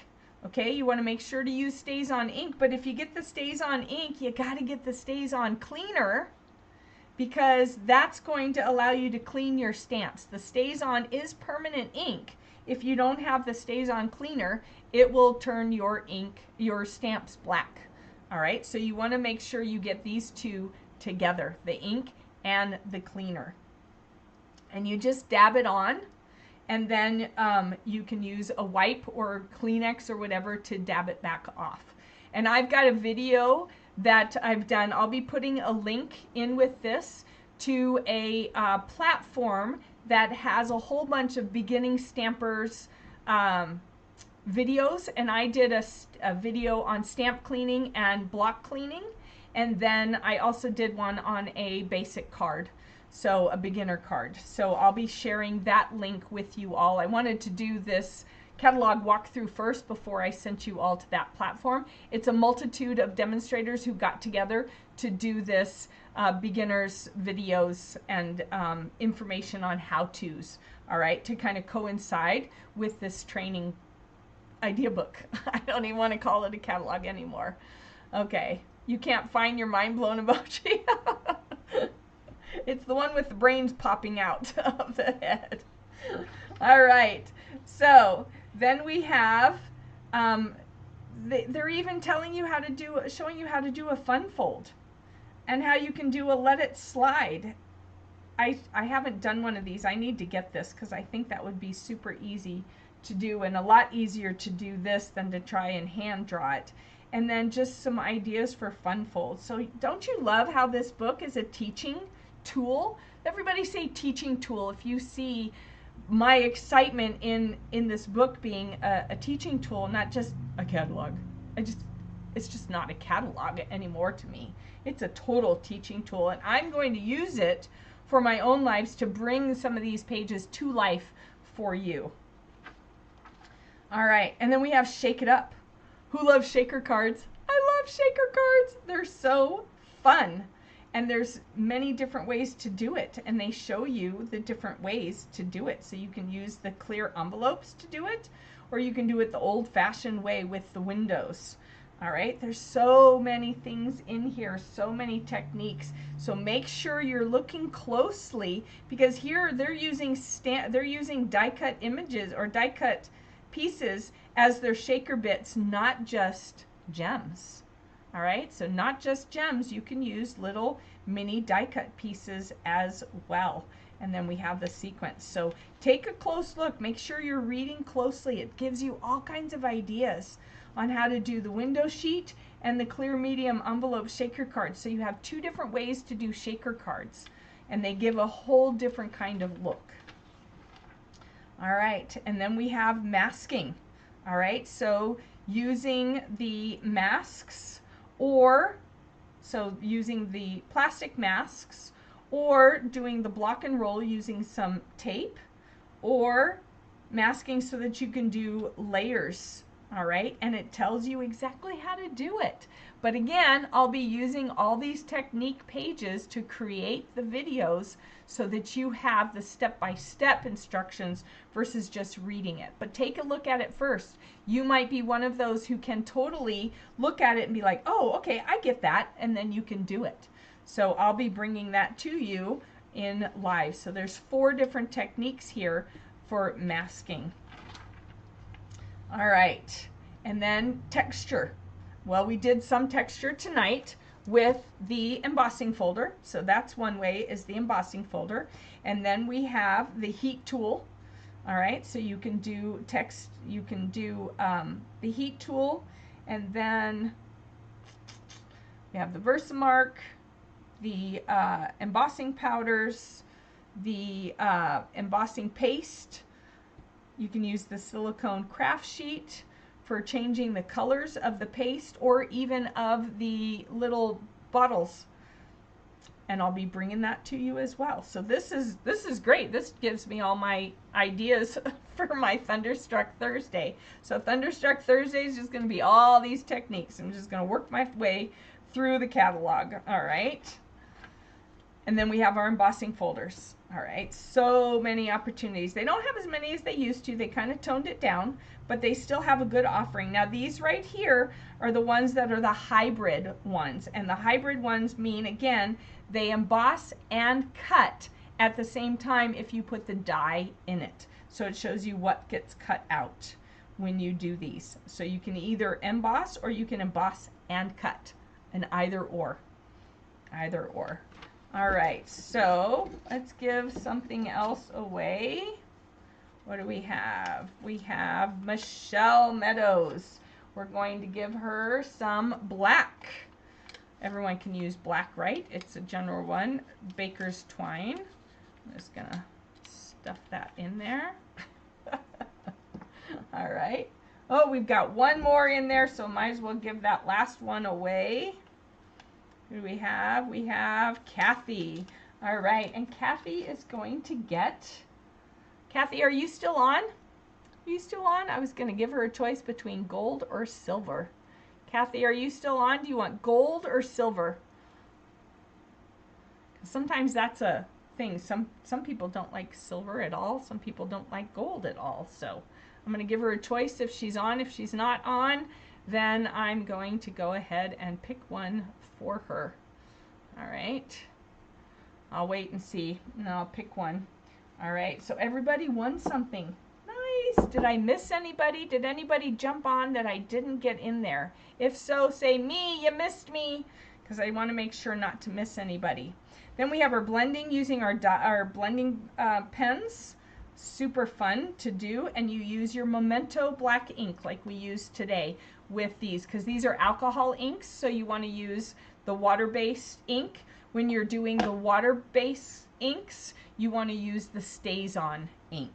Okay, you want to make sure to use Stays-On ink, but if you get the Stays-On ink, you got to get the Stays-On cleaner because that's going to allow you to clean your stamps. The Stays-On is permanent ink. If you don't have the Stays-On cleaner, it will turn your ink, your stamps black. All right, so you want to make sure you get these two together, the ink and the cleaner. And you just dab it on. And then you can use a wipe or Kleenex or whatever to dab it back off. And I've got a video that I've done. I'll be putting a link in with this to a platform that has a whole bunch of beginning stampers videos. And I did a video on stamp cleaning and block cleaning. And then I also did one on a basic card. So a beginner card. So I'll be sharing that link with you all. I wanted to do this catalog walkthrough first before I sent you all to that platform. It's a multitude of demonstrators who got together to do this beginners videos and information on how-tos, all right, to kind of coincide with this training idea book. I don't even want to call it a catalog anymore. Okay, you can't find your mind blown emoji. It's the one with the brains popping out of the head. All right. So then we have, they're even telling you how to do, showing you how to do a fun fold and how you can do a let it slide. I haven't done one of these. I need to get this because I think that would be super easy to do and a lot easier to do this than to try and hand draw it. And then just some ideas for fun folds. So don't you love how this book is a teaching tool? Everybody say teaching tool if you see my excitement in this book being a teaching tool, not just a catalog. It's just not a catalog anymore to me. It's a total teaching tool, and I'm going to use it for my own lives to bring some of these pages to life for you. All right, and then we have Shake It Up. Who loves shaker cards? I love shaker cards. They're so fun. And there's many different ways to do it, and they show you the different ways to do it. So you can use the clear envelopes to do it, or you can do it the old-fashioned way with the windows. All right, there's so many things in here, so many techniques. So make sure you're looking closely, because here they're using die-cut images or die-cut pieces as their shaker bits, not just gems. All right, so not just gems, you can use little mini die-cut pieces as well. And then we have the sequence. So take a close look, make sure you're reading closely. It gives you all kinds of ideas on how to do the window sheet and the clear medium envelope shaker cards. So you have two different ways to do shaker cards, and they give a whole different kind of look. All right, and then we have masking. All right, so using the masks, or so using the plastic masks, or doing the block and roll using some tape, or masking so that you can do layers. All right, and it tells you exactly how to do it. But again, I'll be using all these technique pages to create the videos so that you have the step-by-step instructions versus just reading it. But take a look at it first. You might be one of those who can totally look at it and be like, oh, okay, I get that, and then you can do it. So I'll be bringing that to you in live. So there's 4 different techniques here for masking. All right, and then texture. Well, we did some texture tonight with the embossing folder. So that's one way, is the embossing folder. And then we have the heat tool. All right, so you can do text, you can do the heat tool, and then we have the Versamark, the embossing powders, the embossing paste. You can use the silicone craft sheet for changing the colors of the paste or even of the little bottles. And I'll be bringing that to you as well. So this is great. This gives me all my ideas for my Thunderstruck Thursday. So Thunderstruck Thursday is just going to be all these techniques. I'm just going to work my way through the catalog. All right. And then we have our embossing folders. All right, so many opportunities. They don't have as many as they used to. They kind of toned it down, but they still have a good offering. Now these right here are the ones that are the hybrid ones. And the hybrid ones mean, again, they emboss and cut at the same time if you put the die in it. So it shows you what gets cut out when you do these. So you can either emboss or you can emboss and cut, an either or. Either or. All right, so let's give something else away. What do we have? We have Michelle Meadows. We're going to give her some black. Everyone can use black, right? It's a general one. Baker's twine. I'm just gonna stuff that in there. All right. Oh, we've got one more in there, so might as well give that last one away. Who do we have? We have Kathy. All right, and Kathy is going to get... Kathy, are you still on? Are you still on? I was going to give her a choice between gold or silver. Kathy, are you still on? Do you want gold or silver? Sometimes that's a thing. Some people don't like silver at all. Some people don't like gold at all. So I'm going to give her a choice if she's on. If she's not on, then I'm going to go ahead and pick one for her. All right. I'll wait and see, and I'll pick one. All right, so everybody won something. Nice. Did I miss anybody? Did anybody jump on that I didn't get in there? If so, say me, you missed me, because I want to make sure not to miss anybody. Then we have our blending using our blending pens. Super fun to do, and you use your Memento black ink like we used today with these, because these are alcohol inks, so you want to use the water-based ink. When you're doing the water-based inks, you want to use the StazOn ink.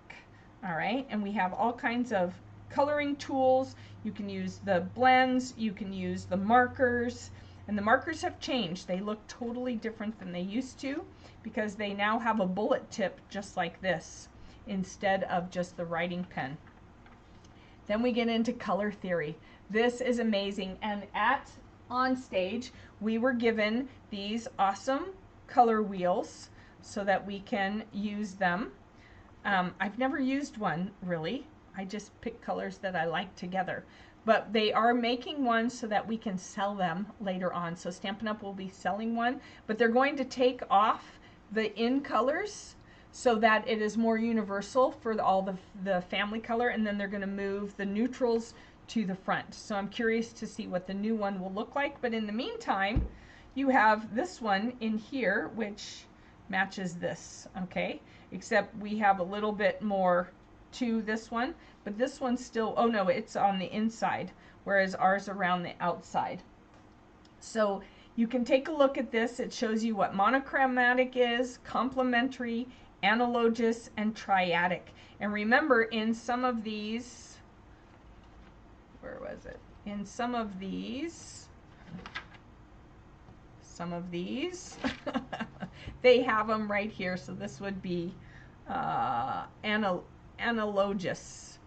All right, and we have all kinds of coloring tools. You can use the blends, you can use the markers, And the markers have changed. They look totally different than they used to because they now have a bullet tip just like this instead of just the writing pen. Then we get into color theory. This is amazing. And on stage, we were given these awesome color wheels so that we can use them. I've never used one really. I just pick colors that I like together. But they are making one so that we can sell them later on. So Stampin' Up! Will be selling one, but they're going to take off the in colors so that it is more universal for all the family color, and then they're going to move the neutrals to the front. So I'm curious to see what the new one will look like. But in the meantime, you have this one in here which matches this, okay? Except we have a little bit more to this one, but this one's still, oh no, it's on the inside, whereas ours are around the outside. So you can take a look at this. It shows you what monochromatic is, complementary, analogous, and triadic. And remember, in some of these, where was it? In some of these, they have them right here. So this would be analogous,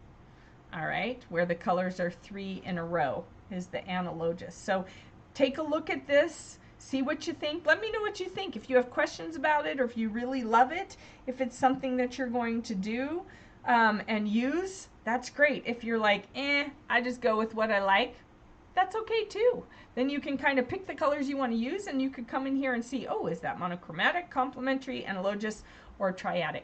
all right, where the colors are 3 in a row is the analogous. So take a look at this, see what you think. Let me know what you think. If you have questions about it, or if you really love it, if it's something that you're going to do and use, that's great. If you're like, I just go with what I like, that's okay too. Then you can kind of pick the colors you want to use, and you could come in here and see, oh, is that monochromatic, complementary, analogous, or triadic?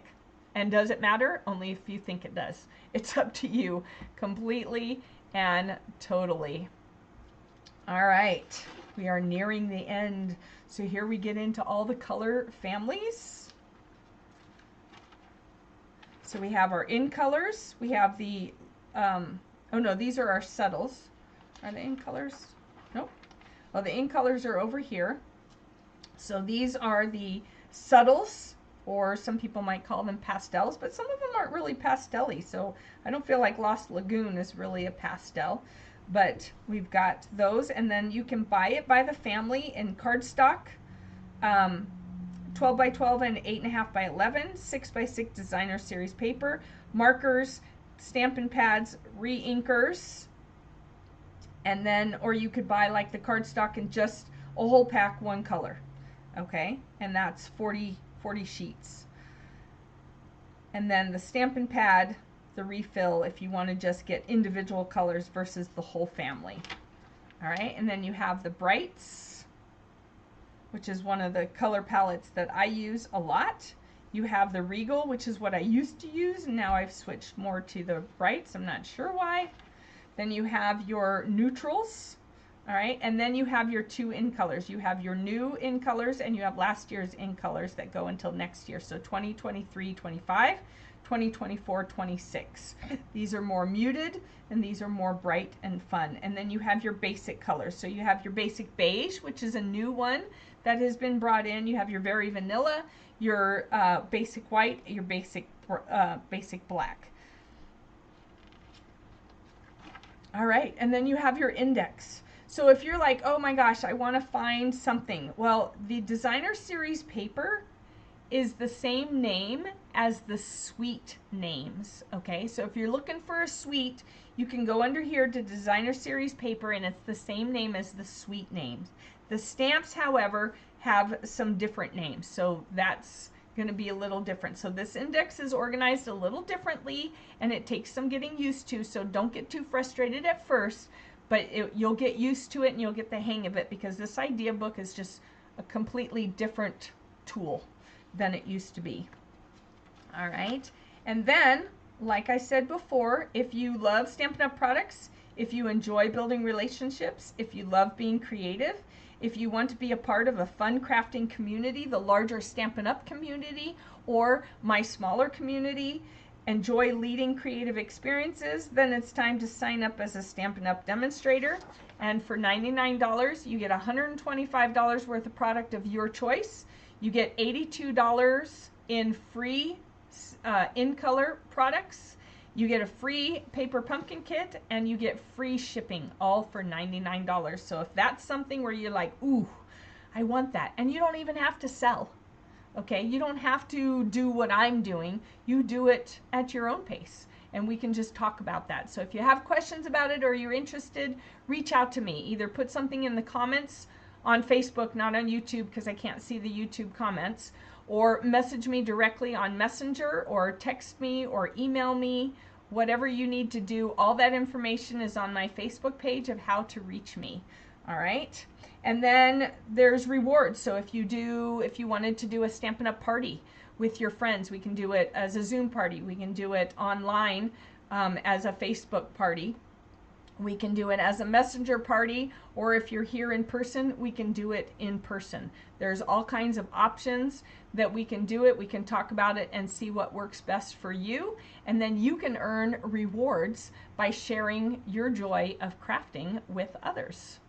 And does it matter? Only if you think it does. It's up to you completely and totally. All right, we are nearing the end. So here we get into all the color families. So we have our in colors. We have the, oh no, these are our subtles. Are they in colors? Nope. Well, the in colors are over here. So these are the subtles, or some people might call them pastels, but some of them aren't really pastel-y, so I don't feel like Lost Lagoon is really a pastel. But we've got those, and then you can buy it by the family in cardstock, 12 by 12 and 8.5 by 11, 6 by 6 designer series paper, markers, Stampin' pads, re-inkers, and then, or you could buy like the cardstock and just a whole pack, one color, okay? And that's 40 sheets. And then the Stampin' pad, the refill, if you want to just get individual colors versus the whole family. All right, and then you have the Brights, which is one of the color palettes that I use a lot. You have the Regal, which is what I used to use, and now I've switched more to the Brights. I'm not sure why. Then you have your neutrals, all right, and then you have your 2 in colors. You have your new in colors, and you have last year's in colors that go until next year. So 2023, 25, 2024, 26. These are more muted, and these are more bright and fun. And then you have your basic colors. So you have your basic beige, which is a new one that has been brought in. You have your very vanilla, your basic white, your basic black. All right, and then you have your index. So if you're like, oh my gosh, I want to find something. Well, the designer series paper is the same name as the suite names, okay? So if you're looking for a suite, you can go under here to designer series paper, and it's the same name as the suite names. The stamps, however, have some different names, so that's going to be a little different. So this index is organized a little differently, and it takes some getting used to, so don't get too frustrated at first, but you'll get used to it and you'll get the hang of it, because this idea book is just a completely different tool than it used to be. All right, and then, like I said before, if you love Stampin' Up! Products, if you enjoy building relationships, if you love being creative, if you want to be a part of a fun crafting community, the larger Stampin' Up! Community, or my smaller community, enjoy leading creative experiences, then it's time to sign up as a Stampin' Up! Demonstrator. And for $99, you get $125 worth of product of your choice. You get $82 in free in color products. You get a free paper pumpkin kit and you get free shipping, all for $99. So if that's something where you're like, ooh, I want that, and you don't even have to sell, okay? You don't have to do what I'm doing. You do it at your own pace, and we can just talk about that. So if you have questions about it or you're interested, reach out to me. Either put something in the comments on Facebook, not on YouTube because I can't see the YouTube comments, or message me directly on Messenger, or text me or email me. Whatever you need to do, all that information is on my Facebook page of how to reach me. All right. And then there's rewards. So if you wanted to do a Stampin' Up! Party with your friends, we can do it as a Zoom party. We can do it online as a Facebook party. We can do it as a messenger party, or if you're here in person, we can do it in person. There's all kinds of options that we can do it. We can talk about it and see what works best for you. And then you can earn rewards by sharing your joy of crafting with others.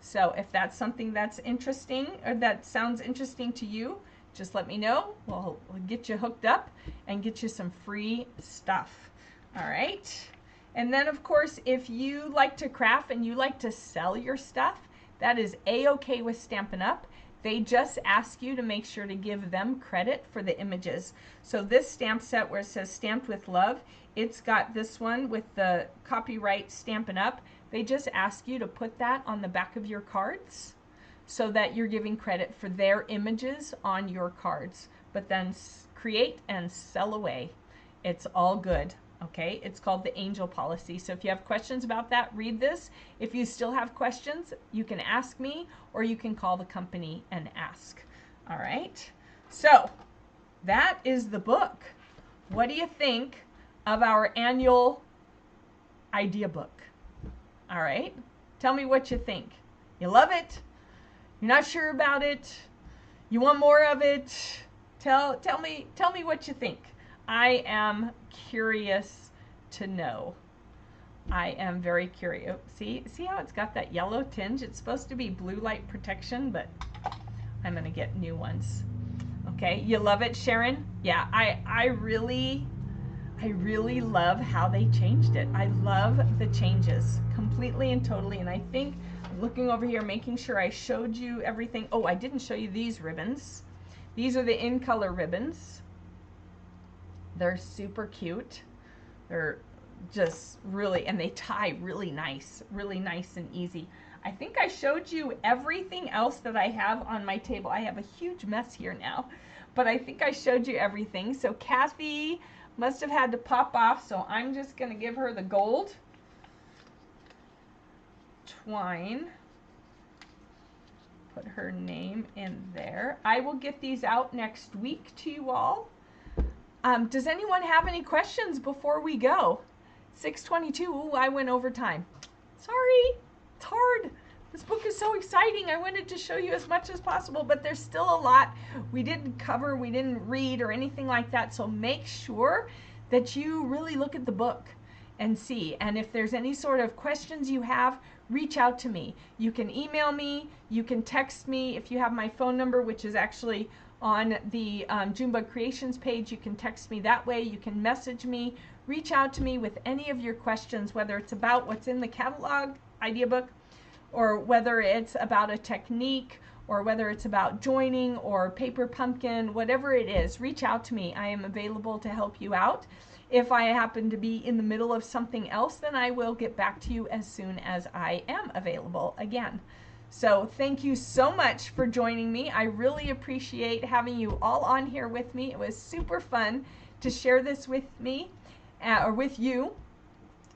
So if that's something that's interesting, or that sounds interesting to you, just let me know. We'll get you hooked up and get you some free stuff. All right. And then, of course, if you like to craft and you like to sell your stuff, that is A-okay with Stampin' Up! They just ask you to make sure to give them credit for the images. So this stamp set where it says Stamped with Love, it's got this one with the copyright Stampin' Up! They just ask you to put that on the back of your cards so that you're giving credit for their images on your cards. But then create and sell away. It's all good. Okay, it's called the Angel Policy. So if you have questions about that, read this. If you still have questions, you can ask me, or you can call the company and ask. All right, so that is the book. What do you think of our annual idea book? All right, tell me what you think. You love it? You're not sure about it? You want more of it? Tell me what you think. I am curious to know. I am very curious. See how it's got that yellow tinge? It's supposed to be blue light protection, but I'm gonna get new ones. Okay, you love it, Sharon? Yeah, I really love how they changed it. I love the changes completely and totally. And I think I'm looking over here, making sure I showed you everything. Oh, I didn't show you these ribbons. These are the in color ribbons. They're super cute. They're just really, and they tie really nice and easy. I think I showed you everything else that I have on my table. I have a huge mess here now, but I think I showed you everything. So Kathy must have had to pop off, so I'm just gonna give her the gold twine. Put her name in there. I will get these out next week to you all. Does anyone have any questions before we go? 6:22, ooh, I went over time. Sorry, it's hard. This book is so exciting. I wanted to show you as much as possible, but there's still a lot we didn't cover, we didn't read or anything like that. So make sure that you really look at the book and see. And if there's any sort of questions you have, reach out to me. You can email me, you can text me. If you have my phone number, which is actually on the Junebug Creations page, you can text me that way. You can message me, reach out to me with any of your questions, whether it's about what's in the catalog idea book, or whether it's about a technique, or whether it's about joining or paper pumpkin, whatever it is, reach out to me. I am available to help you out. If I happen to be in the middle of something else, then I will get back to you as soon as I am available again. So thank you so much for joining me. I really appreciate having you all on here with me. It was super fun to share this with me, or with you.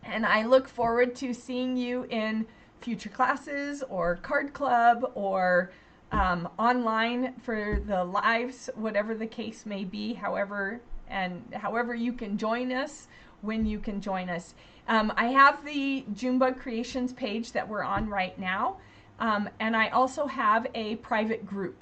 And I look forward to seeing you in future classes or card club or online for the lives, whatever the case may be, however you can join us, when you can join us. I have the Junebug Creations page that we're on right now. And I also have a private group.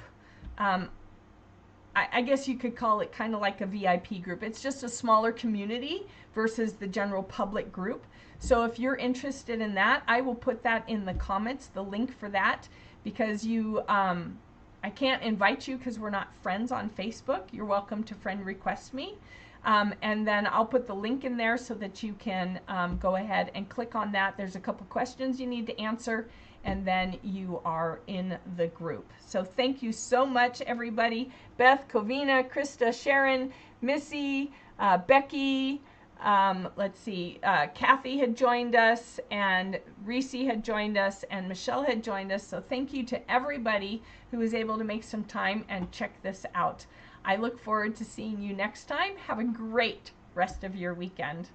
I guess you could call it kind of like a VIP group. It's just a smaller community versus the general public group. So if you're interested in that, I will put that in the comments, the link for that, because I can't invite you because we're not friends on Facebook. You're welcome to friend request me. And then I'll put the link in there so that you can go ahead and click on that. There's a couple questions you need to answer, and then you are in the group. So thank you so much, everybody. Beth, Covina, Krista, Sharon, Missy, Becky, let's see, Kathy had joined us, and Reese had joined us, and Michelle had joined us. So thank you to everybody who was able to make some time and check this out. I look forward to seeing you next time. Have a great rest of your weekend.